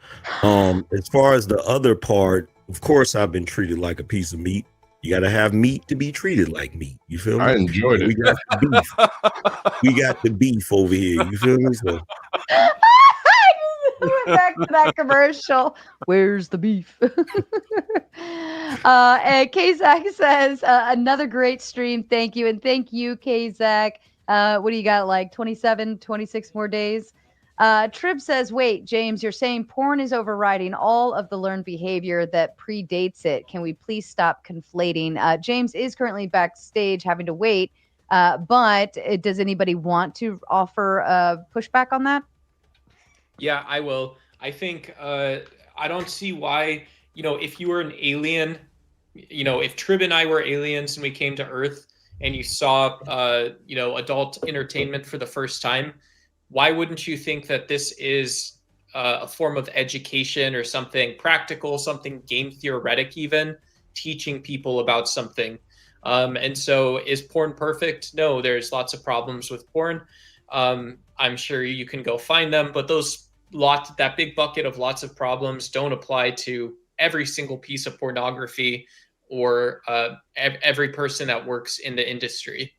As far as the other part, of course, I've been treated like a piece of meat. You gotta have meat to be treated like meat. You feel me? I enjoyed We it. got the beef. We got the beef over here. You feel me? So Went back to that commercial. Where's the beef? And Kazak says, another great stream. Thank you. And thank you, Kazak. What do you got? Like 27, 26 more days? Trib says, wait, James, you're saying porn is overriding all of the learned behavior that predates it. Can we please stop conflating? James is currently backstage having to wait. But does anybody want to offer pushback on that? Yeah, I will. I think I don't see why, if you were an alien, if Trib and I were aliens and we came to Earth and you saw, adult entertainment for the first time, why wouldn't you think that this is a form of education or something practical, something game theoretic, even teaching people about something? And so is porn perfect? No, there's lots of problems with porn. I'm sure you can go find them, but that big bucket of lots of problems don't apply to every single piece of pornography or every person that works in the industry.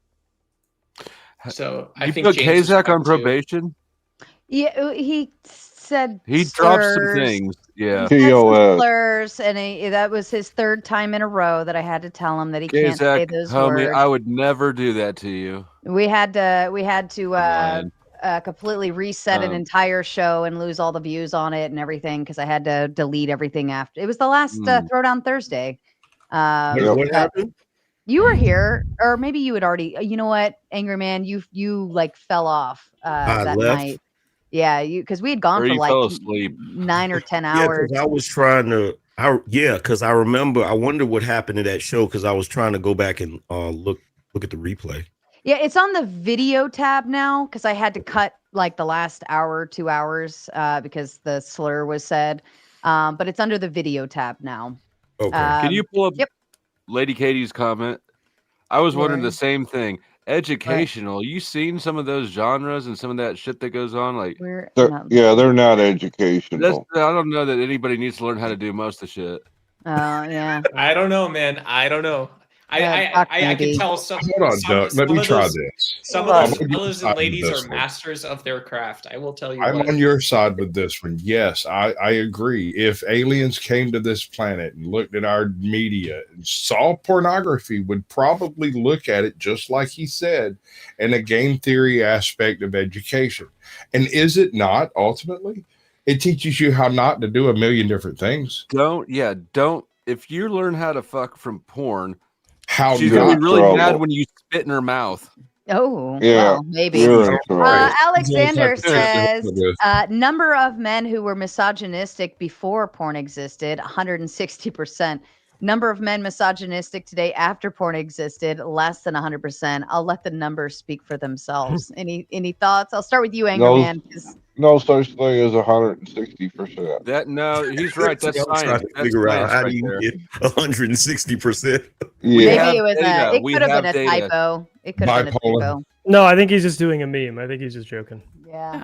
So I think put James is Kazak right on too. probation. Yeah, he said He dropped some slurs. things. Yeah. He said some TOS. slurs, and that was his third time in a row that I had to tell him that he can't say Kazak, those homie, words. I would never do that to you. We had to lying. completely reset an entire show and lose all the views on it and everything because I had to delete everything after. It was the last Throwdown Thursday. what happened? You were here, or maybe you had already. You know what, Angry Man, you like fell off I that left. night. Yeah, because we had gone Or for you like fell asleep. 9 or 10 Yeah, hours. because I was trying to. Because I remember. I wonder what happened to that show because I was trying to go back and look at the replay. Yeah, it's on the video tab now because I had to cut like the last hour, 2 hours because the slur was said. But it's under the video tab now. Okay. Can you pull up Yep. Lady Katie's comment? I was wondering Where? the same thing. Educational. You seen some of those genres and some of that shit that goes on? Like, They're not educational. I don't know that anybody needs to learn how to do most of the shit. Oh yeah. I don't know, man. I don't know. I can tell some. Hold on, Doug. Let me try this. Some I'm of those on your fellas side and with ladies this are one. masters of their craft. I will tell you. I'm what. on your side with this one. Yes, I agree. If aliens came to this planet and looked at our media and saw pornography, would probably look at it just like he said, in a game theory aspect of education. And is it not ultimately? It teaches you how not to do a million different things. Don't. If you learn how to fuck from porn, how she's not gonna be really trouble. mad when you spit in her mouth. Oh, Yeah, well, maybe. you're in trouble. Alexander Exactly. says number of men who were misogynistic before porn existed, 160%. Number of men misogynistic today after porn existed, less than 100%. I'll let the numbers speak for themselves. Any thoughts? I'll start with you, Anger Man. No such thing as 160%. No, he's right. That's I'm trying science. to That's figure out science how right do you there. get 160%. Maybe Yeah. it was data. it We could have been have a data. typo. It could have been a Bipolar. typo. No, I think he's just doing a meme. I think he's just joking. Yeah.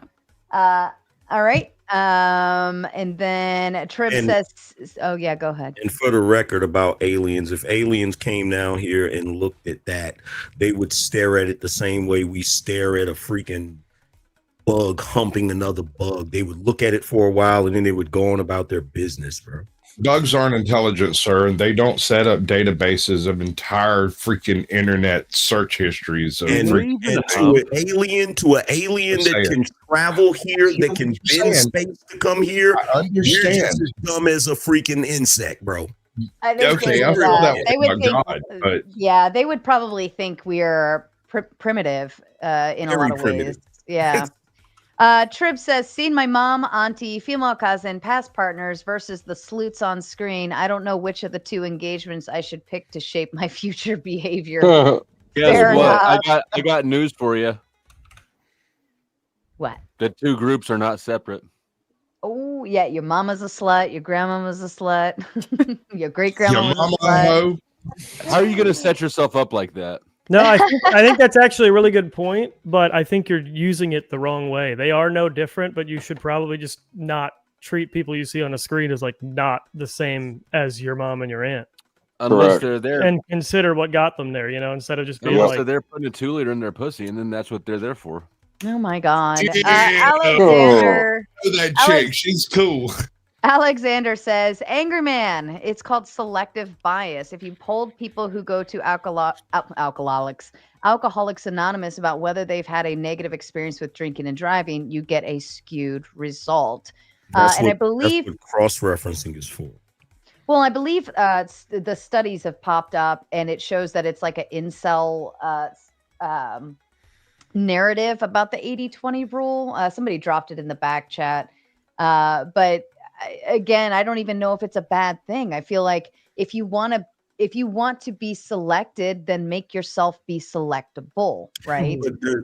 All right. And then Trib says, oh yeah, go ahead. And for the record about aliens, if aliens came down here and looked at that, they would stare at it the same way we stare at a freaking bug humping another bug. They would look at it for a while and then they would go on about their business, bro. Bugs aren't intelligent, sir, and they don't set up databases of entire freaking internet search histories. Of And to an alien that can travel here, that can bend space to come here, I you're just understand. as dumb as a freaking insect, bro. I think Okay, they I would, feel that way they would about think, God, but yeah, they would probably think we are primitive in a Very lot of primitive. ways. Yeah. Trib says, seen my mom, auntie, female cousin, past partners versus the sleuths on screen. I don't know which of the two engagements I should pick to shape my future behavior. Guess Fair what? enough. I got news for you. What? The two groups are not separate. Oh, yeah, your mama's a slut, your grandmama's a slut, your great grandma your was mama a slut. hoe. How are you going to set yourself up like that? No, I think that's actually a really good point, but I think you're using it the wrong way. They are no different, but you should probably just not treat people you see on a screen as like not the same as your mom and your aunt. Unless Correct. they're there, and consider what got them there, you know, instead of just being unless like, they're there putting a 2-liter in their pussy, and then that's what they're there for. Oh my God. Yeah. Alexander. Oh, that chick, she's cool. Alexander says, Angry Man, it's called selective bias. If you polled people who go to Alcoholics Anonymous about whether they've had a negative experience with drinking and driving, you get a skewed result. And I believe that's what cross-referencing is for. Well, I believe the studies have popped up, and it shows that it's like an incel narrative about the 80-20 rule. Somebody dropped it in the back chat. But again, I don't even know if it's a bad thing. I feel like if you want to be selected, then make yourself be selectable, right?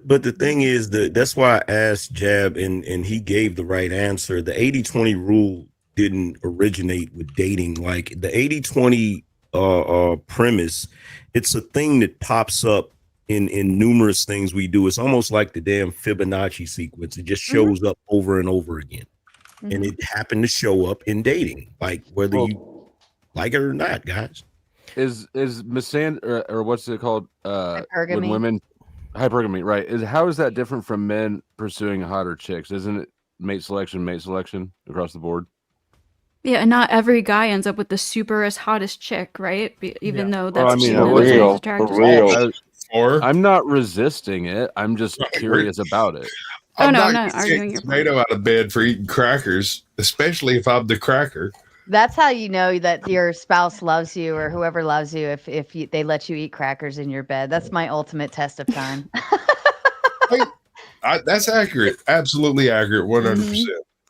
But the thing is that's why I asked Jab, and he gave the right answer. The 80-20 rule didn't originate with dating. Like the 80-20 premise, it's a thing that pops up in numerous things we do. It's almost like the damn Fibonacci sequence. It just shows up over and over again. And it happened to show up in dating, like whether you like it or not, guys. Is misandry or what's it called? When Hypergamy. women hypergamy, right? How is that different from men pursuing hotter chicks? Isn't it mate selection across the board? Yeah, and not every guy ends up with the superest hottest chick, right? Even though that's I mean, I'm not resisting it. I'm just curious about it. Oh, no, not I'm not gonna arguing take your tomato out of bed for eating crackers, especially if I'm the cracker. That's how you know that your spouse loves you or whoever loves you if they let you eat crackers in your bed. That's my ultimate test of time. That's accurate. Absolutely accurate. 100%.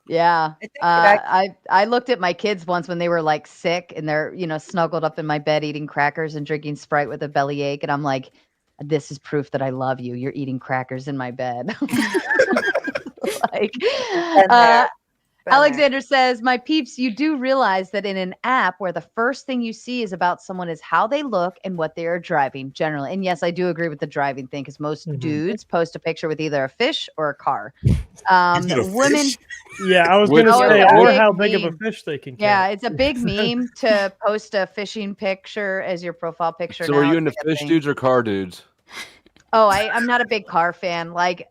Yeah. I looked at my kids once when they were like sick and they're, snuggled up in my bed eating crackers and drinking Sprite with a bellyache. And I'm like, this is proof that I love you. You're eating crackers in my bed. Alexander says, my peeps, you do realize that in an app where the first thing you see is about someone is how they look and what they are driving generally. And yes, I do agree with the driving thing because most dudes post a picture with either a fish or a car. Women. Yeah, I was going to say, or how big of a fish they can catch. Yeah, it's a big meme to post a fishing picture as your profile picture. So are you into fish dudes or car dudes? Oh, I'm not a big car fan. Like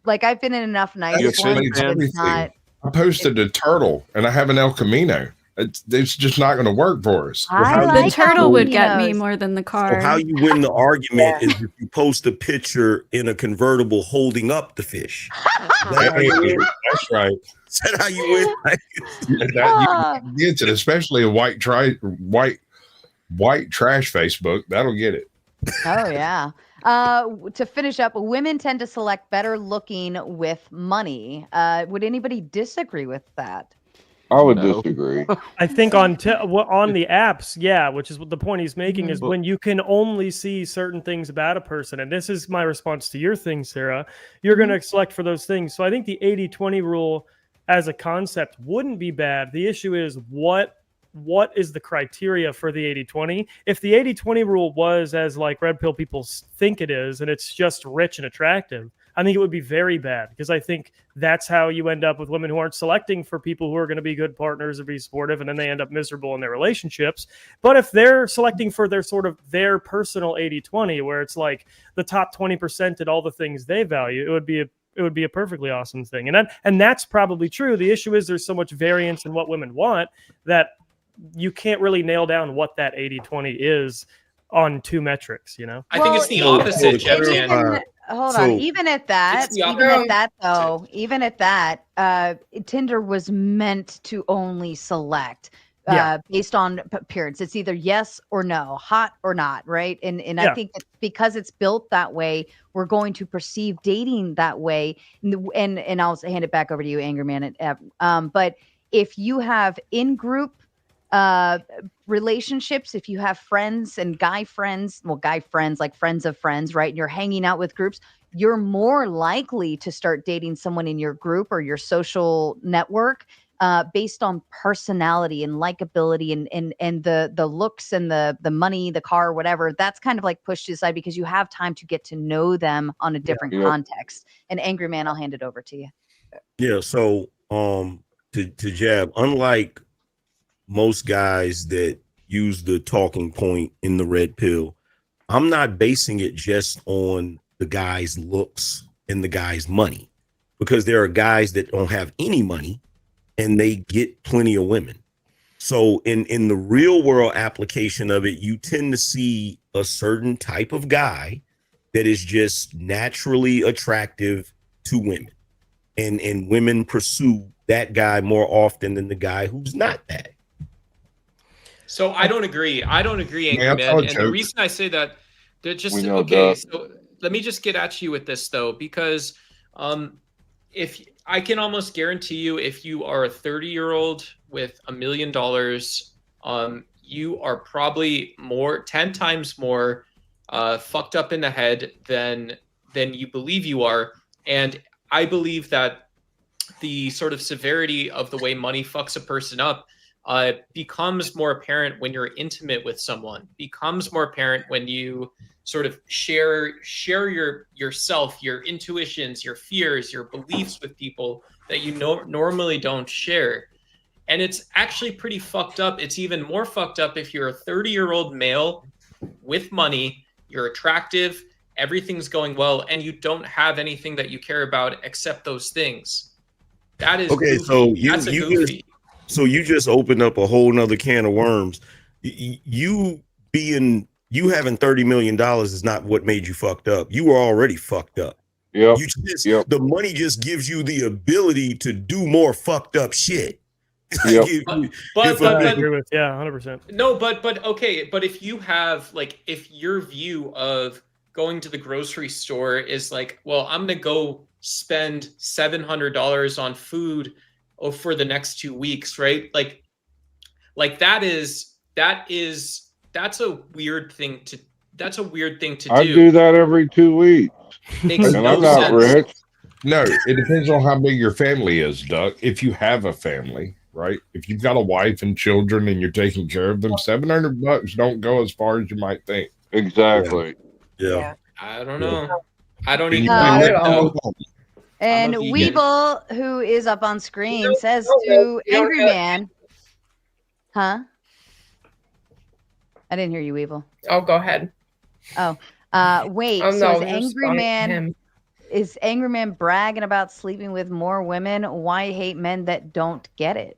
I've been in enough nice ones. It's not. I posted a turtle and I have an El Camino. It's just not going to work for us. The turtle would get me more than the car. So how you win the argument is if you post a picture in a convertible holding up the fish. That's right. Is that how you win? That gets it, especially a white trash Facebook. That'll get it. Oh yeah. To finish up, women tend to select better looking with money. Would anybody disagree with that? I would disagree. I think on the apps, yeah, which is what the point he's making is when you can only see certain things about a person. And this is my response to your thing, Sarah. You're going to select for those things. So I think the 80-20 rule as a concept wouldn't be bad. The issue is what is the criteria for the 80-20? If the 80-20 rule was as like red pill people think it is, and it's just rich and attractive, I think it would be very bad because I think that's how you end up with women who aren't selecting for people who are going to be good partners or be supportive, and then they end up miserable in their relationships. But if they're selecting for their personal 80-20, where it's like the top 20% at all the things they value, it would be a perfectly awesome thing. And that's probably true. The issue is there's so much variance in what women want that you can't really nail down what that 80-20 is on two metrics, I think it's the opposite, Jeff. Hold on. Even at that, Tinder was meant to only select based on appearance. It's either yes or no, hot or not, right? And I think that because it's built that way, we're going to perceive dating that way. And I'll hand it back over to you, Angry Man. But if you have in-group relationships, if you have friends and guy friends like friends of friends, right? And you're hanging out with groups, you're more likely to start dating someone in your group or your social network based on personality and likability and the looks and the money, the car, whatever. That's kind of like pushed aside because you have time to get to know them on a different context. And Angry Man, I'll hand it over to you. Yeah. So to Jab, unlike most guys that use the talking point in the red pill, I'm not basing it just on the guy's looks and the guy's money, because there are guys that don't have any money and they get plenty of women. So in the real world application of it, you tend to see a certain type of guy that is just naturally attractive to women, and women pursue that guy more often than the guy who's not that. So I don't agree. I don't agree, Angry Yeah, Man. And the reason I say that, We know okay. that. So let me just get at you with this though, because if I can almost guarantee you, if you are a 30-year-old with $1 million, you are probably 10 times more fucked up in the head than you believe you are. And I believe that the sort of severity of the way money fucks a person up becomes more apparent when you're intimate with someone, becomes more apparent when you sort of share yourself, your intuitions, your fears, your beliefs with people that you normally don't share. And it's actually pretty fucked up. It's even more fucked up if you're a 30-year-old male with money, you're attractive, everything's going well, and you don't have anything that you care about except those things. That is okay. goofy. So you just opened up a whole nother can of worms. You having $30 million is not what made you fucked up. You were already fucked up. Yep. The money just gives you the ability to do more fucked up shit. Yep. But I agree with 100%. No, but okay, but if you have if your view of going to the grocery store is like, well, I'm gonna go spend $700 on food for the next 2 weeks, right? That's a weird thing to do. I do that every 2 weeks. Makes and no I'm not sense. rich. No, it depends on how big your family is, Duck. If you have a family, right? If you've got a wife and children and you're taking care of them, $700 don't go as far as you might think. Exactly. Yeah. I don't know. I don't And even you know. can live And I'm a vegan. Weeble, who is up on screen, says to Angry Man, huh? I didn't hear you, Weeble. Oh, go ahead. Oh, wait. Oh, So no, is just Angry on Man him. is Angry Man bragging about sleeping with more women? Why hate men that don't get it?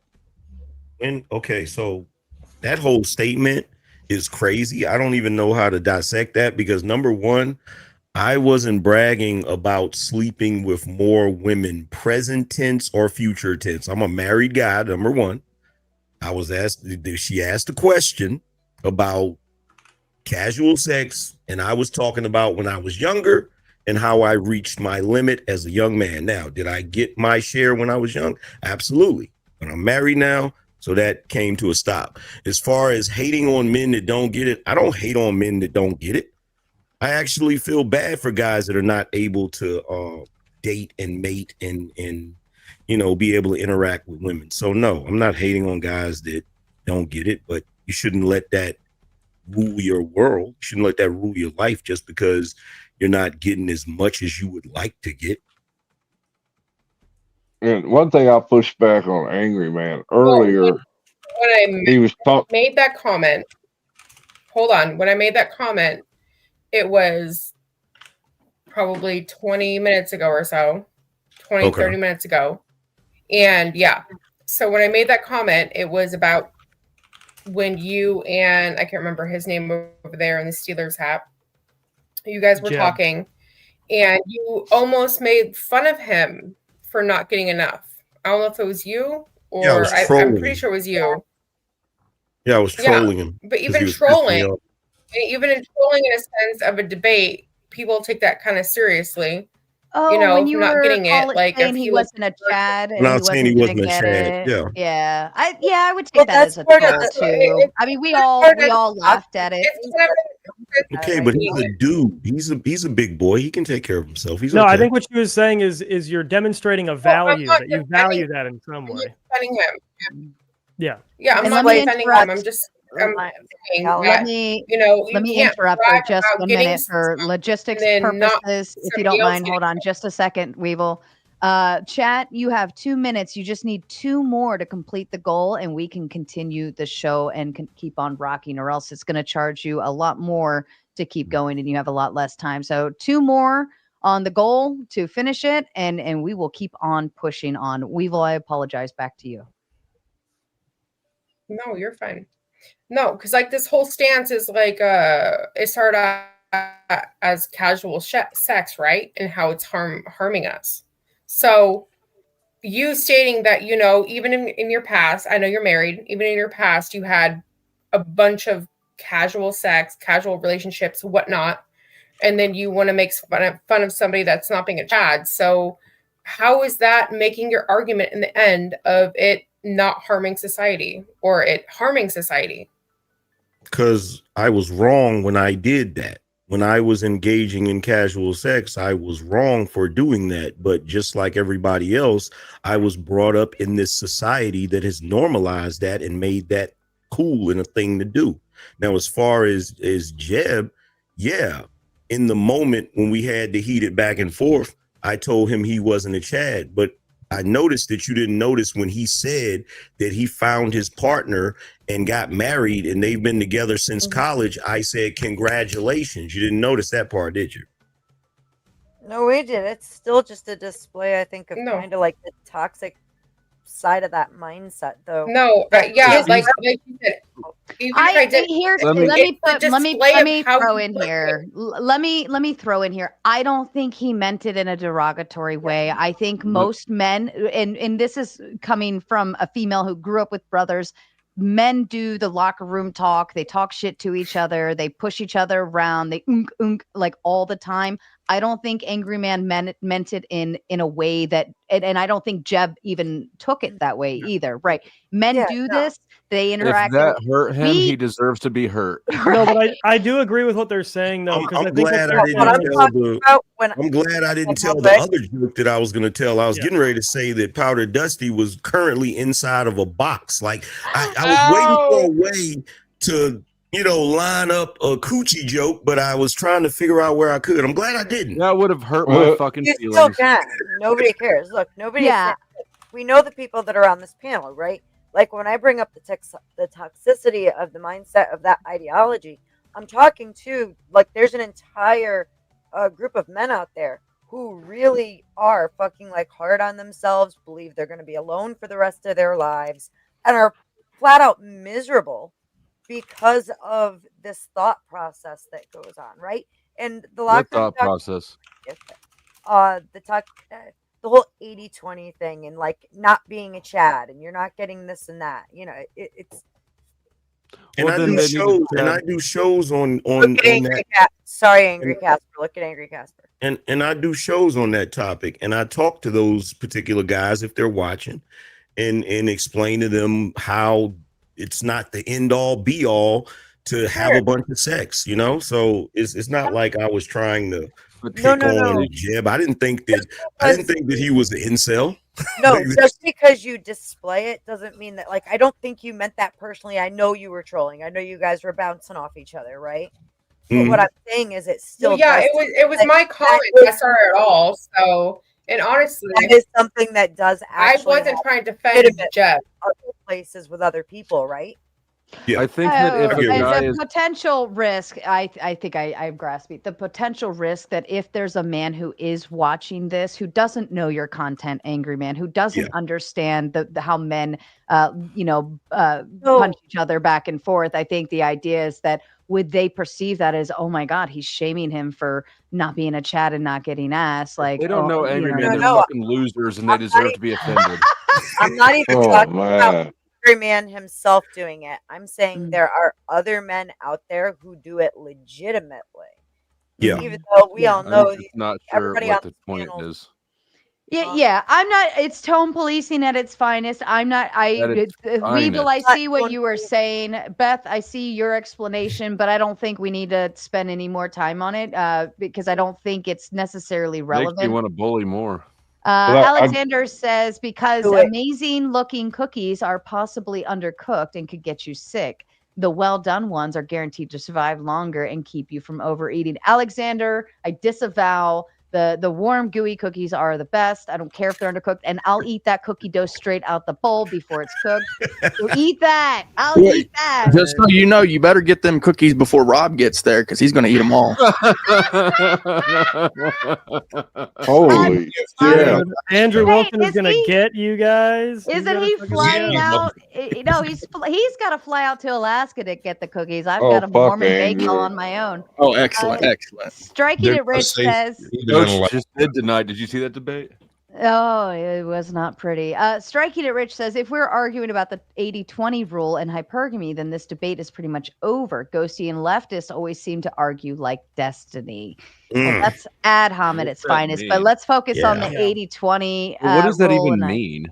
And okay, so that whole statement is crazy. I don't even know how to dissect that, because number one, I wasn't bragging about sleeping with more women, present tense or future tense. I'm a married guy, number one. I was asked, she asked a question about casual sex, and I was talking about when I was younger and how I reached my limit as a young man. Now, did I get my share when I was young? Absolutely. But I'm married now, so that came to a stop. As far as hating on men that don't get it, I don't hate on men that don't get it. I actually feel bad for guys that are not able to date and mate and be able to interact with women. So no, I'm not hating on guys that don't get it, but you shouldn't let that rule your world. You shouldn't let that rule your life just because you're not getting as much as you would like to get. And one thing I pushed back on Angry Man earlier, When I he was talking. made that comment, hold on. When I made that comment, it was probably 20 minutes ago or so, 30 minutes ago. And yeah, so when I made that comment, it was about when you and I can't remember his name over there in the Steelers hat, you guys were talking, and you almost made fun of him for not getting enough. I don't know if it was you or I was I'm trolling pretty him. sure it was you. Yeah, I was trolling him. But 'cause he even was pissing me off. even in trolling in a sense of a debate, people take that kind of seriously. Oh, when you not were getting it, like saying if he he was wasn't a Chad and When I he was saying he wasn't gonna wasn't a get Chad, it. yeah. I would take Well, that as a part of troll the- too. I mean, we all laughed at it. It's kind of Okay, but he's a dude. He's a big boy. He can take care of himself. He's No, okay. I think what she was saying is you're demonstrating a value, that you value that in some way. defending him. Yeah. Yeah, I'm And not let me defending him. interrupt. I'm just saying Let that, me you let me can't interrupt brag for just about 1 getting minute for logistics and then not purposes. If you somebody don't else mind, hold on just a second, Weevil. Chat, you have 2 minutes. You just need 2 more to complete the goal, and we can continue the show and keep on rocking, or else it's going to charge you a lot more to keep going, and you have a lot less time. So 2 more on the goal to finish it, and we will keep on pushing on. Weevil, I apologize. Back to you. No, you're fine. No, because like this whole stance is like it started out as casual sex, right? And how it's harming us. So you stating that, you know, even in your past, I know you're married, even in your past, you had a bunch of casual sex, casual relationships, whatnot, and then you want to make fun of somebody that's not being a Chad. So how is that making your argument in the end of it not harming society or it harming society? Because I was wrong when I did that. When I was engaging in casual sex, I was wrong for doing that. But just like everybody else, I was brought up in this society that has normalized that and made that cool and a thing to do. Now, as far as Jeb, yeah, in the moment when we had to heat it back and forth, I told him he wasn't a Chad. But I noticed that you didn't notice when he said that he found his partner and got married and they've been together since college. I said, congratulations. You didn't notice that part, did you? No, we did. It's still just a display, I think, of kind of like the toxic side of that mindset, though. No, yeah, like you said, even if I did, let me throw in here. Let me throw in here. I don't think he meant it in a derogatory way. I think most men, and this is coming from a female who grew up with brothers. Men do the locker room talk. They talk shit to each other. They push each other around. They like all the time. I don't think Angry Man meant it in a way that, and I don't think Jeb even took it that way either. Right? Men do this. They interact. If that hurt him, he deserves to be hurt. No, but I do agree with what they're saying though. I'm glad I didn't tell the other joke that I was going to tell. I was getting ready to say that Powder Dusty was currently inside of a box. Like I was waiting for a way to, you know, line up a coochie joke, but I was trying to figure out where I could. I'm glad I didn't. That would have hurt my fucking You feelings. still can. Nobody cares. Look, nobody. We know the people that are on this panel, right? Like when I bring up the toxicity of the mindset of that ideology, I'm talking to, like, there's an entire group of men out there who really are fucking like hard on themselves, believe they're going to be alone for the rest of their lives, and are flat out miserable because of this thought process that goes on, right? And the What thought process? The whole 80-20 thing, and like not being a Chad, and you're not getting this and that, you know, it's. And I do shows on that. Sorry, Angry Casper. Look at Angry Casper. And I do shows on that topic, and I talk to those particular guys if they're watching, and explain to them how it's not the end all be all to have a bunch of sex, you know. So it's not like I was trying to pick on Jeb. I didn't think that he was an incel. No, just because you display it doesn't mean that. Like, I don't think you meant that personally. I know you were trolling. I know you guys were bouncing off each other, right? But what I'm saying is, it still. Well, yeah, it was my comment. That's not at all. So, and honestly, that is something that does. I wasn't trying to defend Jeb. Other places with other people, right? Yeah, I think that if a guy the is potential risk, I think I'm grasping the potential risk that if there's a man who is watching this, who doesn't know your content, Angry Man, who doesn't understand the how men, punch each other back and forth. I think the idea is that would they perceive that as, oh my God, he's shaming him for not being a Chad and not getting ass? Like, they don't know Angry Man, they're fucking losers and they deserve to be offended. I'm not even talking about Angry Man himself doing it. I'm saying there are other men out there who do it legitimately. Yeah. Even though we all know I'm not sure everybody what on the point is. Yeah, I'm not. It's tone policing at its finest. I'm not. Weevil, I see what you were saying. Beth, I see your explanation, but I don't think we need to spend any more time on it because I don't think it's necessarily relevant. Makes me want to bully more. Alexander says because amazing looking cookies are possibly undercooked and could get you sick. The well done ones are guaranteed to survive longer and keep you from overeating. Alexander, I disavow The warm, gooey cookies are the best. I don't care if they're undercooked, and I'll eat that cookie dough straight out the bowl before it's cooked. So eat that. I'll eat that. Just so you know, you better get them cookies before Rob gets there because he's going to eat them all. Holy Yeah, shit. Andrew Hey, Wilson is is gonna he- get you guys. He's Isn't gonna he fucking flying get 'em. out? No, he's got to fly out to Alaska to get the cookies. I've Oh, got a fuck Mormon bagel Andrew. on my own. Oh, excellent, excellent. Striking There's it no rich safe- says. even in Coach a- just did tonight. Did you see that debate? Oh, it was not pretty. Striking it rich says, if we're arguing about the 80-20 rule and hypergamy, then this debate is pretty much over. Ghosty and leftists always seem to argue like destiny. Well, that's ad hom at its that finest. But mean? let's focus on the Yeah. 80-20 Well, what does that rule. even and mean?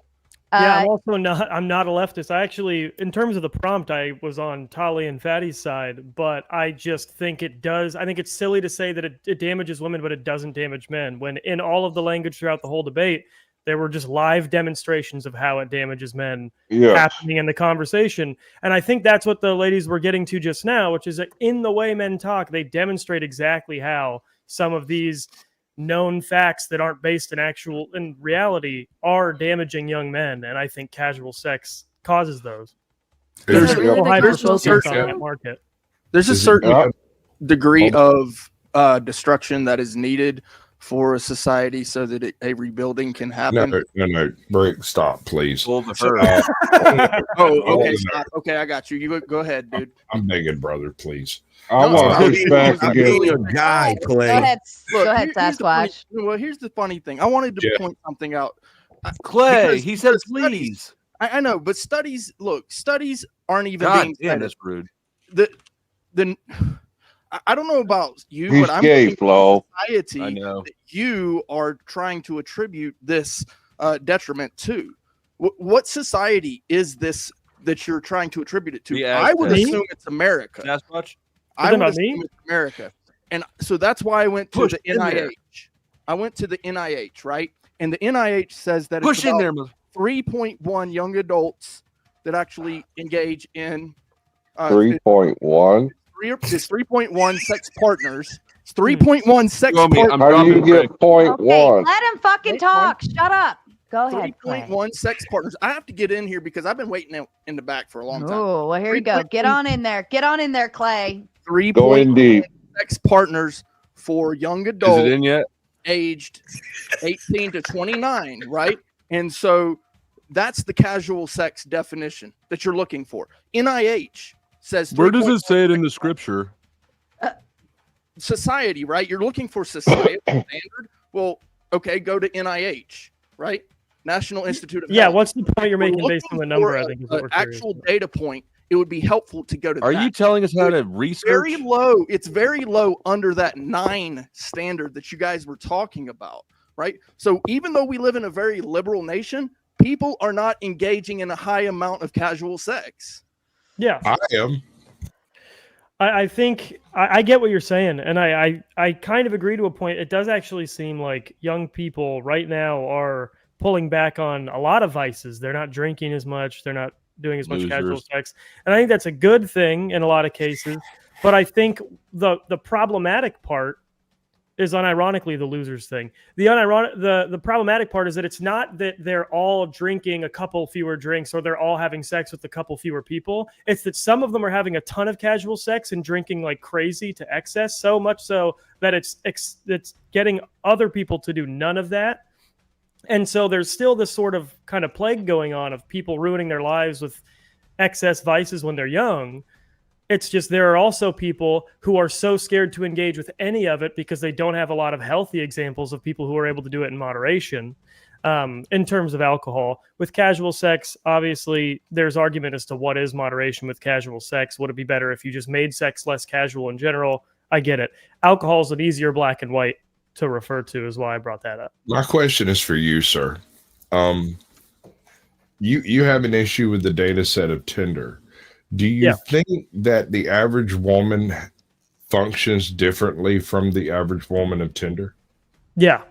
Yeah, I'm not a leftist. I actually, in terms of the prompt, I was on Tali and Fatty's side, but I just think it does. I think it's silly to say that it damages women, but it doesn't damage men. When in all of the language throughout the whole debate, there were just live demonstrations of how it damages men happening in the conversation. And I think that's what the ladies were getting to just now, which is that in the way men talk, they demonstrate exactly how some of these known facts that aren't based in reality are damaging young men, and I think casual sex causes those. There's People hyper-focused on certain- that market. There's a Is it certain not? degree of destruction that is needed for a society so that a rebuilding can happen. No. Brick, stop, please. Pull the So, fur. Oh, okay, no. stop. Okay, I got you. You go ahead, dude. I'm begging, brother, please. I No, want stop. to push back I'm against. Being a guy, Clay. Go ahead, Look, go ahead, here's the funny- Sasquatch. well, here's the funny thing. I wanted to Yeah. point something out. Clay, Because he said the studies- please. I know, but studies aren't even God being damn, cited. that's rude. I don't know about you, He's but I'm gay, looking Flo. at society I know. that you are trying to attribute this detriment to. What society is this that you're trying to attribute it to? The I would Aztecs. assume it's America. Sasquatch? I Talking would about me? assume it's America. And so that's why I went to Push the in there. NIH. I went to the NIH, right? And the NIH says that Push it's in about there, mother- 3.1 young adults that actually engage in 3.1. it's 3.1 sex partners. It's 3.1 sex Throw me, partners. I'm How do you dropping get Brick. point Okay, one? let him fucking talk. Shut up. Go ahead, Clay. 3.1 sex partners. I have to get in here because I've been waiting out in the back for a long time. Oh, well, here you go. Get on in there. Get on in there, Clay. 3.1 Go in deep. sex partners for young Is it adults in yet? aged 18 to 29, right? And so that's the casual sex definition that you're looking for. NIH says Where does 3.1 it say it in the scripture? society, right? You're looking for society standard. Well, okay, go to NIH, right? National Institute of Yeah, Health. what's the point you're We're making based on looking the number? for I think is what an we're curious actual about. data point. It would be helpful to go to. Are that. you telling us how to It's research? very low? It's very low under that 9 standard that you guys were talking about, right? So even though we live in a very liberal nation, people are not engaging in a high amount of casual sex. Yeah, I am. I think I get what you're saying, and I kind of agree to a point. It does actually seem like young people right now are pulling back on a lot of vices. They're not drinking as much. They're not doing as much casual Losers. sex, and I think that's a good thing in a lot of cases. But I think the problematic part is unironically the losers thing. The problematic part is that it's not that they're all drinking a couple fewer drinks or they're all having sex with a couple fewer people. It's that some of them are having a ton of casual sex and drinking like crazy to excess, so much so that it's getting other people to do none of that. And so there's still this sort of kind of plague going on of people ruining their lives with excess vices when they're young. It's just there are also people who are so scared to engage with any of it because they don't have a lot of healthy examples of people who are able to do it in moderation. In terms of alcohol, with casual sex, obviously there's argument as to what is moderation with casual sex. Would it be better if you just made sex less casual in general? I get it. Alcohol is an easier black and white to refer to, is why I brought that up. My question is for you, sir. You have an issue with the data set of Tinder. Do you think that the average woman functions differently from the average woman of Tinder? Yeah.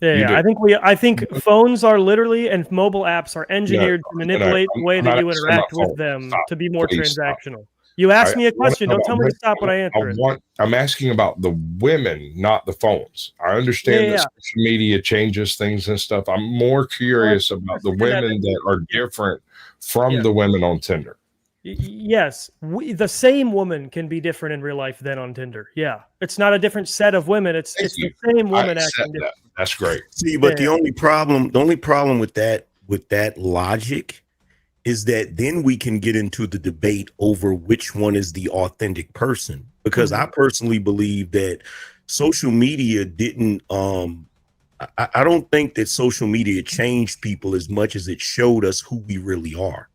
You Yeah. do. I think phones are literally and mobile apps are engineered to manipulate the way that you interact with them to be more Please stop. transactional. You asked me a question. Don't tell me to stop when I answer it. I'm asking about the women, not the phones. I understand that social media changes things and stuff. I'm more curious about the women that are different from the women on Tinder. Yes, the same woman can be different in real life than on Tinder. Yeah, it's not a different set of women. It's the same woman acting different. That's great. See, but the only problem with that logic is that then we can get into the debate over which one is the authentic person. Because I personally believe that social media didn't. I don't think that social media changed people as much as it showed us who we really are.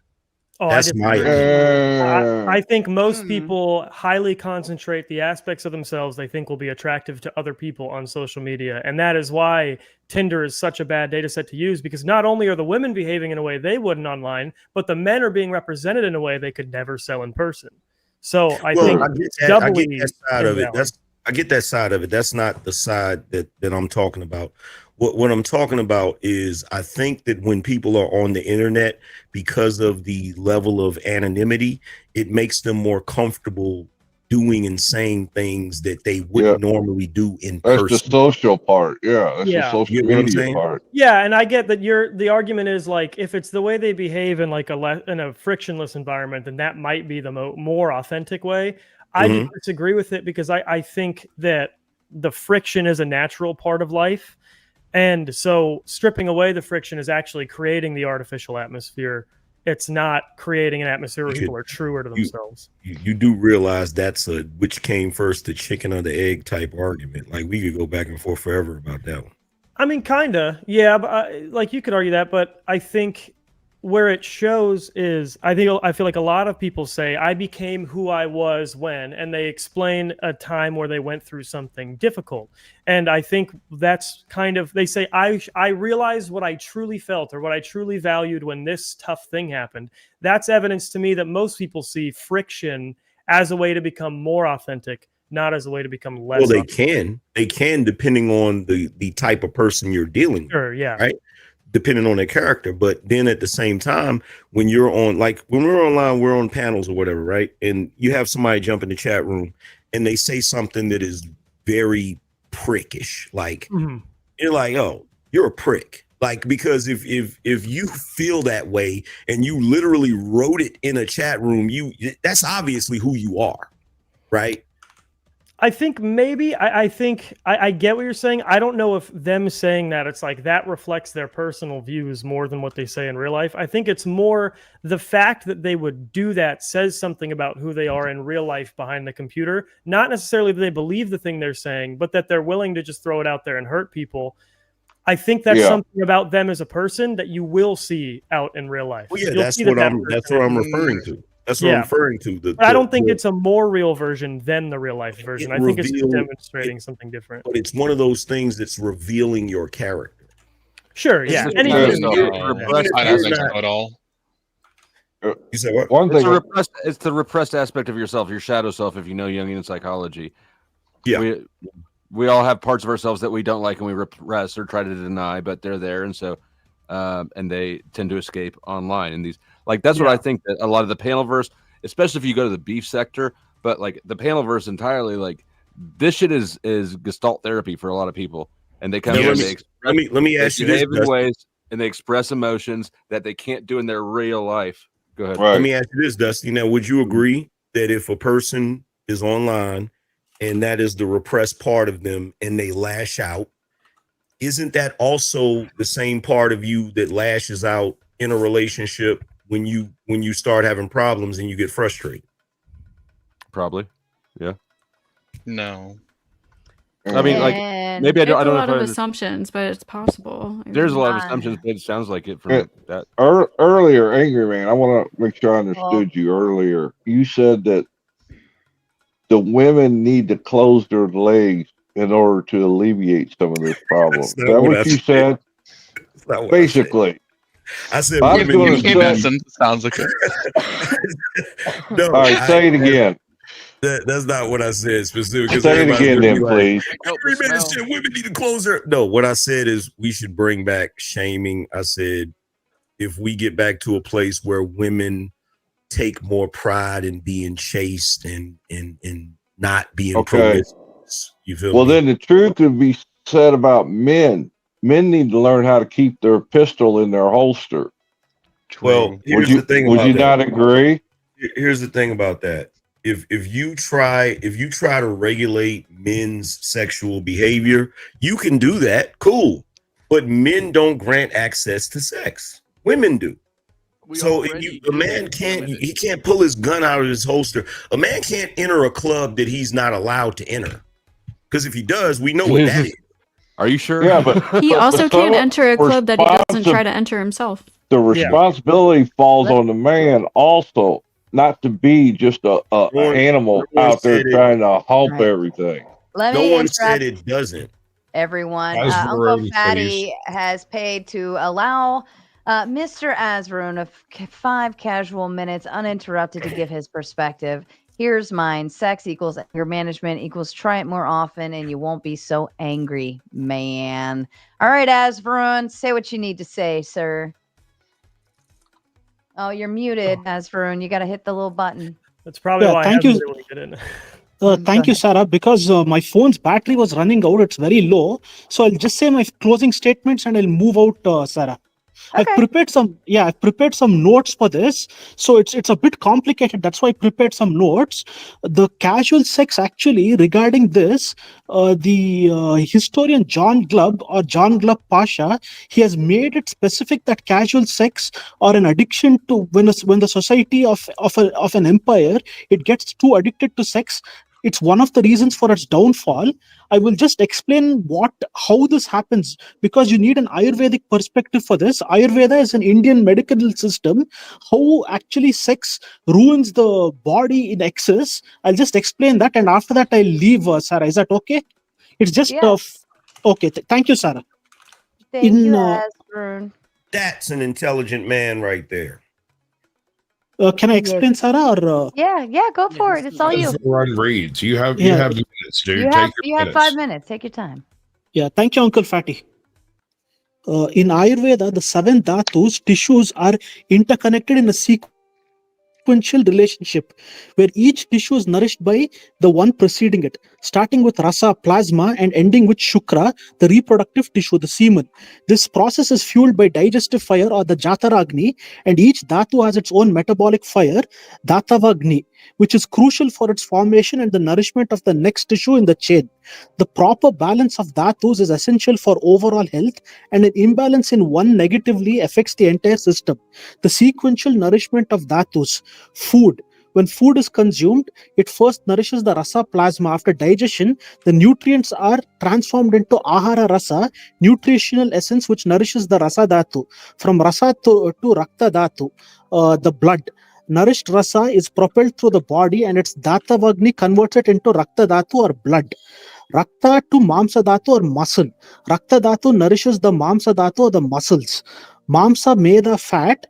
Oh, that's my opinion. I think most people highly concentrate the aspects of themselves they think will be attractive to other people on social media. And that is why Tinder is such a bad data set to use, because not only are the women behaving in a way they wouldn't online, but the men are being represented in a way they could never sell in person. So I think I get that side of it. I get that side of it. That's not the side that I'm talking about. What I'm talking about is I think that when people are on the internet, because of the level of anonymity, it makes them more comfortable doing and saying things that they wouldn't normally do in person. That's the social part. Yeah, that's the social media part. Yeah, and I get that the argument is like if it's the way they behave in like in a frictionless environment, then that might be the more authentic way. I just disagree with it because I think that the friction is a natural part of life. And so stripping away the friction is actually creating the artificial atmosphere. It's not creating an atmosphere where people are truer to themselves. You do realize that's which came first, the chicken or the egg type argument. Like we could go back and forth forever about that one. I mean, kinda, yeah. But like you could argue that, but I think where it shows is I feel like a lot of people say I became who I was when, and they explain a time where they went through something difficult. And I think that's kind of, they say I realized what I truly felt or what I truly valued when this tough thing happened. That's evidence to me that most people see friction as a way to become more authentic, not as a way to become less. Well, they can depending on the type of person you're dealing with. Sure, yeah. Right. Depending on their character. But then at the same time, when you're on, like when we're online, we're on panels or whatever, right? And you have somebody jump in the chat room and they say something that is very prickish. Like you're like, oh, you're a prick. Like, because if you feel that way and you literally wrote it in a chat room, that's obviously who you are, right? I think maybe I think I get what you're saying. I don't know if them saying that it's like that reflects their personal views more than what they say in real life. I think it's more the fact that they would do that says something about who they are in real life behind the computer. Not necessarily that they believe the thing they're saying, but that they're willing to just throw it out there and hurt people. I think that's something about them as a person that you will see out in real life. Well, yeah, that's what I'm referring to. That's what I'm referring to. But I don't think it's a more real version than the real life version. I think it's just demonstrating something different. But it's one of those things that's revealing your character. Sure, yeah. I don't think so at all. You said what? One thing it's the repressed aspect of yourself, your shadow self, if you know Jungian psychology. Yeah. We all have parts of ourselves that we don't like and we repress or try to deny, but they're there. And so and they tend to escape online. And these, like, that's what I think that a lot of the panelverse, especially if you go to the beef sector, but like the panelverse entirely, like this shit is gestalt therapy for a lot of people. And they come here and let me ask you this, in ways and they express emotions that they can't do in their real life. Go ahead. Let me ask you this, Dusty. Now, would you agree that if a person is online and that is the repressed part of them and they lash out, isn't that also the same part of you that lashes out in a relationship when you start having problems and you get frustrated? Probably. Yeah. No. I mean, like, maybe I don't know. It's a lot of assumptions, but it's possible. There's a lot of assumptions, but it sounds like it from that. Earlier, Angry Man, I want to make sure I understood you earlier. You said that the women need to close their legs in order to alleviate some of this problem. Is that what you said? Basically. I said, sounds like it. No, all right, say it again. That's not what I said specifically. Say it again, then, please. Women need to close their. No, what I said is we should bring back shaming. I said if we get back to a place where women take more pride in being chaste and not being Okay. promiscuous. You feel Well, me? then the truth could be said about men. Men need to learn how to keep their pistol in their holster. Well, here's the thing would about you that. not agree? Here's the thing about that. If you try to regulate men's sexual behavior, you can do that. Cool. But men don't grant access to sex. Women do. So a man can't pull his gun out of his holster. A man can't enter a club that he's not allowed to enter. Because if he does, we know what that is. Are you sure? Yeah, but He also but can't some enter a club that he doesn't responsi- try to enter himself. The responsibility falls on the man also, not to be just a animal out there trying to hump everything. Let No me one interrupt said it doesn't. everyone. As for Uncle Rody Fatty has paid to allow Mr. Azroon 5 casual minutes uninterrupted to give his perspective. Here's mine. Sex equals anger management equals try it more often and you won't be so angry, man. All right, Azroon, say what you need to say, sir. Oh, you're muted, Azroon. You got to hit the little button. That's probably why thank I you. when we get in. Thank you, Sarah, because my phone's battery was running out. It's very low. So I'll just say my closing statements and I'll move out, Sarah. Okay. I've prepared some notes for this. So it's a bit complicated. That's why I prepared some notes. The casual sex, actually, regarding this, the historian John Glubb or John Glubb Pasha, he has made it specific that casual sex or an addiction to when the society of an empire, it gets too addicted to sex. It's one of the reasons for its downfall. I will just explain how this happens, because you need an Ayurvedic perspective for this. Ayurveda is an Indian medical system. How actually sex ruins the body in excess. I'll just explain that, and after that I'll leave, Sarah. Is that okay? It's just okay. Thank you, Sarah. Thank you, Azroon. That's an intelligent man right there. Can I explain, Sarah? Or Yeah, go for it. It's all you. Run reads. You have Yeah. minutes, dude. You have 5 minutes. Take your time. Yeah, thank you, Uncle Fatty. In Ayurveda, the 7 dhatus, tissues, are interconnected in a sequential relationship where each tissue is nourished by the one preceding it, starting with rasa, plasma, and ending with shukra, the reproductive tissue, the semen. This process is fueled by digestive fire or the jataragni, and each dhatu has its own metabolic fire, datavagni, which is crucial for its formation and the nourishment of the next tissue in the chain. The proper balance of dhatus is essential for overall health, and an imbalance in one negatively affects the entire system. The sequential nourishment of dhatus. Food. When food is consumed, it first nourishes the rasa plasma. After digestion, the nutrients are transformed into ahara rasa, nutritional essence which nourishes the rasa dhatu. From rasa to rakta dhatu, the blood. Nourished rasa is propelled through the body and its datavagni converts it into rakta dhatu or blood. Rakta to mamsa dhatu or muscle. Rakta dhatu nourishes the mamsa dhatu or the muscles. Mamsa meda fat.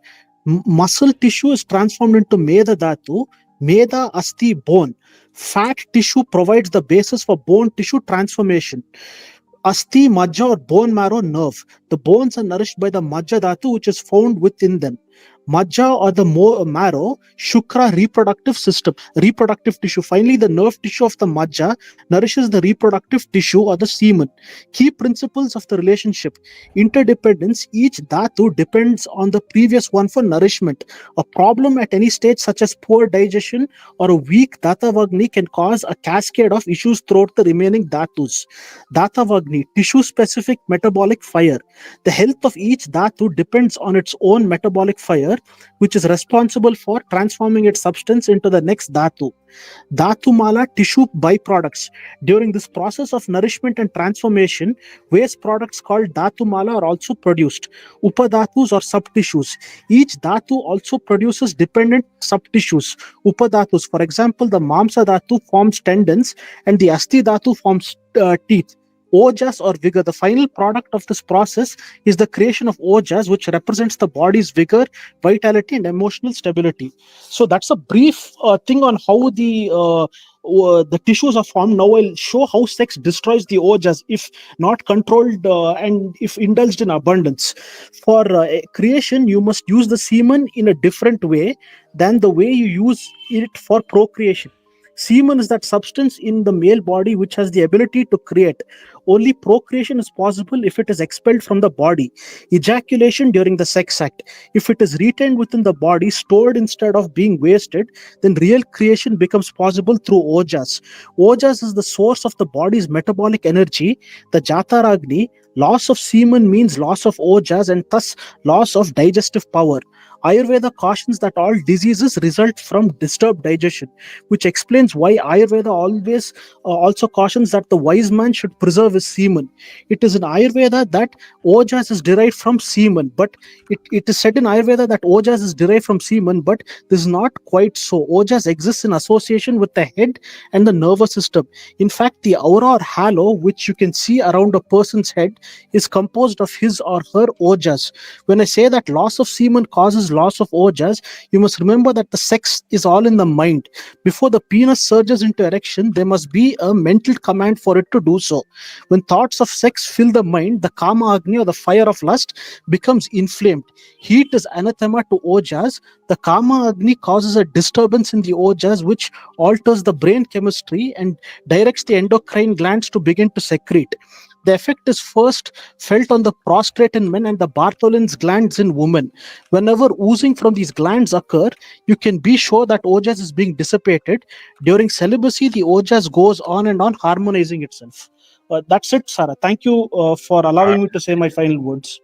Muscle tissue is transformed into meda dhatu. Meda asti bone. Fat tissue provides the basis for bone tissue transformation. Asti, majja or bone marrow, nerve. The bones are nourished by the majja dhatu which is found within them. Majja or the marrow, shukra, reproductive tissue. Finally, the nerve tissue of the majja nourishes the reproductive tissue or the semen. Key principles of the relationship. Interdependence. Each dhatu depends on the previous one for nourishment. A problem at any stage such as poor digestion or a weak datavagni can cause a cascade of issues throughout the remaining dhatus. Datavagni, tissue-specific metabolic fire. The health of each dhatu depends on its own metabolic fire, which is responsible for transforming its substance into the next dhatu. Dhatumala, tissue byproducts. During this process of nourishment and transformation, waste products called dhatumala are also produced. Upadhatus or subtissues. Each dhatu also produces dependent subtissues. Upadhatus, for example, the mamsa dhatu forms tendons and the asti dhatu forms teeth. Ojas or vigor. The final product of this process is the creation of ojas, which represents the body's vigor, vitality, and emotional stability. So that's a brief thing on how the the tissues are formed. Now I'll show how sex destroys the ojas if not controlled and if indulged in abundance. For creation, you must use the semen in a different way than the way you use it for procreation. Semen is that substance in the male body which has the ability to create. Only procreation is possible if it is expelled from the body. Ejaculation during the sex act. If it is retained within the body, stored instead of being wasted, then real creation becomes possible through ojas. Ojas is the source of the body's metabolic energy, the Jataragni. Loss of semen means loss of ojas and thus loss of digestive power. Ayurveda cautions that all diseases result from disturbed digestion, which explains why Ayurveda always also cautions that the wise man should preserve his semen. It is in Ayurveda that ojas is derived from semen, but it is said in Ayurveda that ojas is derived from semen, but this is not quite so. Ojas exists in association with the head and the nervous system. In fact, the aura or halo, which you can see around a person's head, is composed of his or her ojas. When I say that loss of semen causes loss of ojas, you must remember that the sex is all in the mind. Before the penis surges into erection, there must be a mental command for it to do so. When thoughts of sex fill the mind, the kama agni or the fire of lust becomes inflamed. Heat is anathema to ojas. The kama agni causes a disturbance in the ojas which alters the brain chemistry and directs the endocrine glands to begin to secrete. The effect is first felt on the prostate in men and the Bartholin's glands in women. Whenever oozing from these glands occur, you can be sure that ojas is being dissipated. During celibacy, the ojas goes on and on harmonizing itself. That's it, Sarah. Thank you for allowing me to say my final words.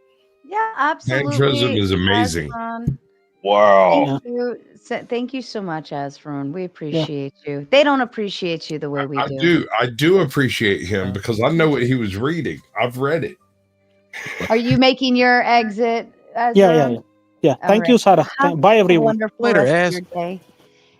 Yeah, Tantrism absolutely. is amazing. Asron. Wow. Thank you so much, Asron. We appreciate you. They don't appreciate you the way we do. I do appreciate him because I know what he was reading. I've read it. Are you making your exit, Asron? Yeah. All Thank right. you, Sarah. Have Bye, a everyone. wonderful rest of your day.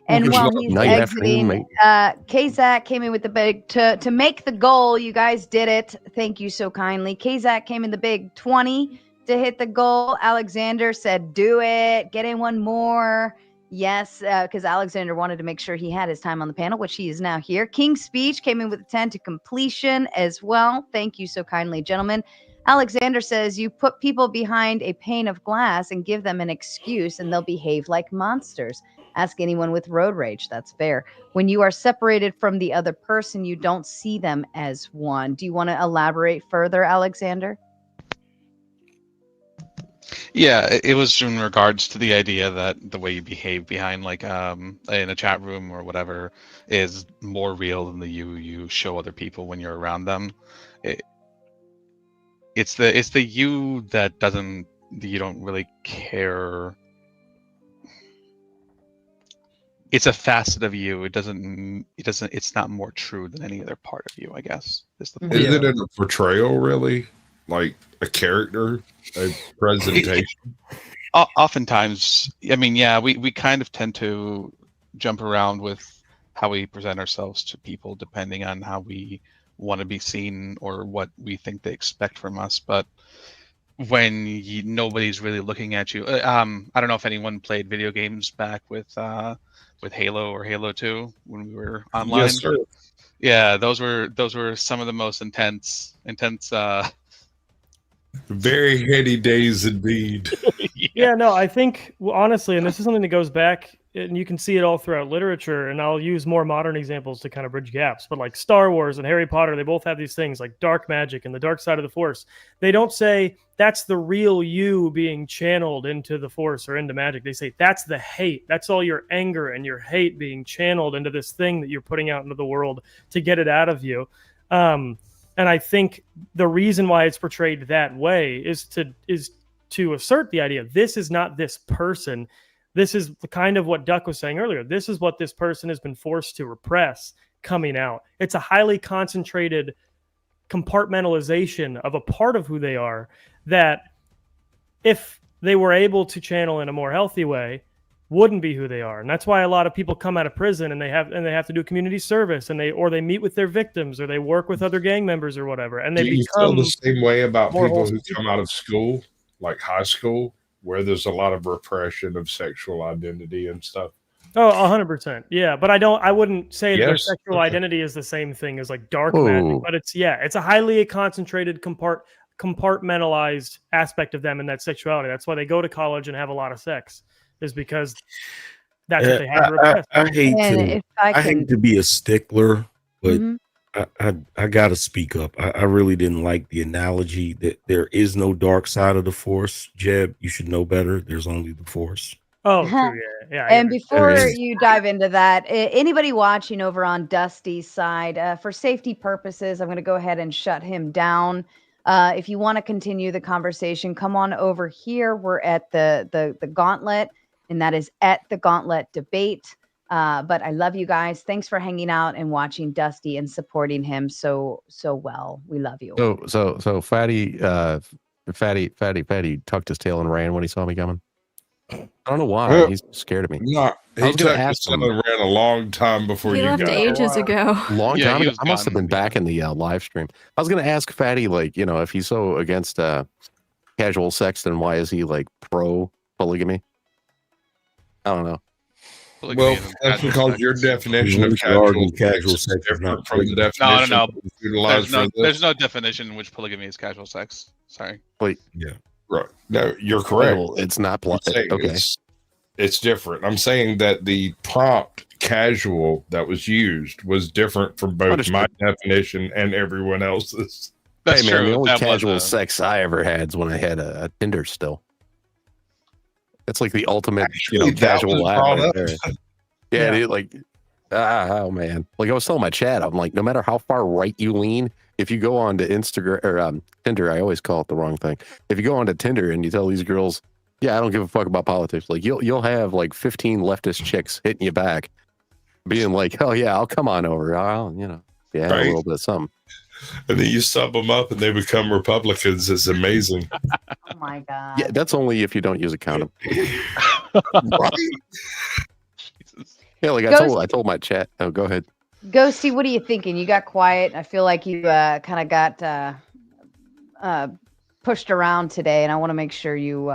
And while he's exiting, Kazak came in with the big to make the goal. You guys did it. Thank you so kindly. Kazak came in the big 20 to hit the goal. Alexander said, "Do it. Get in one more." Yes, because Alexander wanted to make sure he had his time on the panel, which he is now here. King's Speech came in with a 10 to completion as well. Thank you so kindly, gentlemen. Alexander says, you put people behind a pane of glass and give them an excuse and they'll behave like monsters. Ask anyone with road rage. That's fair. When you are separated from the other person, you don't see them as one. Do you want to elaborate further, Alexander? Yeah, it was in regards to the idea that the way you behave behind, like, in a chat room or whatever, is more real than the you show other people when you're around them. It's the you that you don't really care. It's a facet of you. It's not more true than any other part of you, I guess. Is it a portrayal, really? Like a character, a presentation? Oftentimes, I mean, yeah, we kind of tend to jump around with how we present ourselves to people depending on how we want to be seen or what we think they expect from us. But when nobody's really looking at you, I don't know if anyone played video games back with Halo or Halo 2 when we were online. Yes, sir. Yeah, those were some of the most intense very heady days indeed. Yeah, no, I think honestly, and this is something that goes back, and you can see it all throughout literature, and I'll use more modern examples to kind of bridge gaps, but like Star Wars and Harry Potter, they both have these things like dark magic and the dark side of the Force. They don't say that's the real you being channeled into the Force or into magic. They say that's the hate. That's all your anger and your hate being channeled into this thing that you're putting out into the world to get it out of you. And I think the reason why it's portrayed that way is to assert the idea this is not this person. This is kind of what Duck was saying earlier. This is what this person has been forced to repress coming out. It's a highly concentrated compartmentalization of a part of who they are that if they were able to channel in a more healthy way, wouldn't be who they are. And that's why a lot of people come out of prison and they have to do community service and they meet with their victims or they work with other gang members or whatever. And they Do you become feel the same way about more people wholesome who come out of school, like high school, where there's a lot of repression of sexual identity and stuff? Oh, 100%. Yeah, but I wouldn't say that their Yes. sexual Okay. identity is the same thing as like dark magic, Whoa. but it's a highly concentrated compartmentalized aspect of them in that sexuality. That's why they go to college and have a lot of sex, is because that's what they have to repress. I hate And to if I I can, hate to be a stickler, but Mhm. I gotta speak up. I really didn't like the analogy that there is no dark side of the force. Jeb, you should know better. There's only the force. Oh, true. Yeah. And before understand. you dive into that, anybody watching over on Dusty's side, for safety purposes, I'm going to go ahead and shut him down. If you want to continue the conversation, come on over here. We're at the Gauntlet, and that is at the Gauntlet Debate. But I love you guys. Thanks for hanging out and watching Dusty and supporting him so well. We love you. So Fatty tucked his tail and ran when he saw me coming. I don't know why. He's scared of me. No, I he was going took to his ask him. son and ran a long time before He you left got ages ago. Long Yeah, time he ago. was I must have gone, been back in the live stream. I was going to ask Fatty, like, if he's so against casual sex, then why is he like pro polygamy? I don't know. Well, that's because your definition of casual sex is different from the definition No. utilized for this. There's no definition in which polygamy is casual sex. Sorry. Wait. Yeah. Right. No, you're correct. Well, it's not. Okay. It's different. I'm saying that the prompt casual that was used was different from both my definition and everyone else's. Hey, man, the only casual sex I ever had is when I had a Tinder still. It's like the ultimate, that casual was life brought right up. there. Yeah, dude, like, oh man, like I was telling my chat, I'm like, no matter how far right you lean, if you go on to Instagram or Tinder, I always call it the wrong thing. If you go on to Tinder and you tell these girls, yeah, I don't give a fuck about politics, like you'll have like 15 leftist chicks hitting you back, being like, oh yeah, I'll come on over, I'll a little bit of something. And then you sub them up and they become Republicans. It's amazing. Oh my God. Yeah, that's only if you don't use a condom. Right? Yeah, like Ghost- I told my chat. Oh, go ahead. Ghosty, what are you thinking? You got quiet. I feel like you kind of got pushed around today, and I want to make sure you.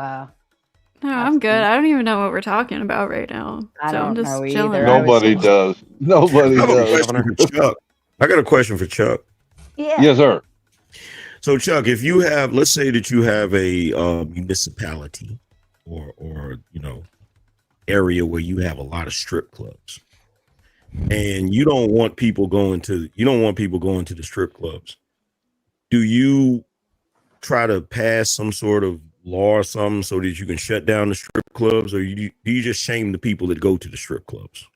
No, I'm good. I don't even know what we're talking about right now. I So I'm don't just know chilling. either. Nobody does. Nobody I have a does. question for Chuck. I got a question for Chuck. Yeah. Yes, sir. So, Chuck, if you have, let's say that you have a municipality or area where you have a lot of strip clubs, and you don't want people going to the strip clubs, do you try to pass some sort of law or something so that you can shut down the strip clubs, or do you just shame the people that go to the strip clubs?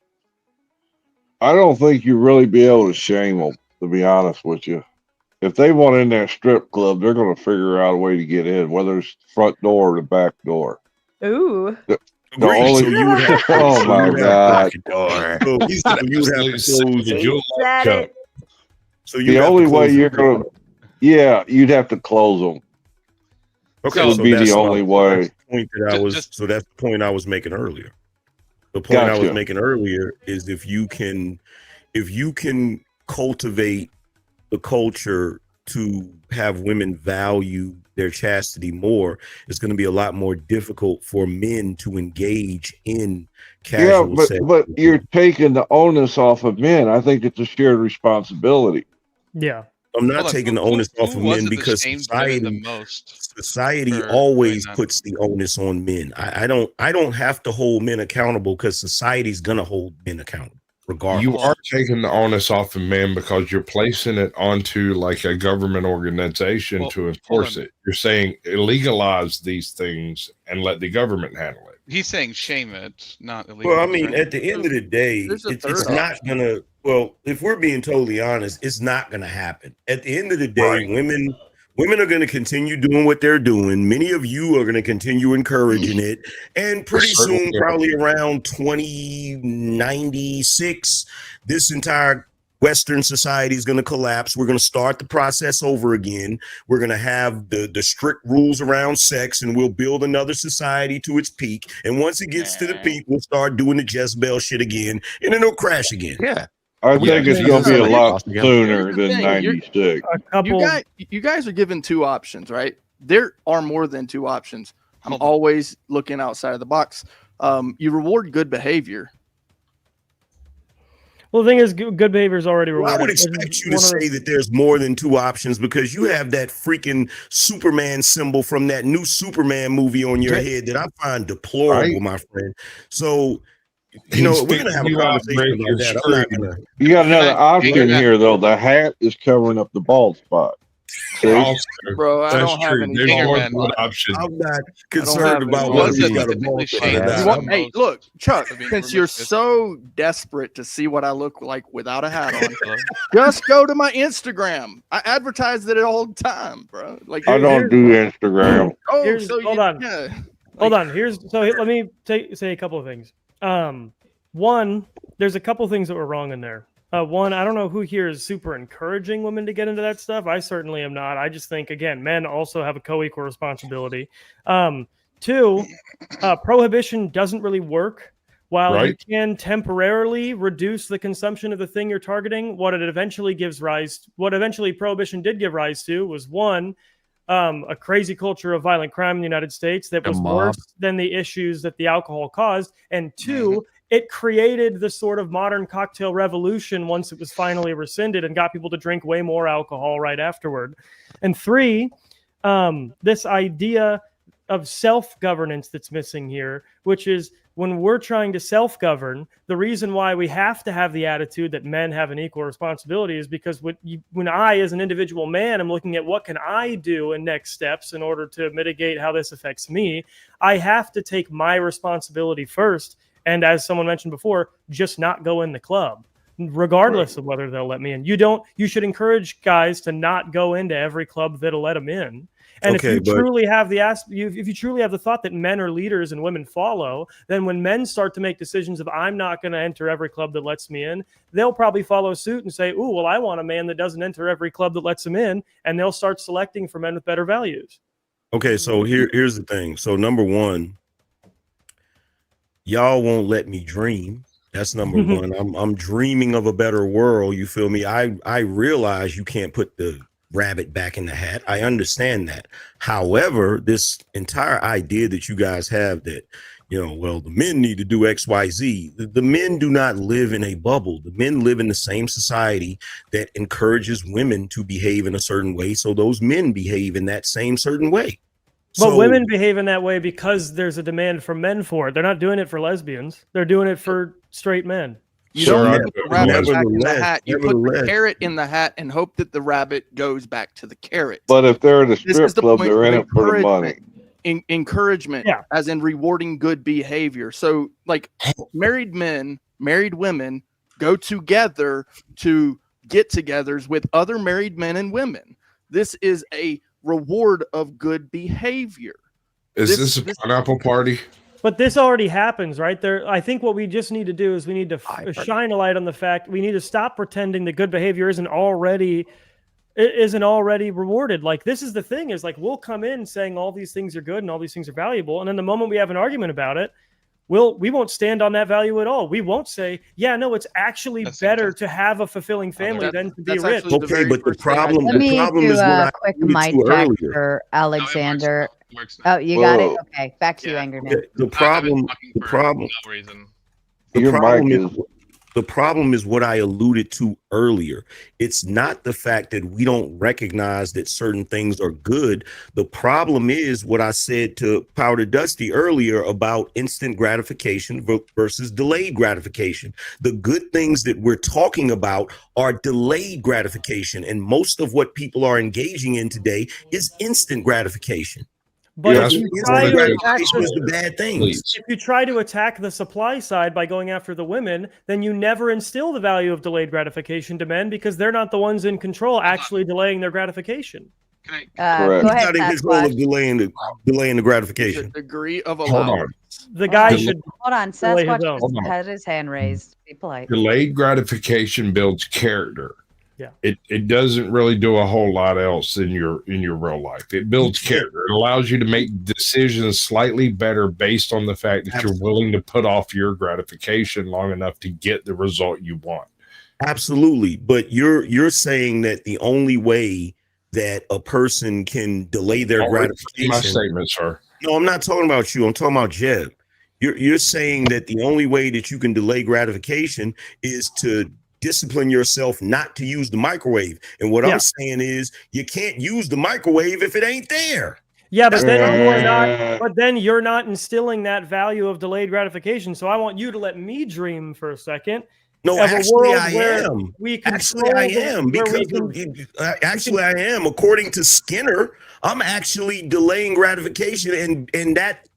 I don't think you really be able to shame them, to be honest with you. If they want in that strip club, they're going to figure out a way to get in, whether it's the front door or the back door. Ooh. The only, So you would have, oh so my you would God. have to, so you would have to close Said it. So you The have to only way close you're the- going to, yeah, you'd have to close them. Okay, That would so be that's the only way. That's the point that I was. So that's the point I was making earlier. The point I was Gotcha. making earlier is if you can cultivate the culture to have women value their chastity more, it's going to be a lot more difficult for men to engage in casual Yeah, sex. but you're taking the onus off of men. I think it's a shared responsibility. Yeah. I'm not Hold on, taking the who- onus who off of was men it that because shamed women the most society for always doing that? puts the onus on men. I don't have to hold men accountable because society's gonna hold men accountable regardless. You are taking the onus off of men because you're placing it onto like a government organization to enforce it. You're saying legalize these things and let the government handle it. He's saying shame it, not illegal. Well, I mean, at the end of the day, it's not gonna. Well, if we're being totally honest, it's not gonna happen. At the end of the day, women are gonna continue doing what they're doing. Many of you are gonna continue encouraging it, and pretty soon, probably around 2096, this entire Western society is going to collapse. We're going to start the process over again. We're going to have the strict rules around sex, and we'll build another society to its peak. And once it gets to the peak, we'll start doing the Jezebel shit again, and then it'll crash again. Yeah. I think it's going to be a lot sooner than thing, 96. You guys are given two options, right? There are more than two options. I'm always looking outside of the box. You reward good behavior. Well, the thing is, good behavior is already Well, I rewarded. would This is expect you to one of say the- that there's more than two options because you have that freaking Superman symbol from that new Superman movie on your head that I find deplorable, my friend. So, you know, we're going to have a conversation about that. I'm not going to. You got another option here, though. The hat is covering up the bald spot. See? Also, Bro, I that's don't have true. any There's bald more spots. than one option. I'm not I don't concerned have about any whether bald he's spots. got a bald spot or You not. want- hey, look, Chuck, since you're so desperate to see what I look like without a hat on, just go to my Instagram. I advertise it all the time, bro. Like I don't do Instagram. Oh, Here's- so hold you, on. yeah. Hold on. Let me say a couple of things. One, there's a couple things that were wrong in there. One, I don't know who here is super encouraging women to get into that stuff. I certainly am not. I just think, again, men also have a co-equal responsibility. Two, prohibition doesn't really work. While you can temporarily reduce the consumption of the thing you're targeting, what eventually prohibition did give rise to was one, a crazy culture of violent crime in the United States that was worse than the issues that the alcohol caused. And two, it created the sort of modern cocktail revolution once it was finally rescinded and got people to drink way more alcohol right afterward. And three, this idea of self-governance that's missing here, which is when we're trying to self-govern, the reason why we have to have the attitude that men have an equal responsibility is because when I, as an individual man, am looking at what can I do in next steps in order to mitigate how this affects me, I have to take my responsibility first. And as someone mentioned before, just not go in the club, regardless of whether they'll let me in. You should encourage guys to not go into every club that'll let them in. And if you truly have the thought that men are leaders and women follow, then when men start to make decisions of I'm not going to enter every club that lets me in, they'll probably follow suit and say, "Ooh, well, I want a man that doesn't enter every club that lets him in," and they'll start selecting for men with better values. Okay, so here's the thing. So number one, y'all won't let me dream. That's number one. I'm dreaming of a better world. You feel me? I realize you can't put the rabbit back in the hat. I understand that. However, this entire idea that you guys have that, well, the men need to do X, Y, Z. The men do not live in a bubble. The men live in the same society that encourages women to behave in a certain way. So those men behave in that same certain way. But women behave in that way because there's a demand from men for it. They're not doing it for lesbians. They're doing it for straight men. You don't put the rabbit back in the hat. You put the carrot in the hat and hope that the rabbit goes back to the carrot. But if they're at a strip club, they're in it for the money. Encouragement, as in rewarding good behavior. So, like, married men, married women go together to get-togethers with other married men and women. This is a reward of good behavior. Is this a pineapple party? But this already happens, right? I think what we just need to do is we need to shine a light on the fact we need to stop pretending that good behavior isn't already rewarded. Like, this is the thing, is like, we'll come in saying all these things are good and all these things are valuable, and then the moment we have an argument about it, we won't stand on that value at all. We won't say, yeah, no, it's actually better to have a fulfilling family than to be rich. Okay, but the problem Let me is do what I a quick alluded mic to check earlier. for Alexander. Oh, you got it? Okay, back to you, Angry Man. The problem is what I alluded to earlier. It's not the fact that we don't recognize that certain things are good. The problem is what I said to Powder Dusty earlier about instant gratification versus delayed gratification. The good things that we're talking about are delayed gratification, and most of what people are engaging in today is instant gratification. But If if you try to attack the supply side by going after the women, then you never instill the value of delayed gratification to men because they're not the ones in control actually delaying their gratification. Go ahead, not in control of delaying the gratification. The degree of Hold on. The guy should hold on. delay his Sasquatch own. just had his hand raised. Be polite. Delayed gratification builds character. Yeah. It doesn't really do a whole lot else in your real life. It builds character. It allows you to make decisions slightly better based on the fact that you're willing to put off your gratification long enough to get the result you want. Absolutely. But you're saying that the only way that a person can delay their gratification. My statement, sir. No, I'm not talking about you. I'm talking about Jeb. You're saying that the only way that you can delay gratification is to discipline yourself not to use the microwave. And what I'm saying is you can't use the microwave if it ain't there. Yeah, but then you are not. But then you're not instilling that value of delayed gratification. So I want you to let me dream for a second. No, of actually, a world I where am. We actually, I am where we because I am. According to Skinner, I'm actually delaying gratification, and that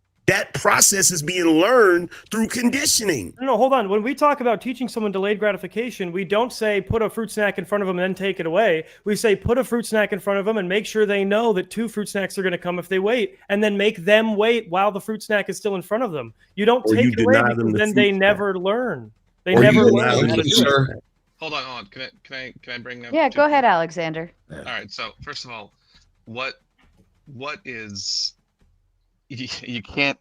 process is being learned through conditioning. No, hold on. When we talk about teaching someone delayed gratification, we don't say put a fruit snack in front of them and then take it away. We say put a fruit snack in front of them and make sure they know that 2 fruit snacks are going to come if they wait, and then make them wait while the fruit snack is still in front of them. You don't take it away because then they never learn. They never learn how to do it. Hold on. Can I bring up? Yeah, go ahead, Alexander. All right. So first of all, what is you can't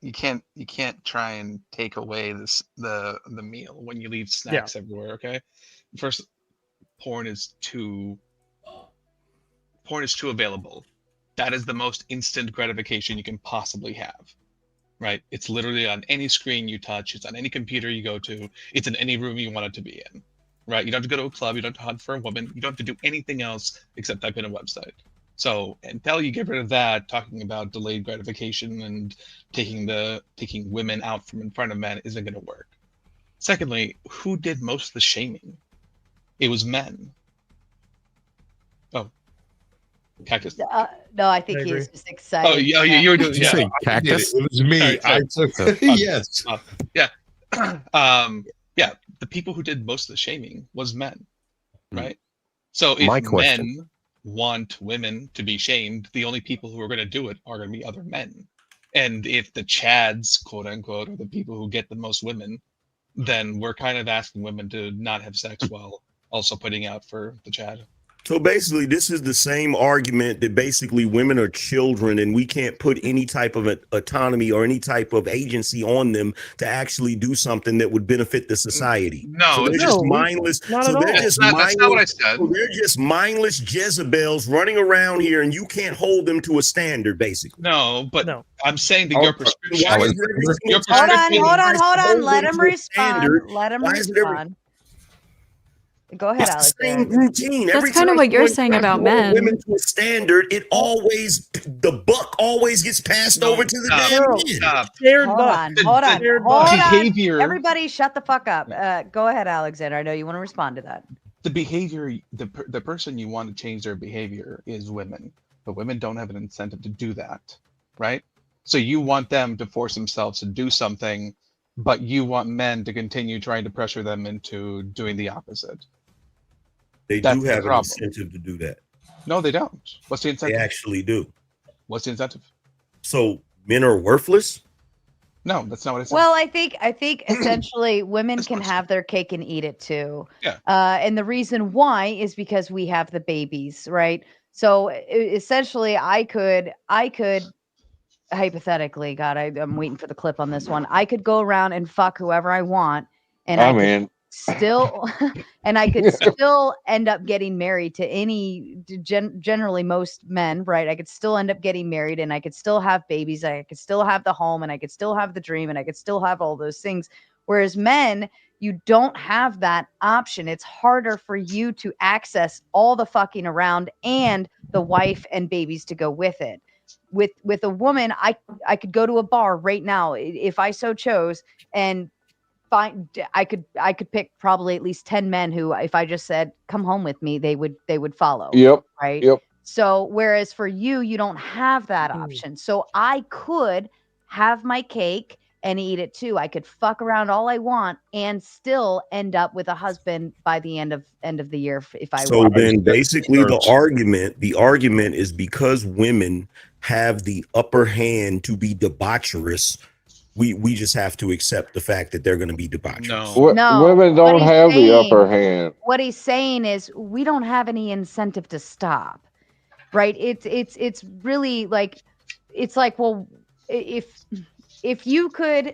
try and take away the meal when you leave snacks everywhere. Okay. First, porn is too available. That is the most instant gratification you can possibly have. Right? It's literally on any screen you touch. It's on any computer you go to. It's in any room you want it to be in. Right? You don't have to go to a club. You don't have to hunt for a woman. You don't have to do anything else except type in a website. So until you get rid of that, talking about delayed gratification and taking women out from in front of men isn't going to work. Secondly, who did most of the shaming? It was men. Oh. Cactus. No, I think he's just excited. Oh, yeah, you were doing. Did you say cactus? It was me. Sorry, I took. Yes. Yeah. Yeah. The people who did most of the shaming was men, right? So if men want women to be shamed, the only people who are going to do it are going to be other men. And if the Chads, quote unquote, are the people who get the most women, then we're kind of asking women to not have sex while also putting out for the Chad. So basically, this is the same argument that basically women are children and we can't put any type of autonomy or any type of agency on them to actually do something that would benefit the society. No, so they're just mindless. That's not what I said. So they're just mindless Jezebels running around here, and you can't hold them to a standard, basically. No, but I'm saying that your prescription. Hold on. Let him respond. Go ahead, Alex. Same routine. That's kind of what you're saying about men. Women to a standard, the buck always gets passed over to the damn men. Hold on. Behavior. Everybody, shut the fuck up. Go ahead, Alexander. I know you want to respond to that. The behavior, the person you want to change their behavior is women, but women don't have an incentive to do that, right? So you want them to force themselves to do something, but you want men to continue trying to pressure them into doing the opposite. They do have an incentive to do that. No, they don't. What's the incentive? They actually do. What's the incentive? So men are worthless? No, that's not what I said. Well, I think essentially women can have their cake and eat it too. Yeah. And the reason why is because we have the babies, right? So essentially, I could hypothetically, God, I'm waiting for the clip on this one. I could go around and fuck whoever I want, and I could still end up getting married to generally most men, right? I could still end up getting married, and I could still have babies. I could still have the home, and I could still have the dream, and I could still have all those things. Whereas men, you don't have that option. It's harder for you to access all the fucking around and the wife and babies to go with it. With a woman, I could go to a bar right now if I so chose, and I could pick probably at least 10 men who, if I just said come home with me, they would follow. Yep. Right. Yep. So whereas for you don't have that option. So I could have my cake and eat it too. I could fuck around all I want and still end up with a husband by the end of the year if I so want. Then basically the argument is because women have the upper hand to be debaucherous, we just have to accept the fact that they're going to be debaucherous. No, women don't have the upper hand. What he's saying is we don't have any incentive to stop, right? It's really like, it's like, well, if you could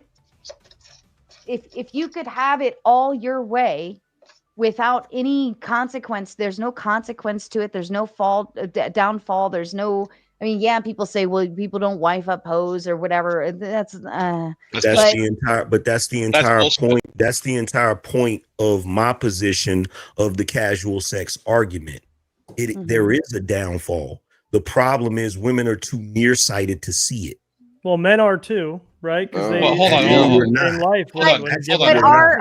have it all your way without any consequence, there's no consequence to it. There's no downfall. There's no, I mean, yeah, people say, well, people don't wife up hoes or whatever. That's that's the entire point. That's the entire point of my position of the casual sex argument. There is a downfall. The problem is women are too nearsighted to see it. Well, men are too, right? Because they hold on, experience hold the on. same life. Hold on,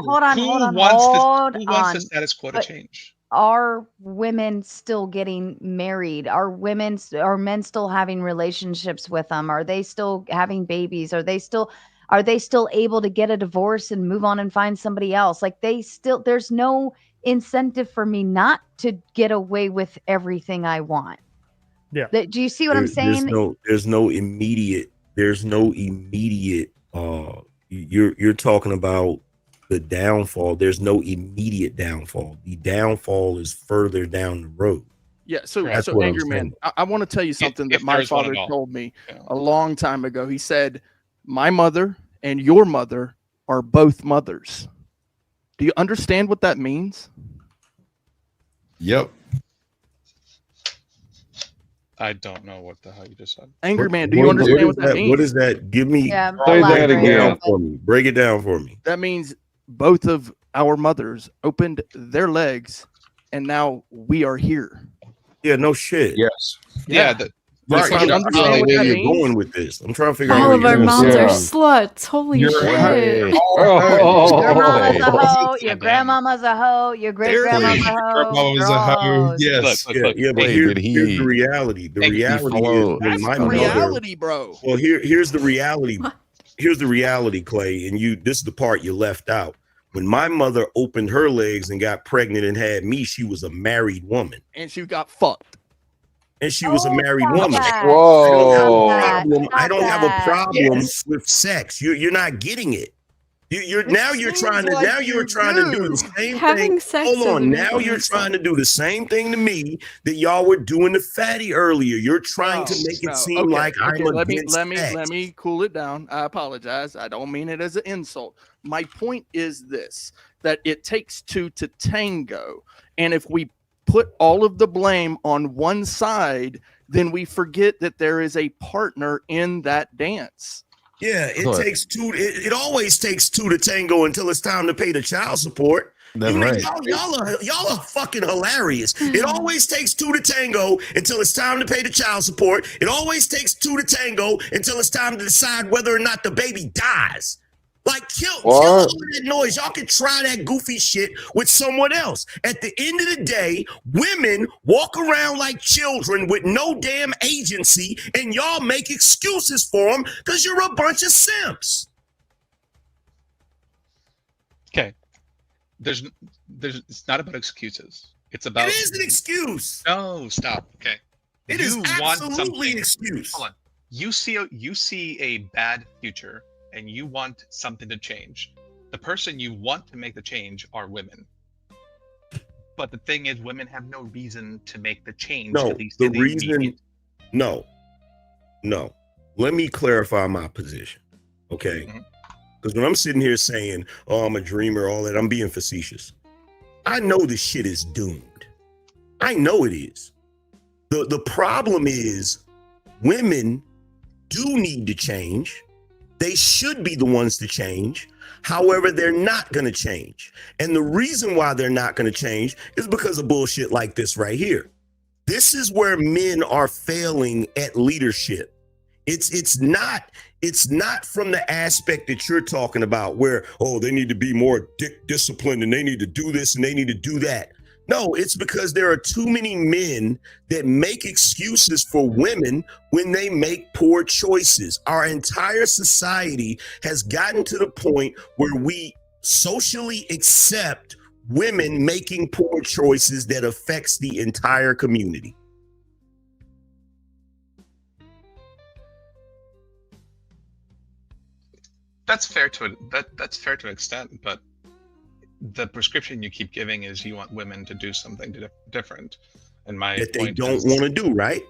hold on, Who hold on, wants hold who wants the on. status quo to But change? are women still getting married? Are men still having relationships with them? Are they still having babies? Are they still able to get a divorce and move on and find somebody else? Like there's no incentive for me not to get away with everything I want. Yeah. Do you see what I'm saying? There's no immediate you're talking about the downfall. There's no immediate downfall. The downfall is further down the road. Yeah, so That's so what I'm Angry Man, saying. I want to tell you something that if my there's one father at all. told me a long time ago. He said, "My mother and your mother are both mothers." Do you understand what that means? Yep. I don't know what the hell you just said. Angry Man, do you understand what that means? What is that? Give me Yeah, Say that again. for me. Break it down for me. That means both of our mothers opened their legs, and now we are here. Yeah, no shit. Yes. Yeah. I'm Right. trying You to understand figure out what where that you're means? going with this. I'm trying to figure out All where of you're our going. moms are Yeah. sluts. Holy shit. Your mama's a Oh, hoe. Your grandmama's a hoe. Your great grandma's a hoe. Grandma was They're a all hoe. hoes. Yes. Look, Yeah, but Wait, here's did the he reality. The Thank you. reality is follow when That's my the mother. reality, bro. Well, here's the reality. Here's the reality, Clay, and this is the part you left out. When my mother opened her legs and got pregnant and had me, she was a married woman. And she got fucked. And she was a married woman. Whoa. I don't have a problem Yes. with sex. You're not getting it. You're seems trying to like you do the same Having thing. sex Hold on. doesn't Now equal you're insult. trying to do the same thing to me that y'all were doing to Fatty earlier. You're trying to make it seem like I'm against sex. let me cool it down. I apologize. I don't mean it as an insult. My point is this, that it takes two to tango. And if we put all of the blame on one side, then we forget that there is a partner in that dance. Yeah, it always takes two to tango until it's time to pay the child support. That's right. Y'all are fucking hilarious. It always takes two to tango until it's time to pay the child support. It always takes two to tango until it's time to decide whether or not the baby dies. Like, kill all of that noise. Y'all can try that goofy shit with someone else. At the end of the day, women walk around like children with no damn agency, and y'all make excuses for them because you're a bunch of simps. Okay. It's not about excuses. It's about. It is an excuse. No, stop. Okay. It is absolutely an excuse. Hold on. You see a bad future, and you want something to change. The person you want to make the change are women. But the thing is, women have no reason to make the change. No, at least the in reason. immediate- No. Let me clarify my position, okay? Because when I'm sitting here saying, "Oh, I'm a dreamer," all that, I'm being facetious. I know this shit is doomed. I know it is. The problem is, women do need to change. They should be the ones to change. However, they're not going to change. And the reason why they're not going to change is because of bullshit like this right here. This is where men are failing at leadership. It's not from the aspect that you're talking about where, oh, they need to be more disciplined and they need to do this and they need to do that. No, it's because there are too many men that make excuses for women when they make poor choices. Our entire society has gotten to the point where we socially accept women making poor choices that affects the entire community. That's fair to that's fair to an extent, but the prescription you keep giving is you want women to do something different. And my that they point don't is, want to do, right?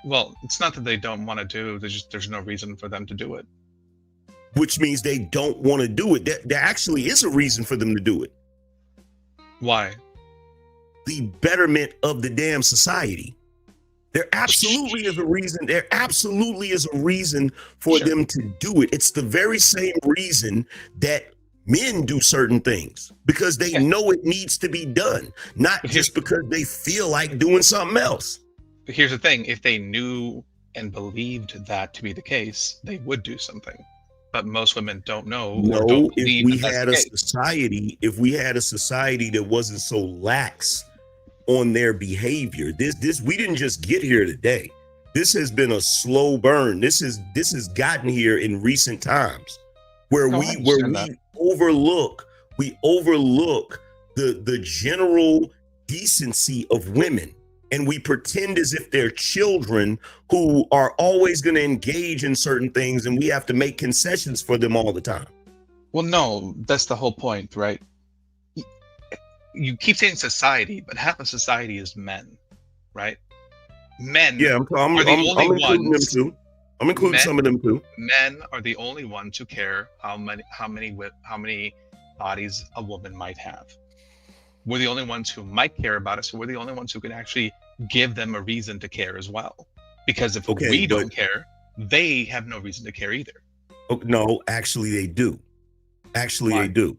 Well, it's not that they don't want to do. There's no reason for them to do it. Which means they don't want to do it. There actually is a reason for them to do it. Why? The betterment of the damn society. There absolutely is a reason. There absolutely is a reason for them to do it. It's the very same reason that men do certain things, because they know it needs to be done, not just because they feel like doing something else. But here's the thing: if they knew and believed that to be the case, they would do something. But most women don't know or No, don't if believe we that that's had the a case. society, that wasn't so lax on their behavior, we didn't just get here today. This has been a slow burn. This has gotten here in recent times, where No, I we understand that. overlook the general decency of women, and we pretend as if they're children who are always going to engage in certain things, and we have to make concessions for them all the time. Well, no, that's the whole point, right? You keep saying society, but half of society is men, right? Men Yeah, I'm including them too. I'm including some of them too. Men are the only ones who care how many bodies a woman might have. We're the only ones who might care about it, so we're the only ones who can actually give them a reason to care as well. Because if we don't care, they have no reason to care either. Oh, no, actually they do. They do.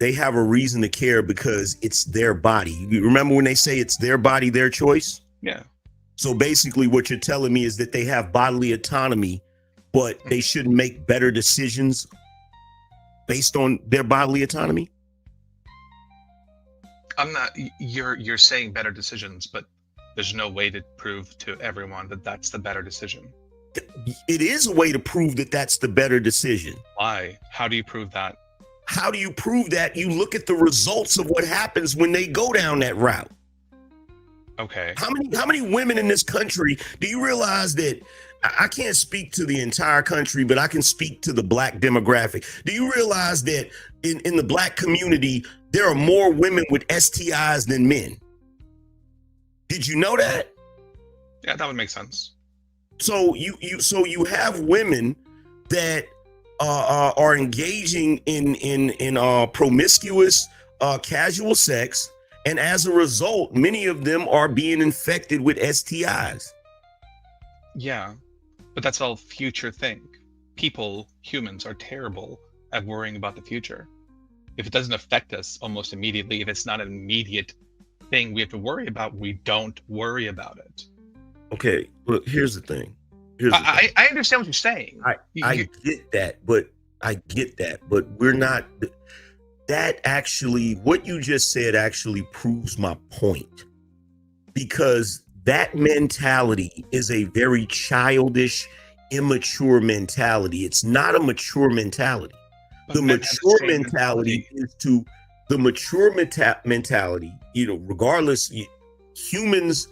They have a reason to care because it's their body. You remember when they say it's their body, their choice? Yeah. So basically what you're telling me is that they have bodily autonomy, but they shouldn't make better decisions based on their bodily autonomy? I'm not. You're saying better decisions, but there's no way to prove to everyone that that's the better decision. It is a way to prove that that's the better decision. Why? How do you prove that? How do you prove that? You look at the results of what happens when they go down that route. Okay. How many women in this country, do you realize that I can't speak to the entire country, but I can speak to the Black demographic. Do you realize that in the Black community, there are more women with STIs than men? Did you know that? Yeah, that would make sense. So you have women that are engaging in promiscuous casual sex, and as a result, many of them are being infected with STIs. Yeah, but that's all future thing. Humans are terrible at worrying about the future. If it doesn't affect us almost immediately, if it's not an immediate thing we have to worry about, we don't worry about it. Okay, look, here's the thing. I understand what you're saying. I get that, but we're not. That actually, what you just said actually proves my point, because that mentality is a very childish, immature mentality. It's not a mature mentality. The mature mentality is the mature mentality, regardless, humans,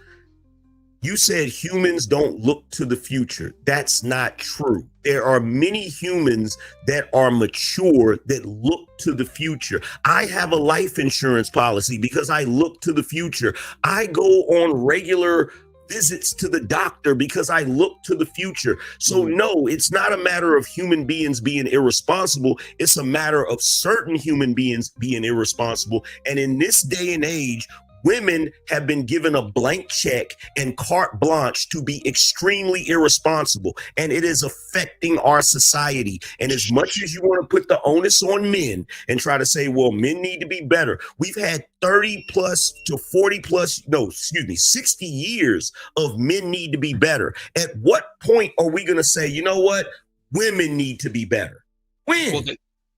you said humans don't look to the future. That's not true. There are many humans that are mature that look to the future. I have a life insurance policy because I look to the future. I go on regular visits to the doctor because I look to the future. So no, it's not a matter of human beings being irresponsible. It's a matter of certain human beings being irresponsible. And in this day and age, women have been given a blank check and carte blanche to be extremely irresponsible, and it is affecting our society. And as much as you want to put the onus on men and try to say, well, men need to be better, we've had 30 plus to 40 plus, 60 years of men need to be better. At what point are we going to say, you know what, women need to be better? When? Well,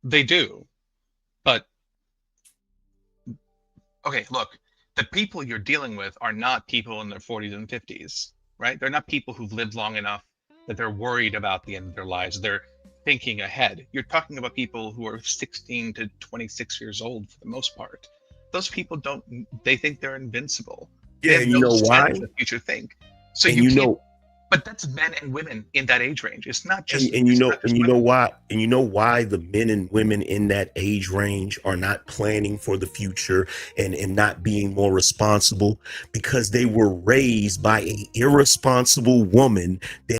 they do, but okay, look. The people you're dealing with are not people in their 40s and 50s, right? They're not people who've lived long enough that they're worried about the end of their lives. They're thinking ahead. You're talking about people who are 16 to 26 years old for the most part. Those people they think they're invincible. Yeah, and you know why? The future think. So but that's men and women in that age range. It's not just and you know why the men and women in that age range are not planning for the future and not being more responsible, because they were raised by an irresponsible woman that